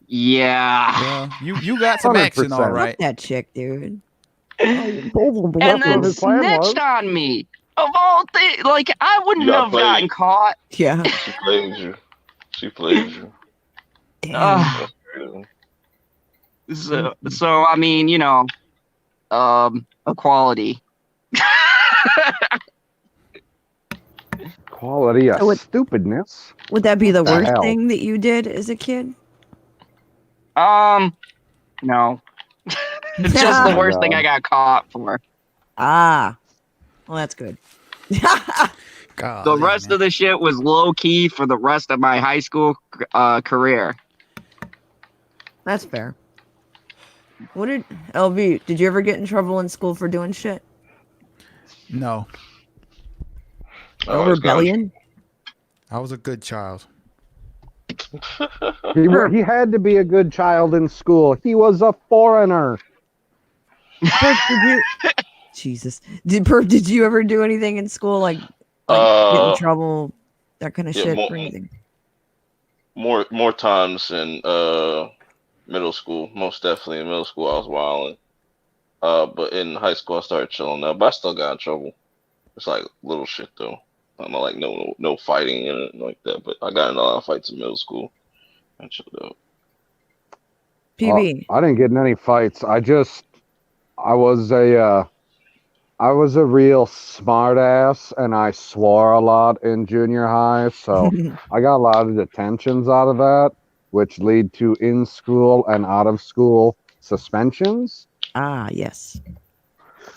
Yeah. Well, you got some action, 100%. all Fuck right. that chick, dude. And That's then what his plan was. snitched on me. Of all things, like I wouldn't You got have gotten played. caught. Yeah. She played you. She played you. Damn. Ugh. So I mean, equality. Quality of So what- stupidness. Would that be the the worst hell? thing that you did as a kid? No. It's just the Oh, worst thing God. I got caught for. Ah. Well, that's good. God, The rest of the shit was low key for the rest of my high school career. That's fair. What did LV? Did you ever get in trouble in school for doing shit? no, No rebellion? I was a good child. He had to be a good child in school. He was a foreigner. Perk, did you? Jesus. Did you ever do anything in school like get in trouble, that kind of yeah, shit more- or anything? More times in middle school. Most definitely in middle school I was wilding. But in high school I started chilling out. But I still got in trouble. It's like little shit though. I'm not like no fighting and like that. But I got in a lot of fights in middle school. I chilled out. PB. I didn't get in any fights. I was a real smart ass, and I swore a lot in junior high, so I got a lot of detentions out of that, which lead to in-school and out-of-school suspensions. Ah, yes.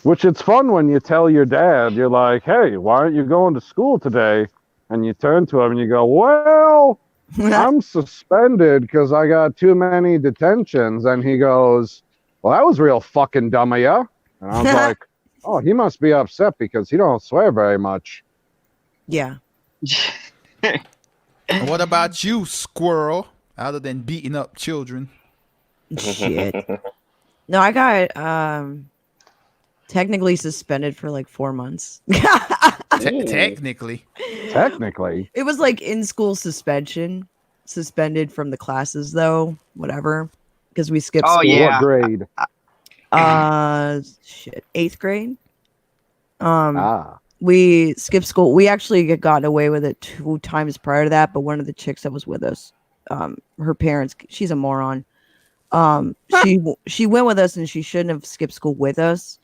Which it's fun when you tell your dad, you're like, hey, why aren't you going to school today? And you turn to him and you go, well, I'm suspended because I got too many detentions. And he goes, well, that was real fucking dumb of you. And I was like, oh, he must be upset because he don't swear very much. Yeah. And what about you, squirrel? Other than beating up children. Shit. No, I got technically suspended for like 4 months. Technically. Technically. It was like in school suspension. Suspended from the classes though, whatever. Because we skipped Oh, school. yeah. What grade? Shit. 8th grade. We skipped school. We actually had gotten away with it 2 times prior to that, but one of the chicks that was with us, her parents, she's a moron. She went with us and she shouldn't have skipped school with us.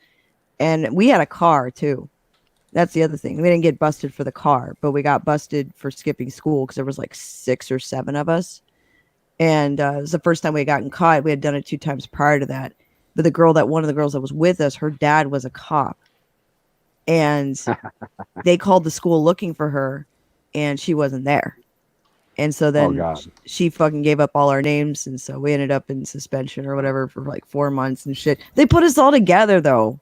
And we had a car too. That's the other thing. We didn't get busted for the car, but we got busted for skipping school because there was like 6 or 7 of us. And it was the first time we had gotten caught. We had done it 2 times prior to that. But one of the girls that was with us, her dad was a cop. And they called the school looking for her and she wasn't there. And so then she fucking gave up all our names. And so we ended up in suspension or whatever for like 4 months and shit. They put us all together though.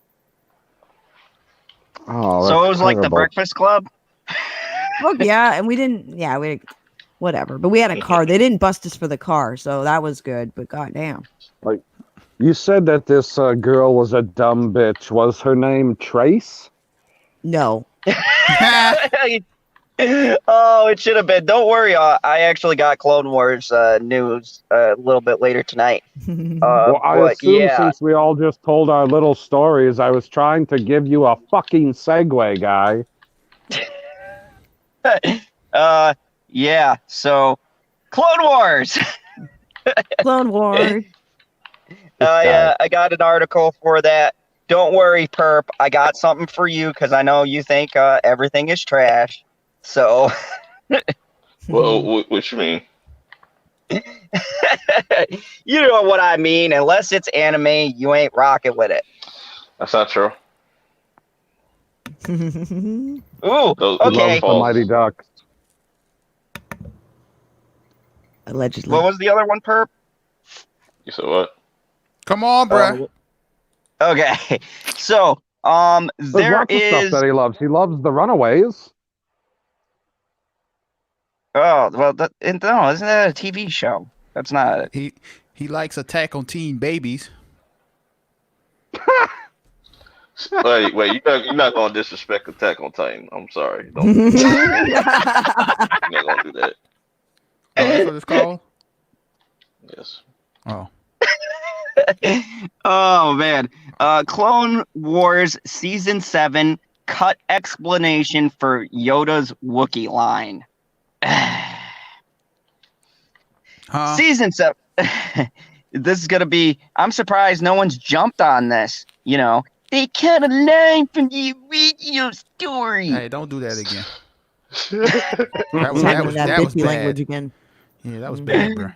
Oh, So it was like the terrible. Breakfast Club? Well, yeah. And whatever. But we had a car. They didn't bust us for the car. So that was good. But goddamn. You said that this girl was a dumb bitch. Was her name Trace? No. Oh, it should have been. Don't worry. I actually got Clone Wars news a little bit later tonight. Well, I but assume yeah. since we all just told our little stories, I was trying to give you a fucking segue, guy. Yeah. So, Clone Wars. Clone Wars. Yeah, I got an article for that. Don't worry, Perp. I got something for you because I know you think everything is trash. So, Well, what you mean? you know what I mean. Unless it's anime, you ain't rocking with it. That's not true. Ooh, Those okay. The Mighty Ducks. Allegedly. What was the other one, Perp? You said what? Come on, bruh. Okay, so There's there lots of stuff is. that he loves. He loves The Runaways. Oh well, no, isn't that a TV show? That's not. He likes Attack on Teen Babies. Wait, you're not gonna disrespect Attack on Titan. I'm sorry. Don't. You're not gonna do that. Oh, that's what it's called? Yes. Oh. Oh man, Clone Wars Season 7 cut explanation for Yoda's Wookiee line. Huh? Season 7. This is gonna be. I'm surprised no one's jumped on this. You know, they cut a line from the original story. Hey, don't do that again. That was bitchy language bad. again. Yeah, that was bad, bro.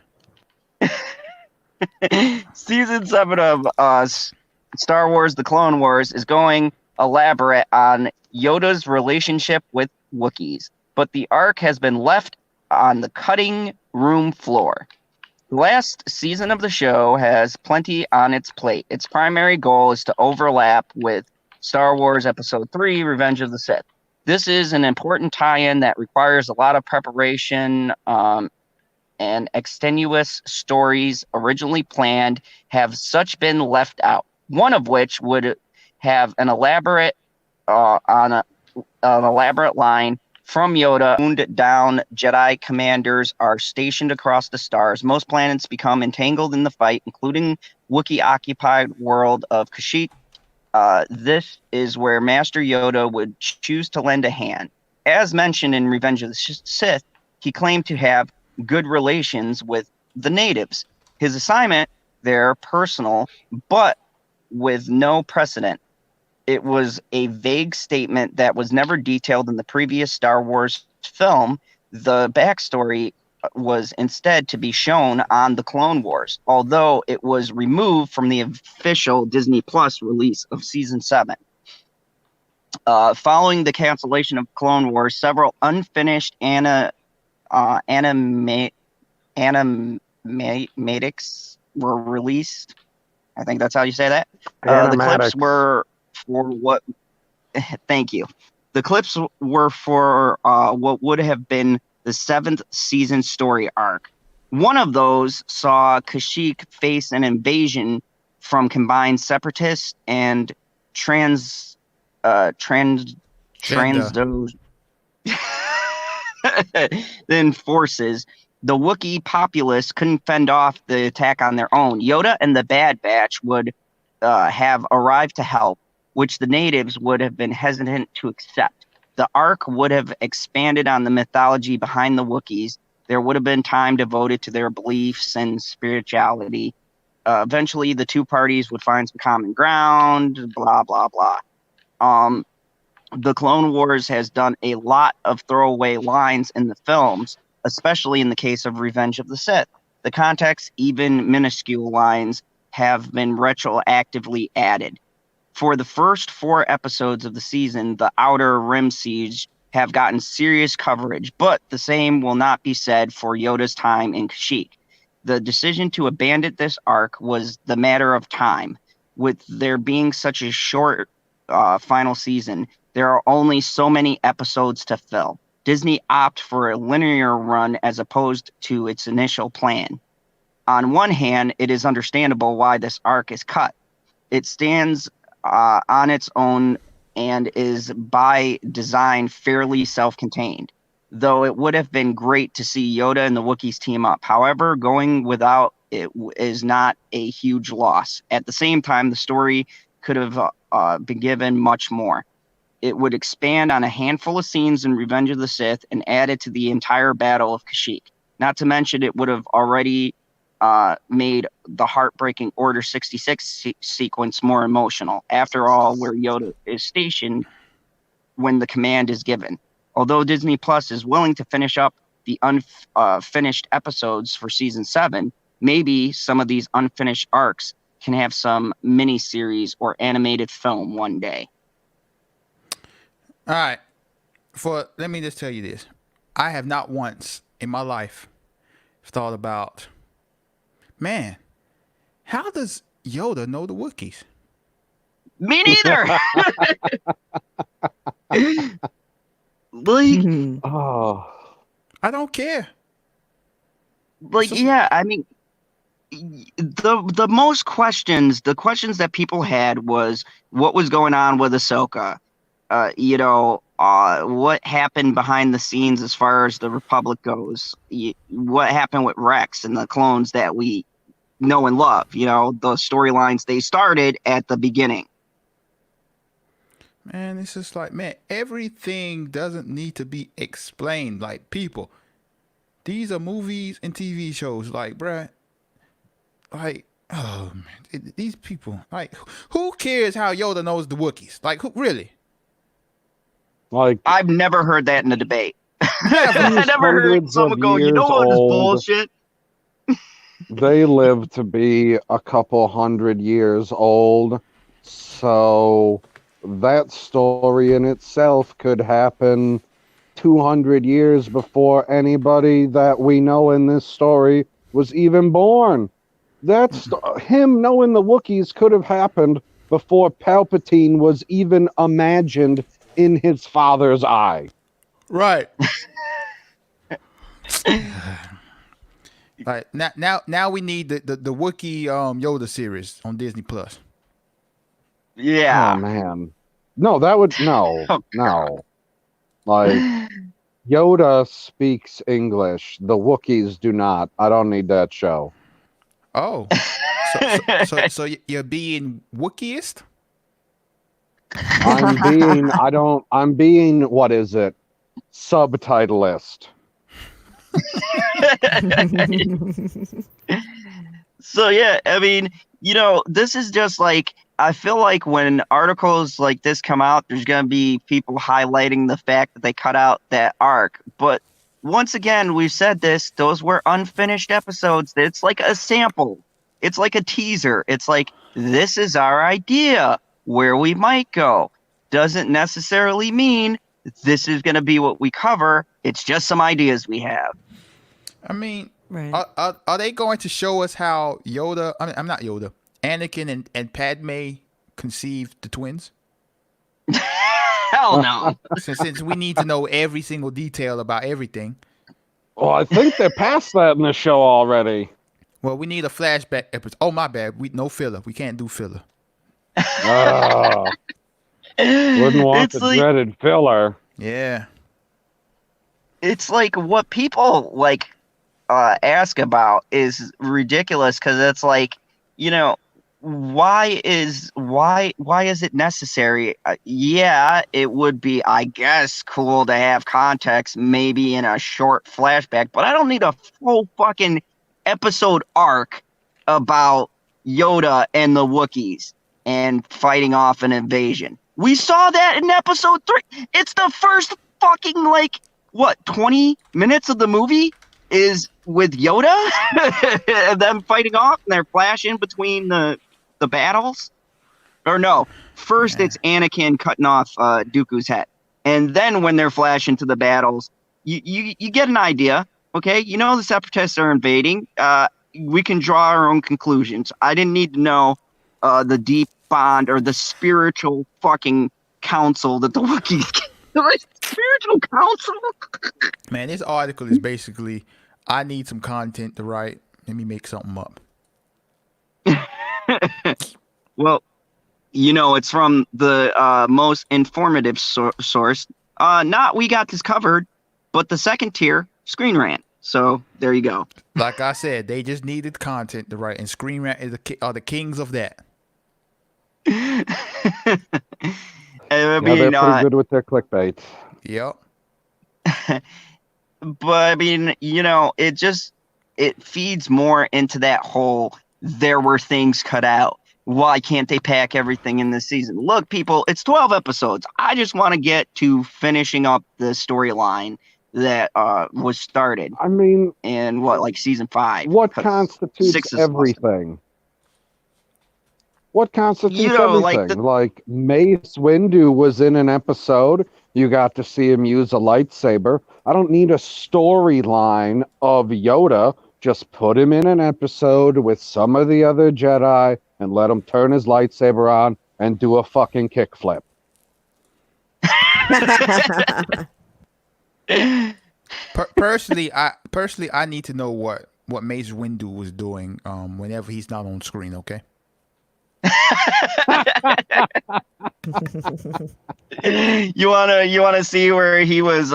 Season 7 of Star Wars: The Clone Wars is going elaborate on Yoda's relationship with Wookiees, but the arc has been left on the cutting room floor. The last season of the show has plenty on its plate. Its primary goal is to overlap with Star Wars Episode 3, Revenge of the Sith. This is an important tie-in that requires a lot of preparation, and extenuous stories originally planned have such been left out. One of which would have an elaborate an elaborate line from Yoda: "Wound down Jedi commanders are stationed across the stars. Most planets become entangled in the fight, including Wookiee-occupied world of Kashyyyk. This is where Master Yoda would choose to lend a hand. As mentioned in Revenge of the Sith, he claimed to have good relations with the natives. His assignment their personal, but with no precedent. It was a vague statement that was never detailed in the previous Star Wars film. The backstory was instead to be shown on the Clone Wars, although it was removed from the official Disney Plus release of season 7. Following the cancellation of Clone Wars, several unfinished animatics were released. I think that's how you say that. The clips Animatics. were for what? Thank you. The clips were for what would have been the 7th season story arc. One of those saw Kashyyyk face an invasion from combined separatists and then forces. The Wookiee populace couldn't fend off the attack on their own. Yoda and the Bad Batch would have arrived to help, which the natives would have been hesitant to accept. The arc would have expanded on the mythology behind the Wookiees. There would have been time devoted to their beliefs and spirituality. Eventually, the two parties would find some common ground, blah, blah, blah. The Clone Wars has done a lot of throwaway lines in the films, especially in the case of Revenge of the Sith. The context, even minuscule lines, have been retroactively added. For the first 4 episodes of the season, the Outer Rim Siege have gotten serious coverage, but the same will not be said for Yoda's time in Kashyyyk. The decision to abandon this arc was the matter of time. With there being such a short final season, there are only so many episodes to fill. Disney opted for a linear run as opposed to its initial plan. On one hand, it is understandable why this arc is cut. It stands on its own and is by design fairly self-contained, though it would have been great to see Yoda and the Wookiees team up. However, going without it is not a huge loss. At the same time, the story could have been given much more. It would expand on a handful of scenes in Revenge of the Sith and add it to the entire Battle of Kashyyyk. Not to mention, it would have already made the heartbreaking Order 66 sequence more emotional. After all, where Yoda is stationed when the command is given. Although Disney Plus is willing to finish up the unfinished episodes for season 7, maybe some of these unfinished arcs can have some mini-series or animated film one day. All right. Let me just tell you this. I have not once in my life thought about, man, how does Yoda know the Wookiees? Me neither. Like, Oh, I don't care. like, yeah, I mean, the most questions, the questions that people had was what was going on with Ahsoka. What happened behind the scenes as far as the Republic goes. What happened with Rex and the clones that we know and love. The storylines they started at the beginning. Man, it's just like, man, everything doesn't need to be explained. Like, people, these are movies and TV shows. Like, bruh, like, oh, man, these people, like, who cares how Yoda knows the Wookiees? Like, who, really? like I've never heard that in a debate. Never. I never heard Hundreds someone of go, you know years what is old. bullshit? they live to be a couple hundred years old, so that story in itself could happen 200 years before anybody that we know in this story was even born. That's him knowing the Wookiees could have happened before Palpatine was even imagined in his father's eye. Right. Like, now we need the Wookiee Yoda series on Disney Plus. Yeah. Oh man. No, that would no. Oh, no. Like Yoda speaks English. The Wookiees do not. I don't need that show. Oh, so you're being Wookieist? I'm being what is it? Subtitlist. So yeah, I mean, this is just like I feel like when articles like this come out, there's gonna be people highlighting the fact that they cut out that arc. But once again, we've said this; those were unfinished episodes. It's like a sample. It's like a teaser. It's like this is our idea where we might go. Doesn't necessarily mean this is gonna be what we cover. It's just some ideas we have. I mean, Right. are they going to show us how Yoda? I mean, I'm not Yoda. Anakin and Padme conceived the twins. Hell no. Since we need to know every single detail about everything. Well, I think they're past that in the show already. Well, we need a flashback episode. Oh, my bad. No filler. We can't do filler. Wouldn't want It's the like, dreaded filler. Yeah. it's like what people like ask about is ridiculous because it's like, why is it necessary? Yeah, it would be, I guess, cool to have context maybe in a short flashback, but I don't need a full fucking episode arc about Yoda and the Wookiees and fighting off an invasion. We saw that in episode 3. It's the first fucking 20 minutes of the movie is with Yoda and them fighting off and they're flashing between the battles. Or no, first it's Anakin cutting off Dooku's head. And then when they're flashing to the battles, you get an idea. Okay, the Separatists are invading. We can draw our own conclusions. I didn't need to know the deep bond or the spiritual fucking council that the Wookiees get. Spiritual council? Man, this article is basically, I need some content to write. Let me make something up. Well, it's from the most informative source. Not We Got This Covered, but the second tier, Screen Rant. So there you go. Like I said, they just needed content to write, and Screen Rant are the kings of that. I Yeah, they're pretty good with their clickbait. Yep. But I mean, it feeds more into that whole there were things cut out. Why can't they pack everything in this season? Look, people, it's 12 episodes. I just want to get to finishing up the storyline that was started. I mean, in season 5. What constitutes everything? What constitutes everything? Like Mace Windu was in an episode. You got to see him use a lightsaber. I don't need a storyline of Yoda. Just put him in an episode with some of the other Jedi and let him turn his lightsaber on and do a fucking kickflip. Personally, I need to know what Mace Windu was doing whenever he's not on screen. Okay. You wanna see where he was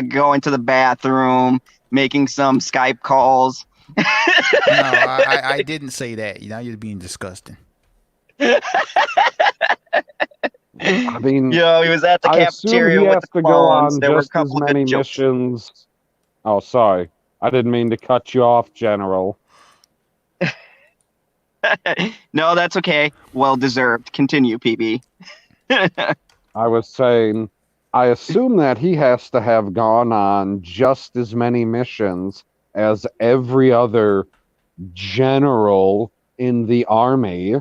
going to the bathroom, making some Skype calls? No, I didn't say that. Now you're being disgusting. I mean, he was at the cafeteria he with has the to clones. go on There were a just as couple of many good jokes. missions. Oh, sorry. I didn't mean to cut you off, General. No, that's okay. Well deserved. Continue, PB. I was saying, I assume that he has to have gone on just as many missions as every other general in the army.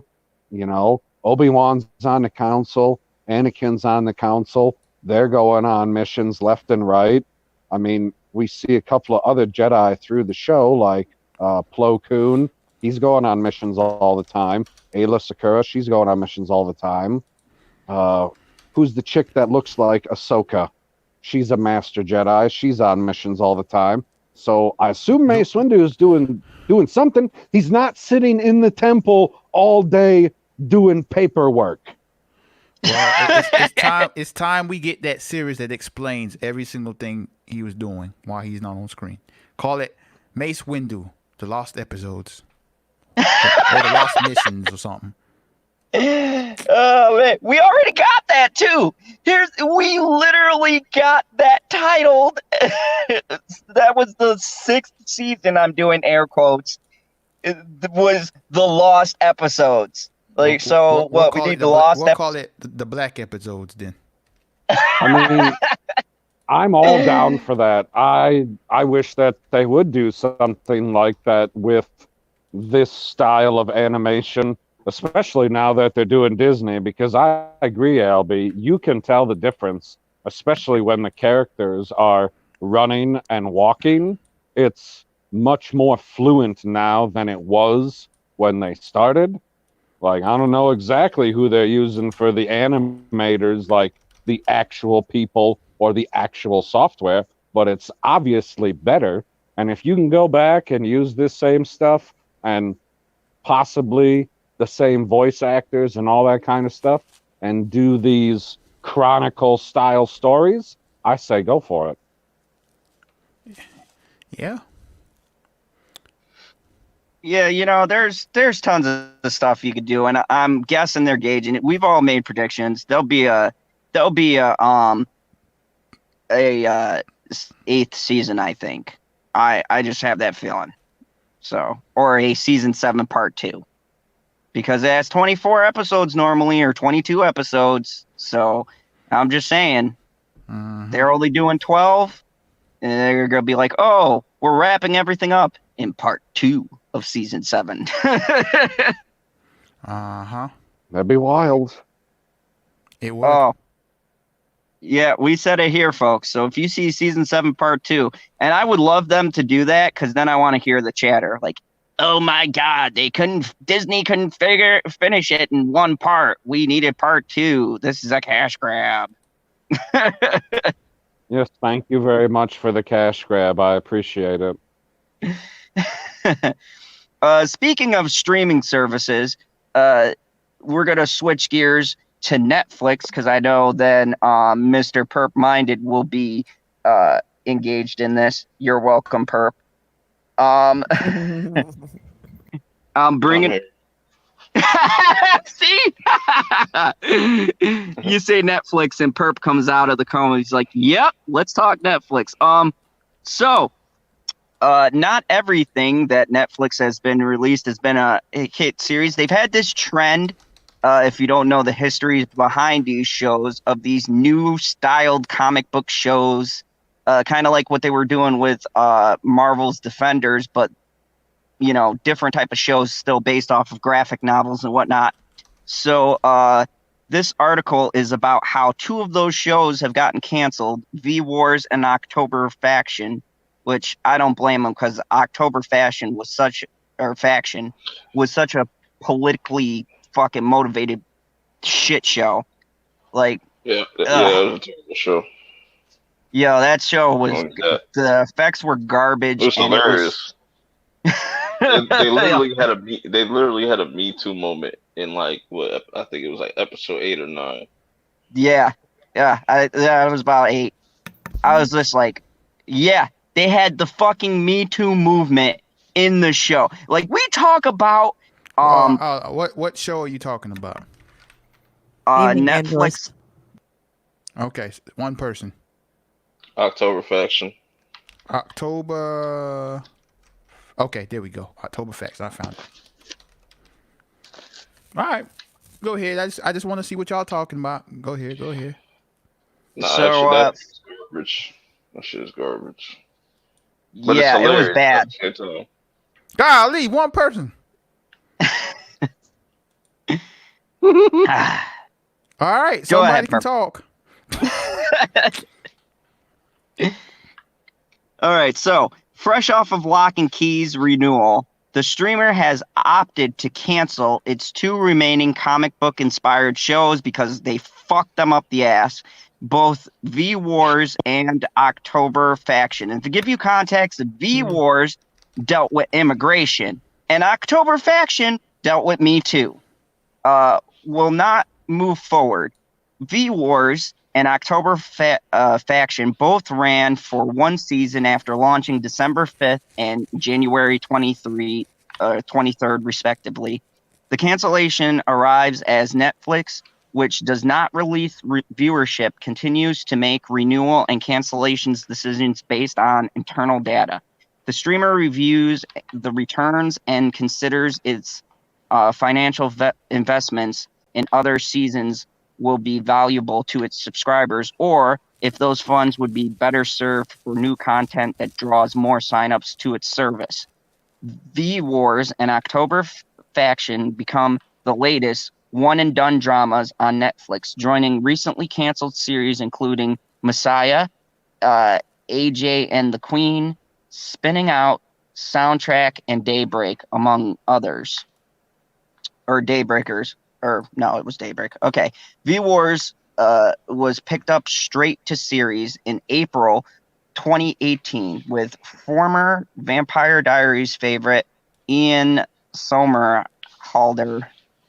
Obi-Wan's on the council, Anakin's on the council. They're going on missions left and right. I mean, we see a couple of other Jedi through the show, like Plo Koon. He's going on missions all the time. Ayla Secura, she's going on missions all the time. Who's the chick that looks like Ahsoka? She's a Master Jedi. She's on missions all the time. So I assume Mace Windu is doing something. He's not sitting in the temple all day doing paperwork. Well, it's time we get that series that explains every single thing he was doing while he's not on screen. Call it Mace Windu, The Lost Episodes. Or The Lost Missions or something. Oh man, we already got that too. We literally got that titled. That was the 6th season. I'm doing air quotes was the lost episodes. Like, so We'll what? We call need it the lost we'll call it the black episodes then. I mean, I'm all down for that. I wish that they would do something like that with this style of animation, especially now that they're doing Disney, because I agree, Albie, you can tell the difference, especially when the characters are running and walking. It's much more fluent now than it was when they started. Like, I don't know exactly who they're using for the animators, like the actual people or the actual software, but it's obviously better. And if you can go back and use this same stuff and possibly the same voice actors and all that kind of stuff and do these chronicle style stories, I say go for it. Yeah. Yeah, there's tons of stuff you could do, and I'm guessing they're gauging it. We've all made predictions. There'll be a eighth season, I think. I just have that feeling. So, or a season 7 part 2, because it has 24 episodes normally, or 22 episodes. So I'm just saying they're only doing 12, and they're gonna be like, oh, we're wrapping everything up in part 2 of season 7. That'd be wild. It would. Oh, yeah, we said it here, folks. So if you see season 7 part 2, and I would love them to do that, because then I want to hear the chatter like, oh my God, Disney couldn't finish it in one part. We needed part 2. This is a cash grab. Yes, thank you very much for the cash grab. I appreciate it. Speaking of streaming services, we're gonna switch gears to Netflix, because I know then Mr. Perp Minded will be engaged in this. You're welcome, Perp. I'm bringing it. See, you say Netflix, and Perp comes out of the coma. He's like, "Yep, let's talk Netflix." So. Not everything that Netflix has been released has been a hit series. They've had this trend, if you don't know the history behind these shows, of these new styled comic book shows, kind of like what they were doing with Marvel's Defenders, but different type of shows still based off of graphic novels and whatnot. So this article is about how 2 of those shows have gotten canceled: V Wars and October Faction. Which I don't blame them, because October Faction was such a politically fucking motivated shit show. Like, Yeah, it was a terrible show. Yeah, that show was the effects were garbage. It was and hilarious. They literally had a Me Too moment in like what I think it was like episode 8 or 9. Yeah, it was about 8. I was just like, yeah. They had the fucking Me Too movement in the show. Like, we talk about what show are you talking about? Netflix. Okay, one person. October Faction. October. Okay, there we go. October Faction. I found it. All right, go ahead. I just want to see what y'all talking about. Go ahead. Nah, So, that's garbage. That shit is garbage. But yeah, it's it was bad. Golly, one person. All right, somebody can talk. All right, so fresh off of Lock and Key's renewal, the streamer has opted to cancel its 2 remaining comic book inspired shows because they fucked them up the ass. Both V Wars and October Faction. And to give you context, V Wars dealt with immigration, and October Faction dealt with Me Too. Will not move forward. V Wars and October Faction both ran for 1 season after launching December 5th and January 23rd, respectively. The cancellation arrives as Netflix, which does not release viewership, continues to make renewal and cancellations decisions based on internal data. The streamer reviews the returns and considers its financial investments in other seasons will be valuable to its subscribers, or if those funds would be better served for new content that draws more signups to its service. V Wars and October Faction become the latest one-and-done dramas on Netflix, joining recently canceled series including Messiah, AJ and the Queen, Spinning Out, Soundtrack, and Daybreak, among others. Or Daybreakers. Or, no, it was Daybreak. Okay. V Wars was picked up straight to series in April 2018 with former Vampire Diaries favorite Ian Somerhalder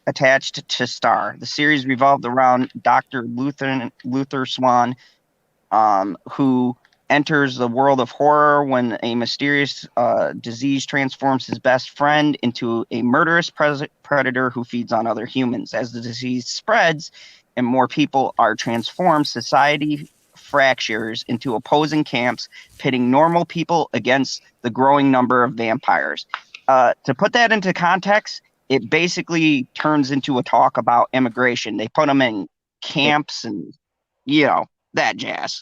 attached to star. The series revolved around Dr. Luther Swan, who enters the world of horror when a mysterious disease transforms his best friend into a murderous predator who feeds on other humans. As the disease spreads and more people are transformed, society fractures into opposing camps, pitting normal people against the growing number of vampires. To put that into context, it basically turns into a talk about immigration. They put them in camps and, that jazz.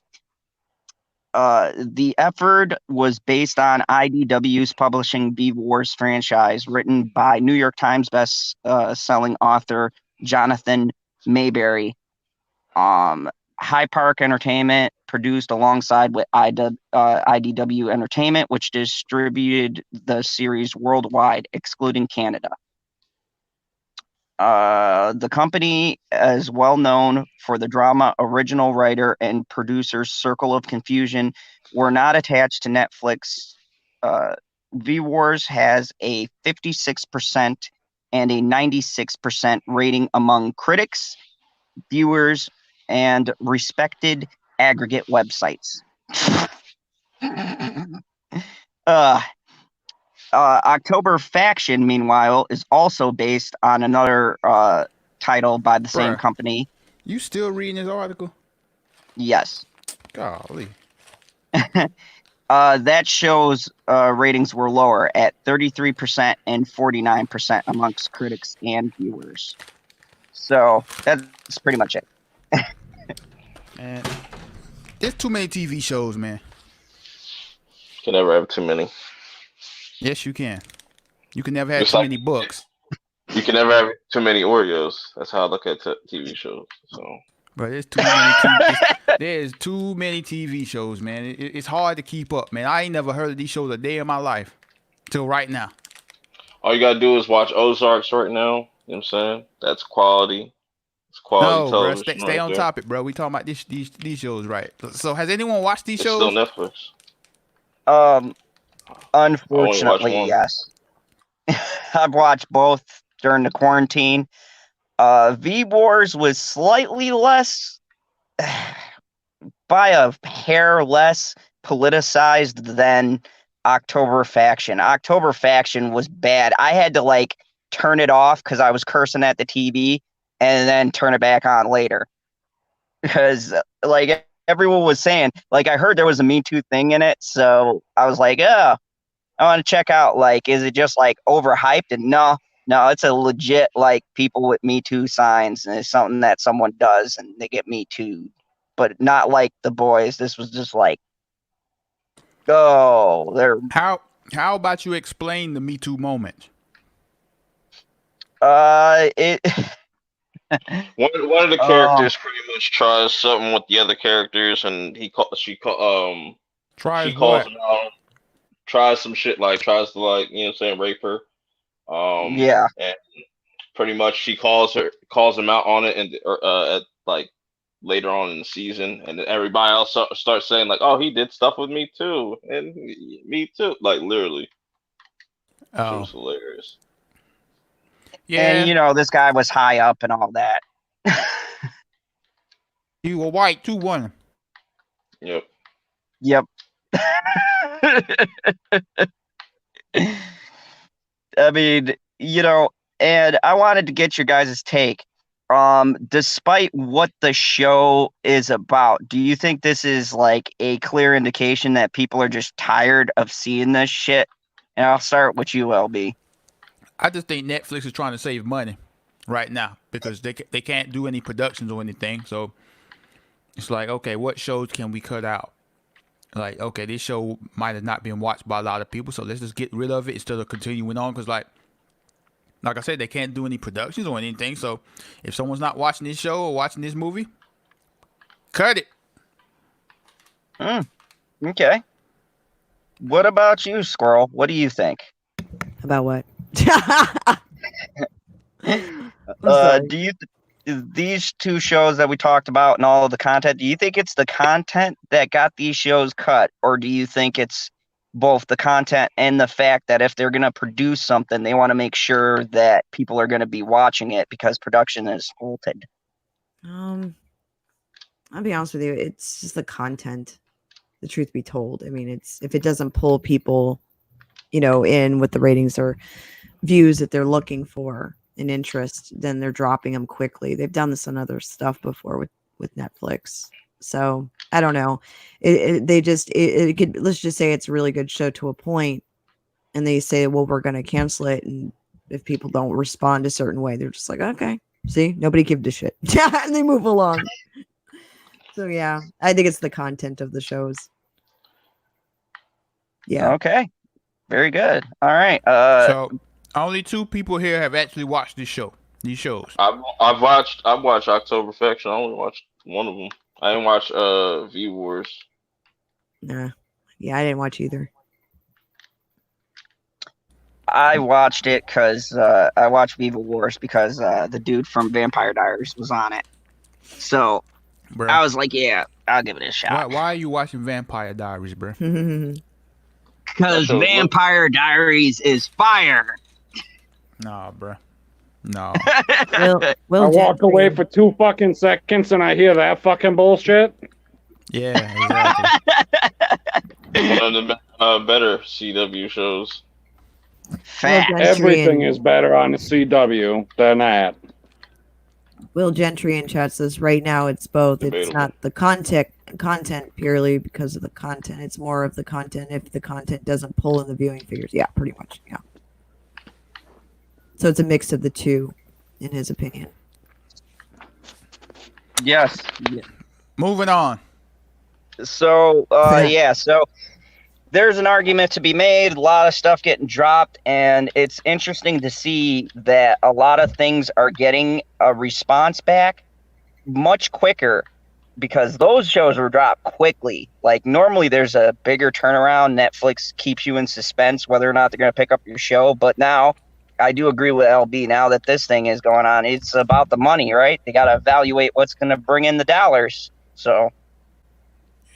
The effort was based on IDW's publishing V Wars franchise, written by New York Times best-selling author Jonathan Mayberry. High Park Entertainment produced alongside with IDW Entertainment, which distributed the series worldwide, excluding Canada. The company is well known for the drama. Original writer and producers Circle of Confusion were not attached to Netflix. V Wars has a 56% and a 96% rating among critics, viewers, and respected aggregate websites. October Faction, meanwhile, is also based on another title by the same company. You still reading this article? Yes. Golly. That show's ratings were lower at 33% and 49% amongst critics and viewers. So that's pretty much it. Man, there's too many TV shows, man. Can never have too many. Yes, you can. You can never have too many books. You can never have too many Oreos. That's how I look at TV shows. So, but there's too many TV shows, man. It's hard to keep up, man. I ain't never heard of these shows a day in my life till right now. All you gotta do is watch Ozarks right now. You know what I'm saying? That's quality. It's quality television. Bro, stay on topic, bro. We talking about these shows, right? So has anyone watched these shows? Still Netflix. Unfortunately, yes. I've watched both during the quarantine. V Wars was slightly less, by a hair less politicized than October Faction. October Faction was bad. I had to turn it off because I was cursing at the TV and then turn it back on later. Because everyone was saying, I heard there was a Me Too thing in it, so I was like, oh, I want to check out, is it just overhyped? And no, it's a legit people with Me Too signs, and it's something that someone does and they get Me Too, but not like The Boys. This was just they're how about you explain the Me Too moment? It. One of the characters pretty much tries something with the other characters, and she calls him out. Tries some shit tries to rape her. Yeah. And pretty much she calls him out on it, and at later on in the season, and then everybody else starts saying oh, he did stuff with me too, and me too, literally. Oh, it was hilarious. Yeah, and this guy was high up and all that. You were white too, wasn't Yep. I mean, and I wanted to get your guys' take. despite what the show is about, do you think this is like a clear indication that people are just tired of seeing this shit? And I'll start with you, LB. I just think Netflix is trying to save money right now because they can't do any productions or anything. So it's like, okay, what shows can we cut out? Like, okay, this show might have not been watched by a lot of people, so let's just get rid of it instead of continuing on. Because, like I said, they can't do any productions or anything. So if someone's not watching this show or watching this movie, cut it. Okay. What about you, Squirrel? What do you think? About what? Do you these two shows that we talked about and all of the content, do you think it's the content that got these shows cut, or do you think it's both the content and the fact that if they're going to produce something, they want to make sure that people are going to be watching it because production is halted? I'll be honest with you, it's just the content. The truth be told, I mean, it's if it doesn't pull people, in with the ratings or views that they're looking for, an interest, then they're dropping them quickly. They've done this on other stuff before with Netflix. So I don't know. It could, let's just say it's a really good show to a point, and they say, well, we're going to cancel it. And if people don't respond a certain way, they're just like, okay, see, nobody gives a shit. And they move along. So yeah, I think it's the content of the shows. Yeah. Okay. Very good. All right. So only 2 people here have actually watched these shows. I've watched October Faction. I only watched one of them. I didn't watch V Wars. Nah. Yeah, I didn't watch either. I watched it because I watched Viva Wars because the dude from Vampire Diaries was on it. So Bruh. I was like, yeah, I'll give it a shot. Why are you watching Vampire Diaries, bro? Because Vampire Diaries is fire. Nah, bro. No. I walk away for 2 fucking seconds and I hear that fucking bullshit. Yeah, exactly. One of the better CW shows. Fact. Everything is better on the CW than that. Will Gentry in chat says right now it's both. It's Debatable. not the content purely because of the content. It's more of the content if the content doesn't pull in the viewing figures. Yeah, pretty much. Yeah. So it's a mix of the two, in his opinion. Yes. Moving on. So, so there's an argument to be made, a lot of stuff getting dropped, and it's interesting to see that a lot of things are getting a response back much quicker because those shows were dropped quickly. Like, normally there's a bigger turnaround. Netflix keeps you in suspense whether or not they're going to pick up your show, but now I do agree with LB. Now that this thing is going on, it's about the money, right? They got to evaluate what's going to bring in the dollars. So,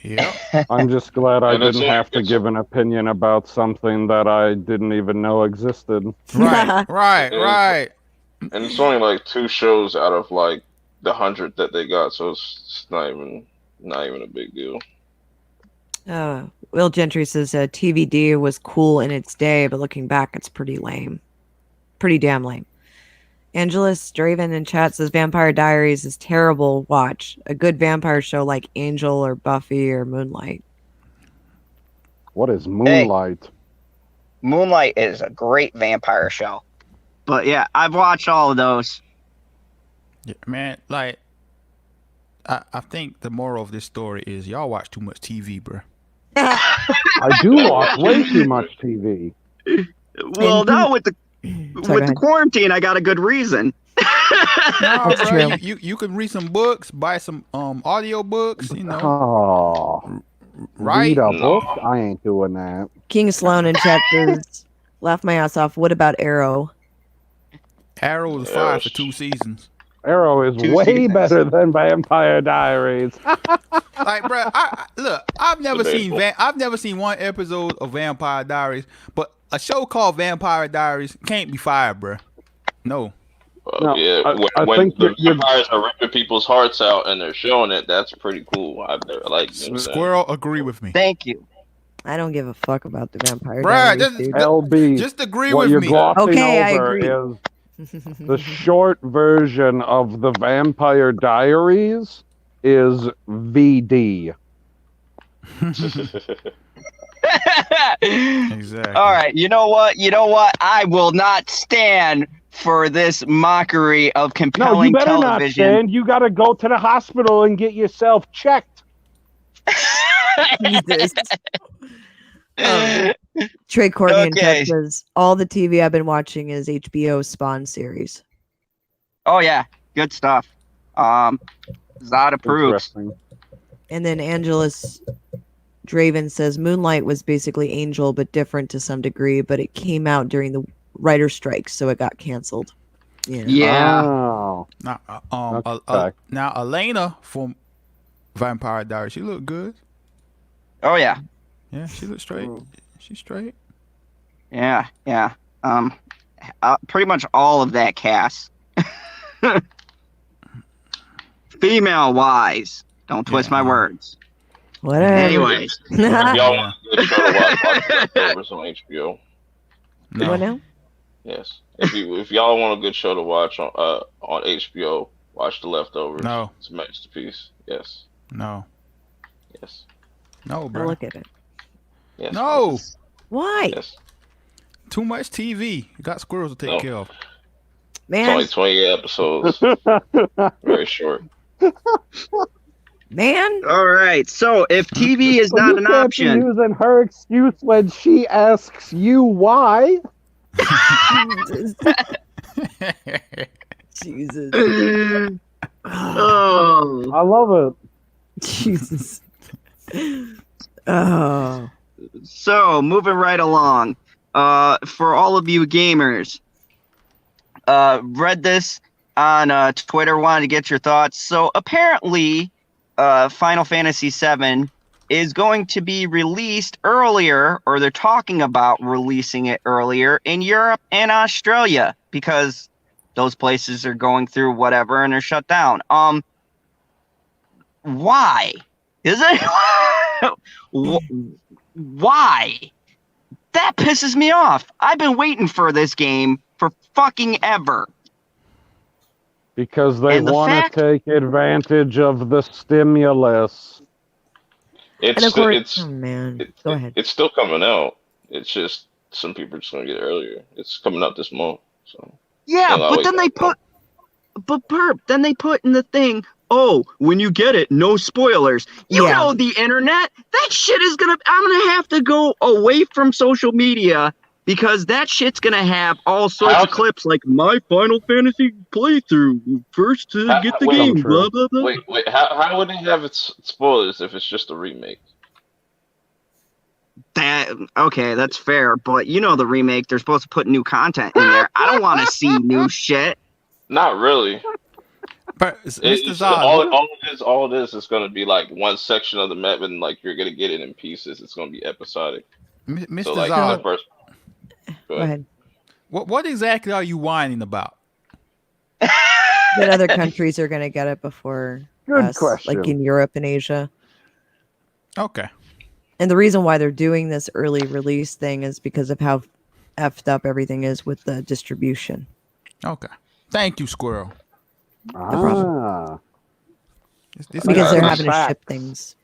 yeah. I'm just glad I didn't have to give an opinion about something that I didn't even know existed. Right. And it's only like 2 shows out of like the 100 that they got, so it's not even a big deal. Will Gentry says TVD was cool in its day, but looking back, it's pretty lame. Pretty damn lame. Angelus Draven in chat says Vampire Diaries is terrible watch. A good vampire show like Angel or Buffy or Moonlight. What is Moonlight? Hey, Moonlight is a great vampire show. But yeah, I've watched all of those. Yeah, man, like, I think the moral of this story is y'all watch too much TV, bro. I do watch way too much TV. Well, now with the quarantine, I got a good reason. No, That's bro, true. you can read some books, buy some audio books, Oh, right? read a book? I ain't doing that. King Sloan in chat says laugh my ass off. What about Arrow? Arrow was fire for 2 seasons. Arrow is way better than Vampire Diaries. Like, bro, I've never seen one episode of Vampire Diaries, but a show called Vampire Diaries can't be fired, bro. No. No, Yeah, I when think the you're- vampires are ripping people's hearts out and they're showing it, that's pretty cool. I like Squirrel, agree with me. Thank you. I don't give a fuck about the Vampire Bruh, Diaries, dude. LB. Just agree what with you're me. glossing Okay, I over agree. is The short version of the Vampire Diaries is VD. Exactly. All right. You know what? I will not stand for this mockery of No, you compelling better not television. stand. You got to go to the hospital and get yourself checked. Jesus. Trey Courtney in Okay. chat says all the TV I've been watching is HBO Spawn series. Oh yeah, good stuff. Zod approves. Interesting. And then Angelus Draven says Moonlight was basically Angel, but different to some degree, but it came out during the writer strike, so it got canceled. Yeah. Oh. Now, Okay. now Elena from Vampire Diaries, she looked good. Oh yeah. Yeah, she looked straight. She's straight. Yeah. Yeah. Pretty much all of that cast. Female wise. Don't twist my words. Whatever. Anyways. If y'all want a good show to watch Leftovers on HBO. No. What now? Yes. If y'all want a good show to watch on HBO, watch The Leftovers. No. It's a masterpiece. Yes. No. Yes. No, I'll bro. look at it. Yes. No. Why? Yes. Too much TV. You got squirrels to take care of. It's Man, only 28 episodes. Very short. man. All right. So if TV is not an option, Using her excuse when she asks you why. Jesus. oh, I love it. Jesus. Oh. so moving right along. For all of you gamers, read this on Twitter. Wanted to get your thoughts. So apparently, Final Fantasy VII is going to be released earlier, or they're talking about releasing it earlier in Europe and Australia because those places are going through whatever and are shut down. Why? Is it? Why? That pisses me off. I've been waiting for this game for fucking ever. Because they And the want fact- to take advantage of the stimulus. And It's of course, it's oh man, it- go it- ahead. It's still coming out. It's just some people are just gonna get it earlier. It's coming out this month. So Yeah, Still gotta but then they wait that long. but Burp, then they put in the thing, oh, when you get it, no spoilers. You Yeah. know the internet. That shit is I'm gonna have to go away from social media because that shit's gonna have all sorts How- of clips like my Final Fantasy playthrough first to How- get the wait, game, true. blah blah blah. Wait. How would they have its spoilers if it's just a remake? That okay, that's fair, but you know the remake, they're supposed to put new content in there. I don't want to see new shit. Not really. But Mr. It's, Zod, all it is going to be like one section of the map, and like you're going to get it in pieces. It's going to be episodic. Mr. So like Zod, the first. Go ahead. what exactly are you whining about? That other countries are gonna get it before Good us, question. like in Europe and Asia. Okay. And the reason why they're doing this early release thing is because of how effed up everything is with the distribution. Okay. Thank you, Squirrel. Ah. This Because they're That's having to facts. ship things.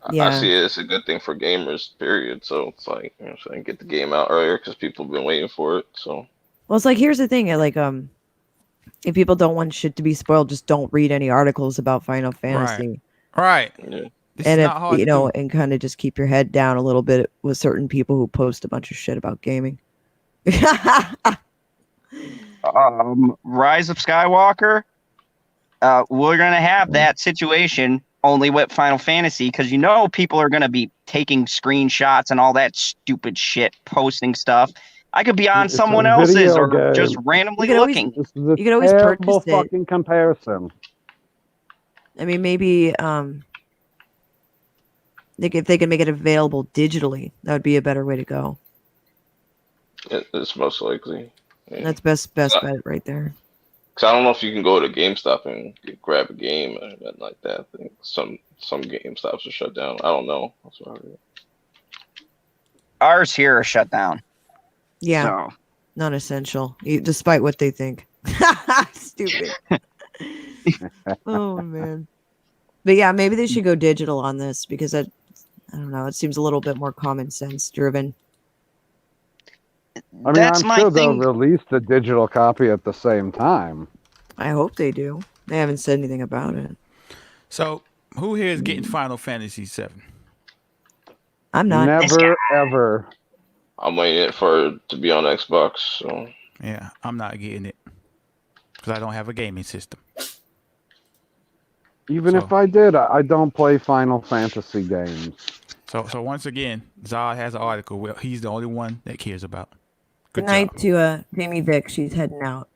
I Yeah. see it as a good thing for gamers. Period. So it's like you know, what I'm saying, get the game out earlier because people have been waiting for it. So Well, it's like here's the thing. Like, if people don't want shit to be spoiled, just don't read any articles about Final Fantasy. Right. yeah. This And is if not hard you to know, do. and kind of just keep your head down a little bit with certain people who post a bunch of shit about gaming. Rise of Skywalker. We're gonna have that situation only with Final Fantasy because you know people are gonna be taking screenshots and all that stupid shit, posting stuff. I could be on It's a someone else's video or game. just randomly You could always- looking. This is a You could always terrible purchase it. fucking comparison. I mean, maybe if they could make it available digitally, that would be a better way to go. It's most likely. Yeah. That's best bet right there. Cause I don't know if you can go to GameStop and grab a game or anything like that. I think some GameStops are shut down. I don't know. That's what I heard. Ours here are shut down. Yeah, So Non-essential, despite what they think. Stupid. Oh man. But yeah, maybe they should go digital on this because I don't know. It seems a little bit more common sense driven. I mean, That's I'm my sure they'll thing. release the digital copy at the same time. I hope they do. They haven't said anything about it. So, who here is getting Final Fantasy VII? I'm not. Never, ever. I'm waiting for it to be on Xbox. So Yeah, I'm not getting it because I don't have a gaming system. Even So- if I did, I don't play Final Fantasy games. So once again, Zod has an article. Well, he's the only one that cares about. Good Good night job. to Jamie Vick. She's heading out.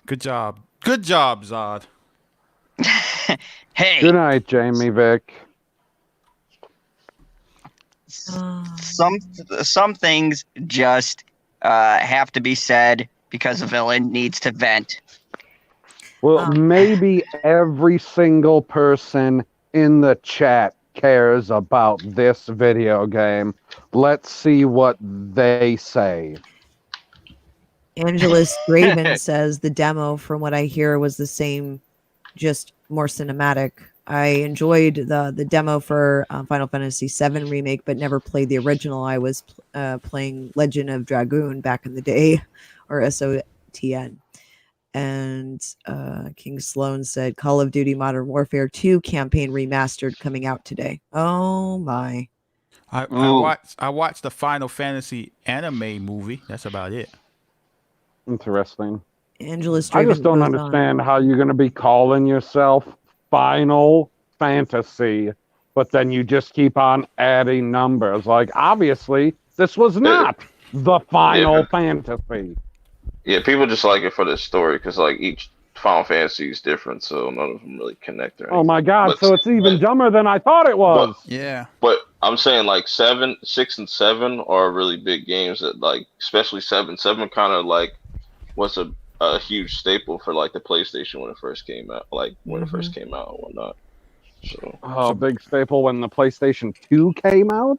Good job. Good job, Zod. Hey, Good night, Jamie Vick. some things just have to be said because a villain needs to vent. Well, maybe every single person in the chat cares about this video game. Let's see what they say. Angela Straven says the demo, from what I hear, was the same, just more cinematic. I enjoyed the demo for Final Fantasy VII Remake, but never played the original. I was playing Legend of Dragoon back in the day, or SOTN. And King Sloan said Call of Duty Modern Warfare 2 campaign remastered coming out today. Oh my. I watched the Final Fantasy anime movie. That's about it. Interesting. Angela I Straven just don't goes on. understand how you're going to be calling yourself Final Fantasy, but then you just keep on adding numbers. Like, obviously, this was not the Final Fantasy. yeah, people just like it for the story because like each Final Fantasy is different, so none of them really connect or anything. Oh my god, But- so it's even dumber than I thought it was. Yeah. But I'm saying like 6 and 7 are really big games that like, especially 7. 7 kind of like was a huge staple for like the PlayStation when it first came out, like when it first came out and whatnot. So Big staple when the PlayStation 2 came out?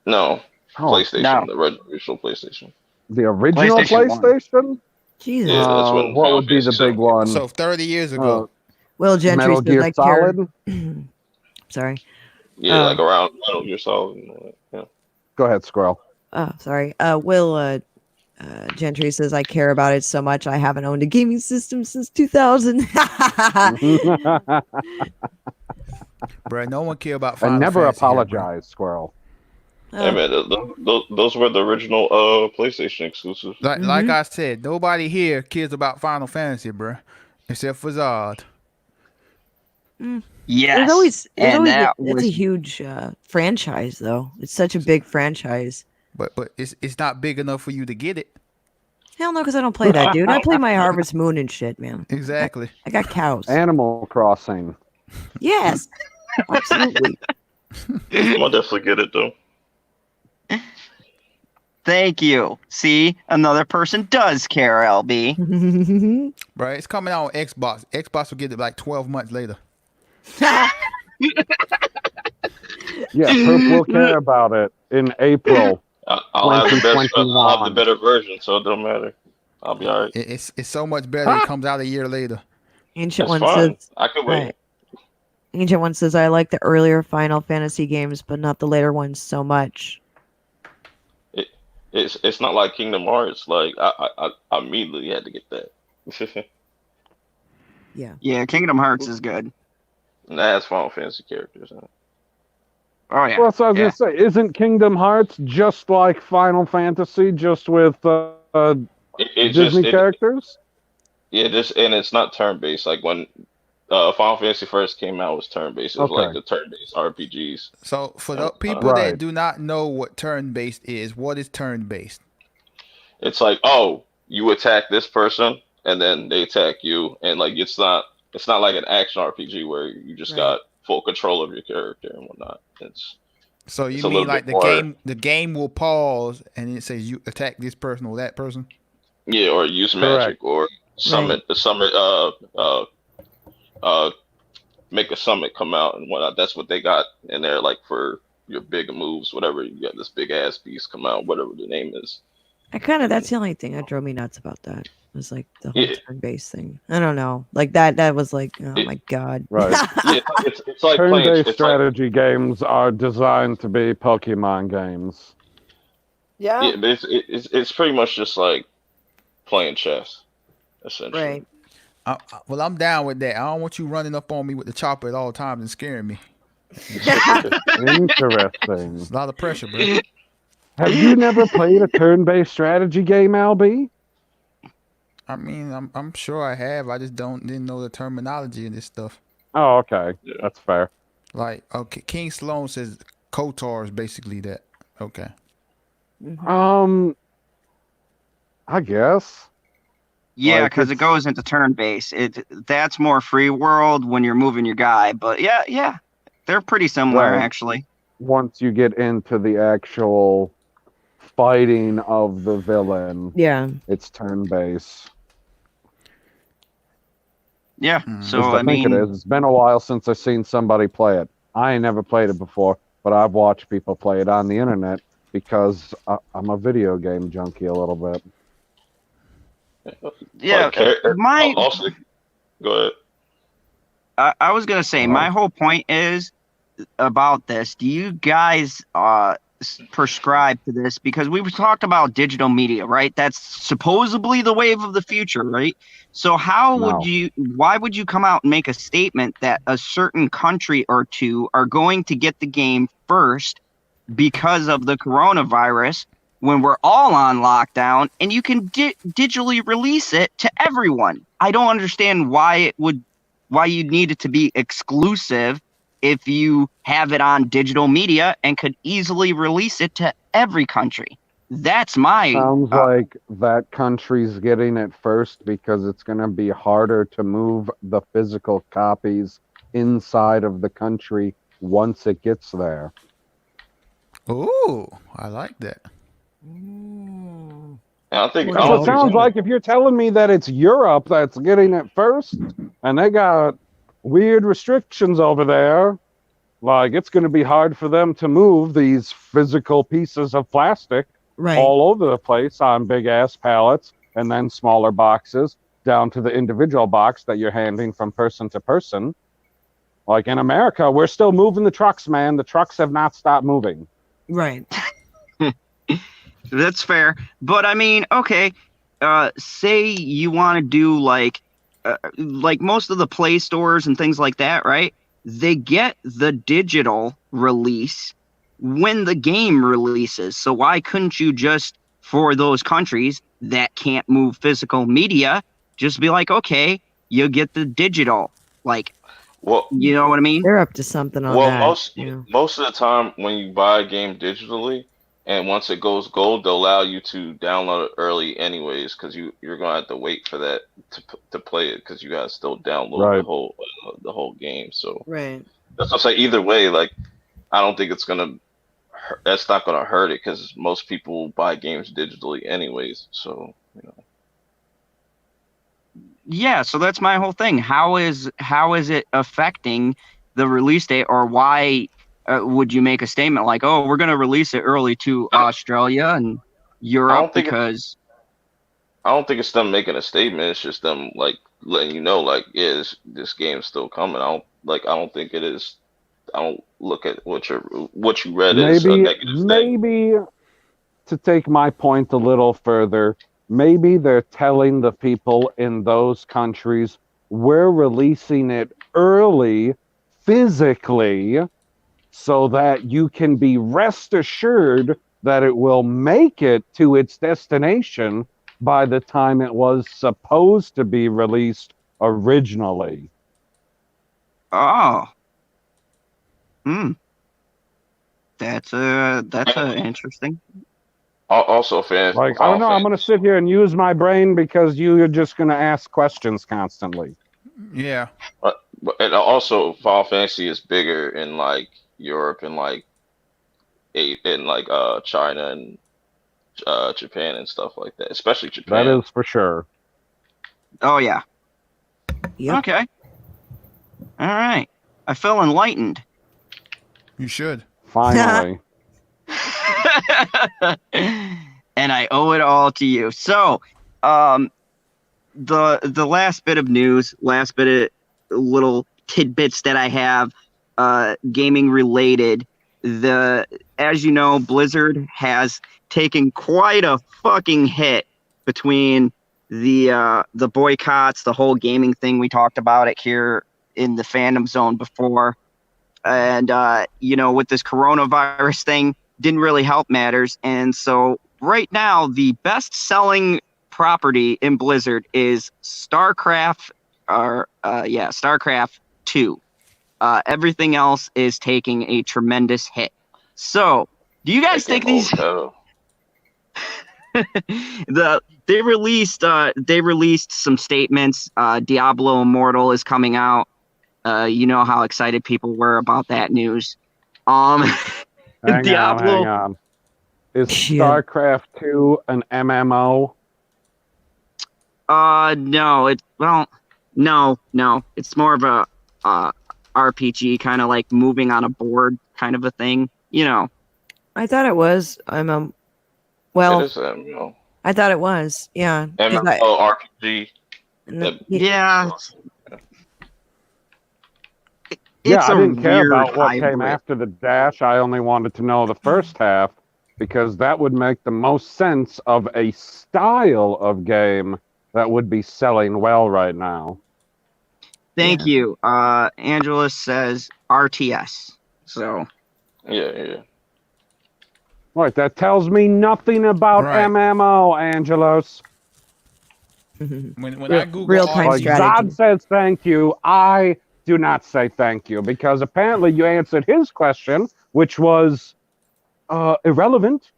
no, Oh, PlayStation, the original PlayStation. the original PlayStation 1. PlayStation? Jesus. Yeah, that's when What Final would be the Fantasy big one? So 30 years ago. Will Gentry Metal says Gear I care. Solid? Sorry. Yeah, like around Metal Gear Solid and all that. Yeah. Go ahead, Squirrel. Oh, sorry. Will Gentry says I care about it so much I haven't owned a gaming system since 2000. Bruh, no one care about And Final never Fantasy here, bruh. apologize, Squirrel. Hey man, those were the original PlayStation exclusives. Like I said, nobody here cares about Final Fantasy, bruh, except for Zod. Yes, and that it's was a huge franchise, though. It's such a big franchise. But it's not big enough for you to get it. Hell no, because I don't play that, dude. I play my Harvest Moon and shit, man. Exactly. I got cows. Animal Crossing. Yes, absolutely. I'm gonna definitely get it though. Thank you. See, another person does care, LB. Right? It's coming out on Xbox. Xbox will get it like 12 months later. Yeah, Perp will care about it in April. I'll have the best. 2021. I'll have the better version, so it don't matter. I'll be alright. It's so much better. It comes out a year later. Ancient That's One fine. says. I could wait. Ancient One says I like the earlier Final Fantasy games, but not the later ones so much. It's not like Kingdom Hearts. Like I immediately had to get that. Yeah. Yeah, Kingdom Hearts is good. And that has Final Fantasy characters in it. Oh yeah. Well, so I was going to say, isn't Kingdom Hearts just like Final Fantasy, just with Disney characters? Yeah, and it's not turn-based. Like when Final Fantasy first came out, it was turn-based. It was like the turn-based RPGs. So for the people Right. that do not know what turn-based is, what is turn-based? It's like, oh, you attack this person, and then they attack you, and like it's not like an action RPG where you just got full control of your character and whatnot. So it's you a mean little like bit more- the game will pause and it says you attack this person or that person? Yeah, or use magic or summon make a summit come out and whatnot. That's what they got in there, like for your big moves, whatever. You got this big ass beast come out, whatever the name is. That's the only thing that drove me nuts about that. Was like the whole Yeah, turn-based thing. I don't know. Like that was like, oh it, my god. Right. yeah. It's like playing. Turn-based It's like strategy games are designed to be Pokemon games. Yeah. yeah, but it's pretty much just like playing chess, essentially. Right. Well, I'm down with that. I don't want you running up on me with the chopper at all times and scaring me. Interesting. It's a lot of pressure, bro. Have you never played a turn-based strategy game, LB? I mean, I'm sure I have. I just didn't know the terminology of this stuff. Oh, okay. Yeah. That's fair. Like, okay, King Sloan says Kotar is basically that. Okay. Mhm. I guess. Yeah, Like, because it it's- goes into turn base. That's more free world when you're moving your guy. But yeah, they're pretty similar Right. actually. Once you get into the actual fighting of the villain, Yeah. it's turn-based. Yeah, Mm. At so least I I think it mean, is. It's been a while since I've seen somebody play it. I ain't never played it before, but I've watched people play it on the internet because I'm a video game junkie a little bit. yeah, Also, go ahead. I was gonna say my whole point is about this. Do you guys prescribe to this? Because we've talked about digital media, right? That's supposedly the wave of the future, right? So why would you come out and make a statement that a certain country or two are going to get the game first because of the coronavirus when we're all on lockdown and you can digitally release it to everyone? I don't understand why you'd need it to be exclusive if you have it on digital media and could easily release it to every country. That's my Sounds like that country's getting it first because it's going to be harder to move the physical copies inside of the country once it gets there. Ooh, I like that. Mm. And I think Well, I So don't it think sounds it's like if you're telling me that it's Europe that's getting it first and they got weird restrictions over there, like it's going to be hard for them to move these physical pieces of plastic Right. all over the place on big ass pallets and then smaller boxes down to the individual box that you're handing from person to person. Like in America, we're still moving the trucks, man. The trucks have not stopped moving. Right. That's fair. But I mean, okay, say you want to do like most of the Play stores and things like that, right? They get the digital release when the game releases. So why couldn't you just, for those countries that can't move physical media, just be like, okay, you get the digital, like, well, you know what I mean? They're up to something on well, that. most of the time when you buy a game digitally, and once it goes gold, they'll allow you to download it early, anyways, because you're gonna have to wait for that to play it, because you gotta still download Right. the whole game. So Right. that's what I say. Either way, like I don't think that's not gonna hurt it, because most people buy games digitally, anyways. So Yeah, so that's my whole thing. How is it affecting the release date, or why would you make a statement like, "Oh, we're going to release it early to Australia and Europe because I don't think it's them making a statement. It's just them like letting you know, like, yeah, this game's still coming. I don't think it is. I don't look at what you read as a negative thing. Maybe to take my point a little further, maybe they're telling the people in those countries we're releasing it early physically so that you can be rest assured that it will make it to its destination by the time it was supposed to be released originally. oh, that's interesting." Also, fans, Like, I don't know, I'm going to sit here and use my brain because you're just going to ask questions constantly. Yeah. and also Final Fantasy is bigger in like Europe and like China and Japan and stuff like that, especially Japan. That is for sure. Oh yeah. Yep. Okay. All right. I feel enlightened. You should. Finally. And I owe it all to you. So, the last bit of news, last bit of little tidbits that I have, gaming related. As you know, Blizzard has taken quite a fucking hit between the boycotts, the whole gaming thing. We talked about it here in the fandom zone before, and with this coronavirus thing, didn't really help matters. And so right now, the best-selling property in Blizzard is StarCraft, StarCraft 2. Everything else is taking a tremendous hit. So, do you guys think these? They released some statements. Diablo Immortal is coming out. You know how excited people were about that news. Diablo. Hang on. Is StarCraft 2 an MMO? No. It's more of a RPG, kind of like moving on a board kind of a thing. I thought it was. It is MMO. I thought it was. Yeah. MMO RPG. Yeah. Yeah, I didn't care about what came after the dash. I only wanted to know the first half because that would make the most sense of a style of game that would be selling well right now. Thank you. Angela says RTS. So. Yeah. Right, that tells me nothing about MMO, Angelos. When I Google real-time strategy. Zod says thank you. I do not say thank you because apparently you answered his question, which was irrelevant.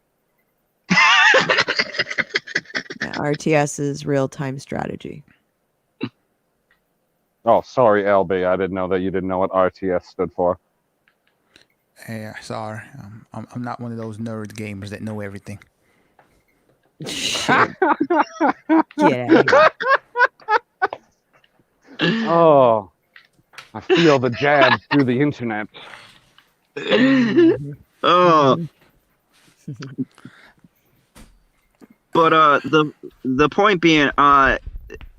RTS is real-time strategy. Oh, sorry, LB. I didn't know that you didn't know what RTS stood for. Hey, sorry. I'm not one of those nerd gamers that know everything. Get out of here. Oh, I feel the jab through the internet. Oh. But the point being,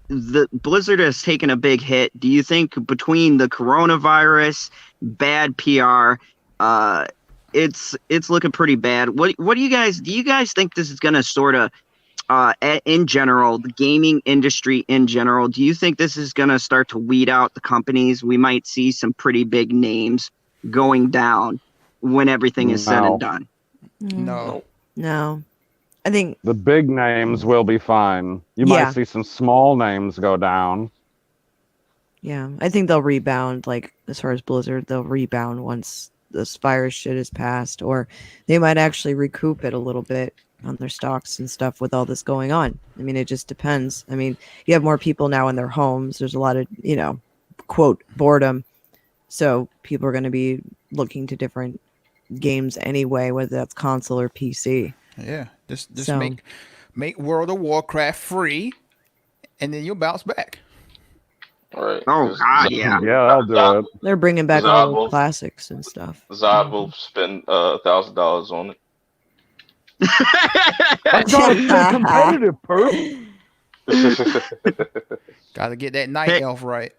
the Blizzard has taken a big hit. Do you think between the coronavirus, bad PR, it's looking pretty bad? What do you guys think this is going to sort of in general, the gaming industry in general, do you think this is going to start to weed out the companies? We might see some pretty big names going down when everything is said and done. No. I think the big names will be fine. You might see some small names go down. Yeah, I think they'll rebound. Like as far as Blizzard, they'll rebound once this virus shit is passed, or they might actually recoup it a little bit on their stocks and stuff with all this going on. I mean, it just depends. I mean, you have more people now in their homes. There's a lot of, quote, boredom. So people are going to be looking to different games anyway, whether that's console or PC. Yeah, just make World of Warcraft free, and then you'll bounce back. All right. Oh God, yeah. Yeah, I'll do it. They're bringing back all the classics and stuff. Zod will spend $1,000 on it. I gotta stay competitive, perp. Gotta get that night elf right.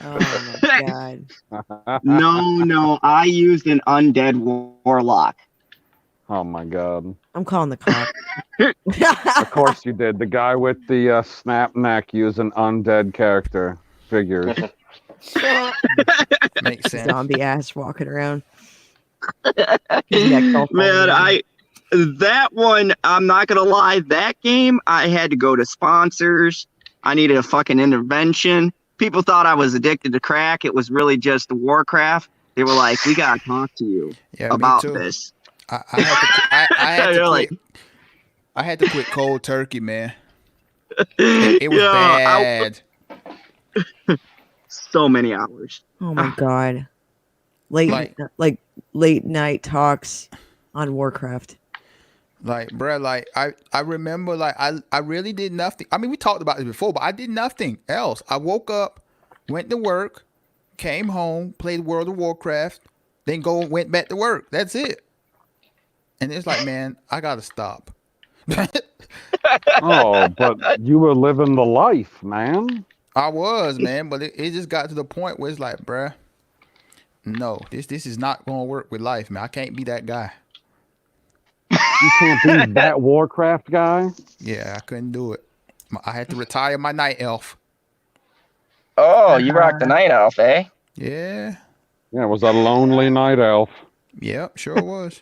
Oh my God. No, I used an undead warlock. Oh my God. I'm calling the cop. Of course you did. The guy with the snap neck used an undead character. Figures. Makes sense. Zombie ass walking around. Man, that one, I'm not gonna lie, that game, I had to go to sponsors. I needed a fucking intervention. People thought I was addicted to crack. It was really just Warcraft. They were like, we gotta talk to you about this. I had to quit cold turkey, man. It was bad. So many hours. Oh my God. Late night talks on Warcraft. Like, bro, like I remember, like I really did nothing. I mean, we talked about this before, but I did nothing else. I woke up, went to work, came home, played World of Warcraft, then went back to work. That's it. And it's like, man, I gotta stop. Oh, but you were living the life, man. I was, man, but it just got to the point where it's like, bruh, no, this is not gonna work with life, man. I can't be that guy. You can't be that Warcraft guy. Yeah, I couldn't do it. I had to retire my night elf. Oh, you rock the night elf, eh? Yeah. Yeah, it was a lonely night elf. Yep, sure was.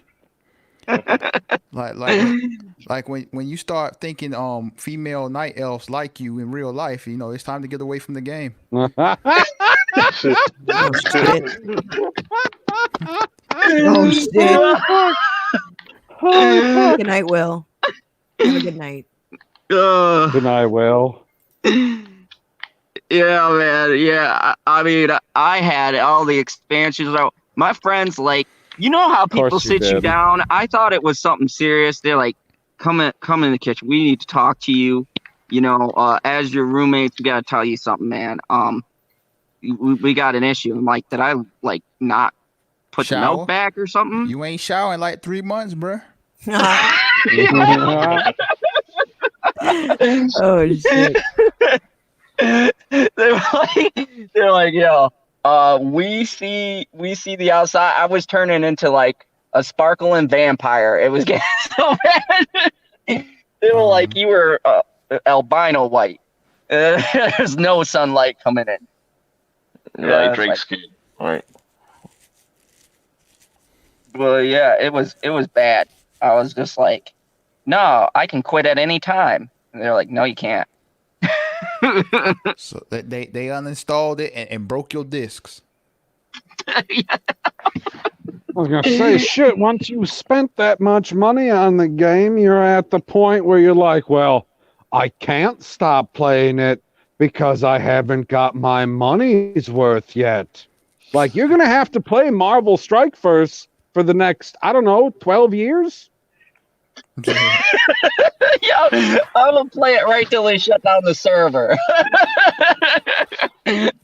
like when you start thinking female night elves like you in real life, you know, it's time to get away from the game. Oh, shit. Oh, shit. Good night, Will. Have a good night. Good night, Will. Yeah, man. Yeah, I mean, I had all the expansions out. My friends, like, you know how people course you sit you did. down? I thought it was something serious. They're like, come in the kitchen. We need to talk to you. You know, as your roommates, we gotta tell you something, man. We got an issue. I'm like, did I like not put the Shower? milk back or something? You ain't showering like 3 months, bruh. Oh, shit. they're like, yo, we see the outside. I was turning into like a sparkling vampire. It was getting so bad. They were like, you were albino white. There's no sunlight coming in. Yeah, he it's drinks skin. Right. Well, yeah, it was bad. I was just like, no, I can quit at any time. And they're like, no, you can't. So they uninstalled it and broke your discs. I was gonna say, shit, once you spent that much money on the game, you're at the point where you're like, well, I can't stop playing it because I haven't got my money's worth yet. Like, you're gonna have to play Marvel Strike Force for the next, I don't know, 12 years? Yo, I'm gonna play it right till they shut down the server.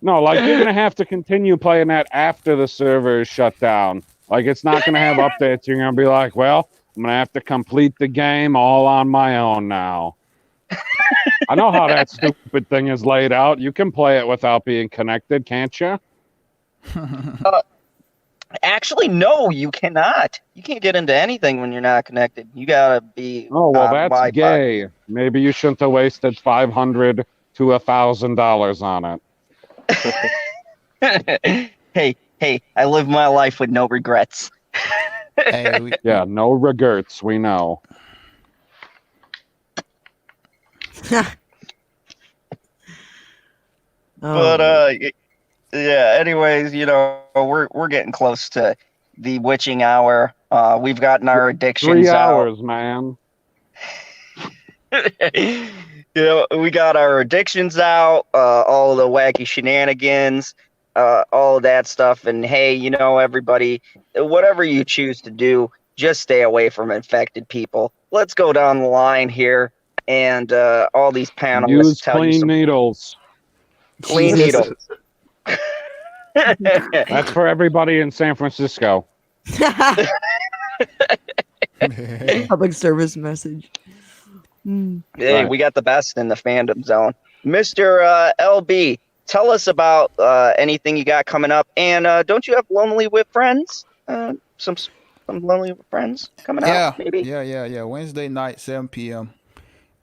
No, like, you're gonna have to continue playing that after the server is shut down. Like, it's not gonna have updates. You're gonna be like, well, I'm gonna have to complete the game all on my own now. I know how that stupid thing is laid out. You can play it without being connected, can't you? Actually, no, you cannot. You can't get into anything when you're not connected. You gotta be. Oh, well, that's Wi-Fi. gay. Maybe you shouldn't have wasted $500 to $1,000 on it. Hey, I live my life with no regrets. Hey, Yeah, no regrets, we know. But yeah. Anyways, you know, we're getting close to the witching hour. We've gotten our addictions 3 out. hours, man. You know, we got our addictions out, all the wacky shenanigans, all of that stuff. And hey, you know, everybody, whatever you choose to do, just stay away from infected people. Let's go down the line here, and all these panelists Use tell you clean some needles. clean Jesus. needles. That's for everybody in San Francisco. Public service message. Mm. Hey, Right. we got the best in the fandom zone. Mr. LB, tell us about anything you got coming up. And don't you have Lonely with Friends? Some Lonely with Friends coming out, maybe? Yeah. Wednesday night, 7 p.m.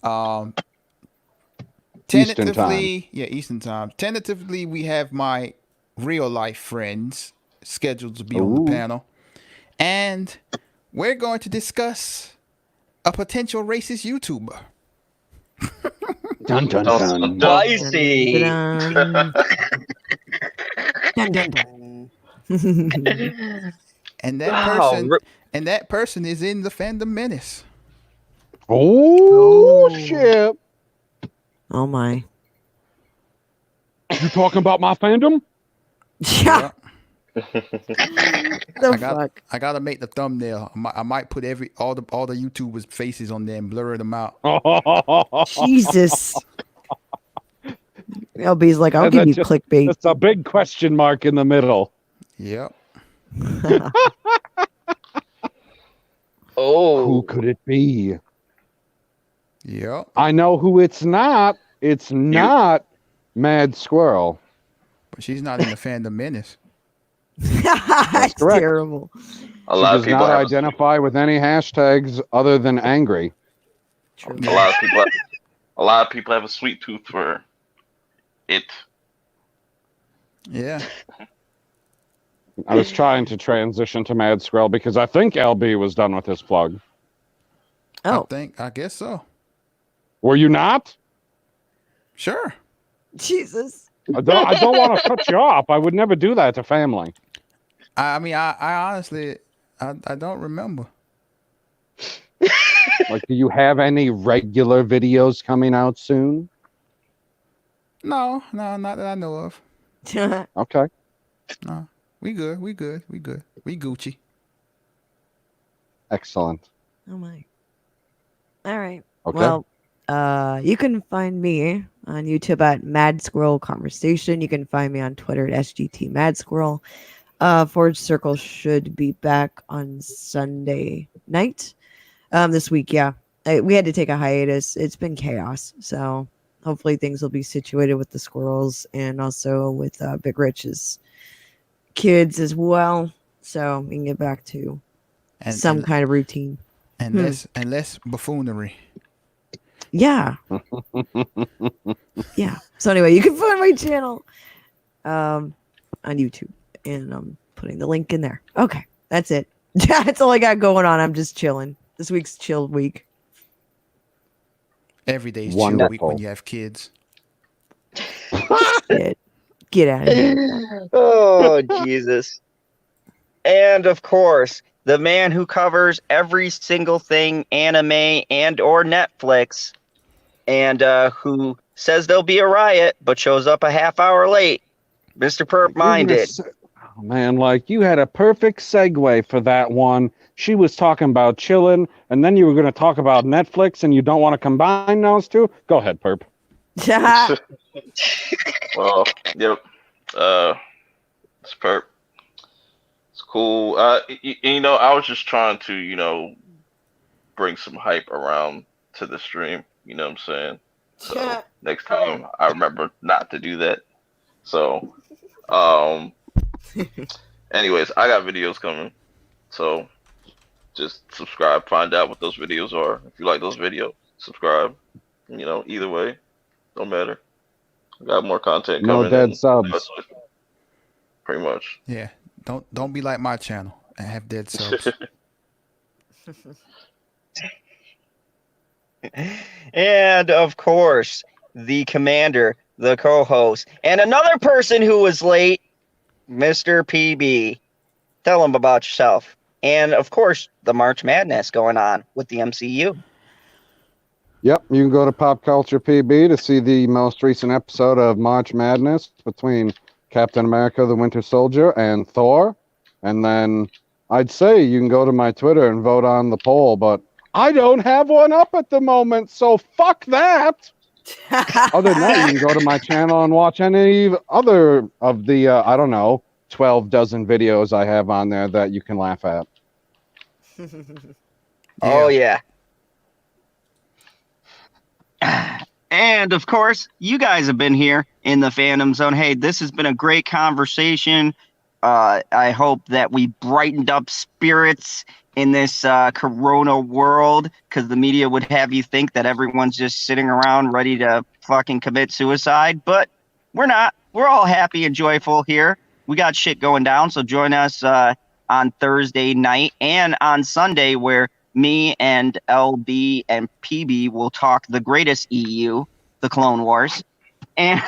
Eastern Tentatively, yeah, Eastern time. Tentatively, we have my real life friends scheduled to be on Ooh. the panel. And we're going to discuss a potential racist YouTuber. Dun, dun, dun. Spicy. Dun, dun, dun. And that Wow, person is in the Fandom Menace. Oh, Oh. shit. Oh my. You talking about my fandom? Yeah. The fuck. I gotta make the thumbnail. I might put all the YouTubers' faces on there and blur them out. Jesus. LB's like, I'll And give you that's clickbait. It's a big question mark in the middle. Yep. Oh. Who could it be? Yep. I know who it's not. It's not Mad Squirrel. But she's not in the fandom menace. That's correct. terrible. A She lot of does people not have identify with any hashtags other than angry. True. a lot of people. A lot of people have a sweet tooth for it. Yeah. I was trying to transition to Mad Squirrel because I think LB was done with his plug. Oh, I guess so. Were you not? Sure. Jesus. I don't want to cut you off. I would never do that to family. I mean, I honestly, I don't remember. Like, do you have any regular videos coming out soon? No, not that I know of. Okay. No, we good. We Gucci. Excellent. Oh my. All right. Okay. Well, you can find me on YouTube at Mad Squirrel Conversation. You can find me on Twitter at SGT Mad Squirrel. Forge Circle should be back on Sunday night. This week, yeah. We had to take a hiatus. It's been chaos, so hopefully things will be situated with the squirrels and also with Big Rich's kids as well, so we can get back to some kind of routine. And less buffoonery. Yeah. Yeah. So anyway, you can find my channel on YouTube, and I'm putting the link in there. Okay, that's it. That's all I got going on. I'm just chilling. This week's chill week. Every day's chill Wonderful. week when you have kids. Get out of here. Oh, Jesus. And of course, the man who covers every single thing anime and or Netflix, and who says there'll be a riot but shows up a half hour late, Mr. Perp Minded. Oh, man, like, you had a perfect segue for that one. She was talking about chilling, and then you were going to talk about Netflix, and you don't want to combine those two? Go ahead, Perp. Well, yep. It's perp. It's cool. I was just trying to, bring some hype around to the stream. You know what I'm saying? So next time I remember not to do that. So, anyways, I got videos coming. So just subscribe, find out what those videos are. If you like those videos, subscribe. Either way, don't matter. I got more content No coming. dead subs. Pretty much. Yeah. Don't be like my channel and have dead subs. And of course, the commander, the co-host, and another person who was late, Mr. PB. Tell him about yourself. And of course, the March Madness going on with the MCU. Yep, you can go to Pop Culture PB to see the most recent episode of March Madness between Captain America, the Winter Soldier, and Thor. And then I'd say you can go to my Twitter and vote on the poll, but I don't have one up at the moment, so fuck that. Other than that, you can go to my channel and watch any other of the, 12 dozen videos I have on there that you can laugh at. Oh, yeah. And of course, you guys have been here in the Fandom Zone. Hey, this has been a great conversation. I hope that we brightened up spirits in this corona world, because the media would have you think that everyone's just sitting around ready to fucking commit suicide. But we're not. We're all happy and joyful here. We got shit going down. So join us on Thursday night and on Sunday, where me and LB and PB will talk the greatest EU, the Clone Wars. And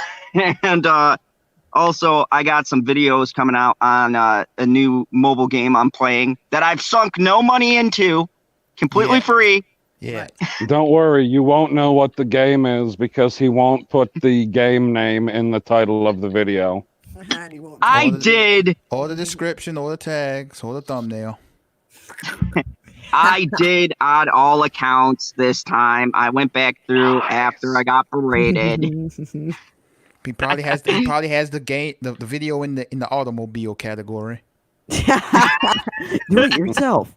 also, I got some videos coming out on a new mobile game I'm playing that I've sunk no money into, completely free. Yeah. Don't worry, you won't know what the game is because he won't put the game name in the title of the video. I did. Or the description, or the tags, or the thumbnail. I did on all accounts this time. I went back through after I got berated. He probably has the game, the video in the automobile category. Do it yourself.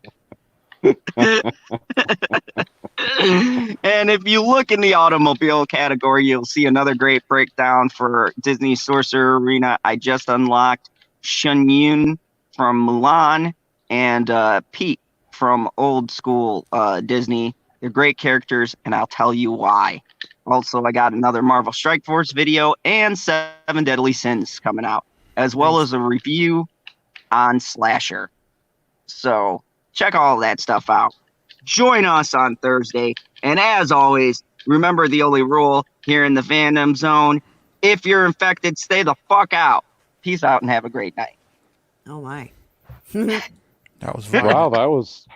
And And if you look in the automobile category, you'll see another great breakdown for Disney Sorcerer Arena. I just unlocked Shun Yun from Mulan and Pete from old school Disney. They're great characters, and I'll tell you why. Also, I got another Marvel Strike Force video and 7 Deadly Sins coming out, as well as a review on Slasher. So check all that stuff out. Join us on Thursday. And as always, remember the only rule here in the fandom zone. If you're infected, stay the fuck out. Peace out and have a great night. Oh my. That was violent. Wow, that was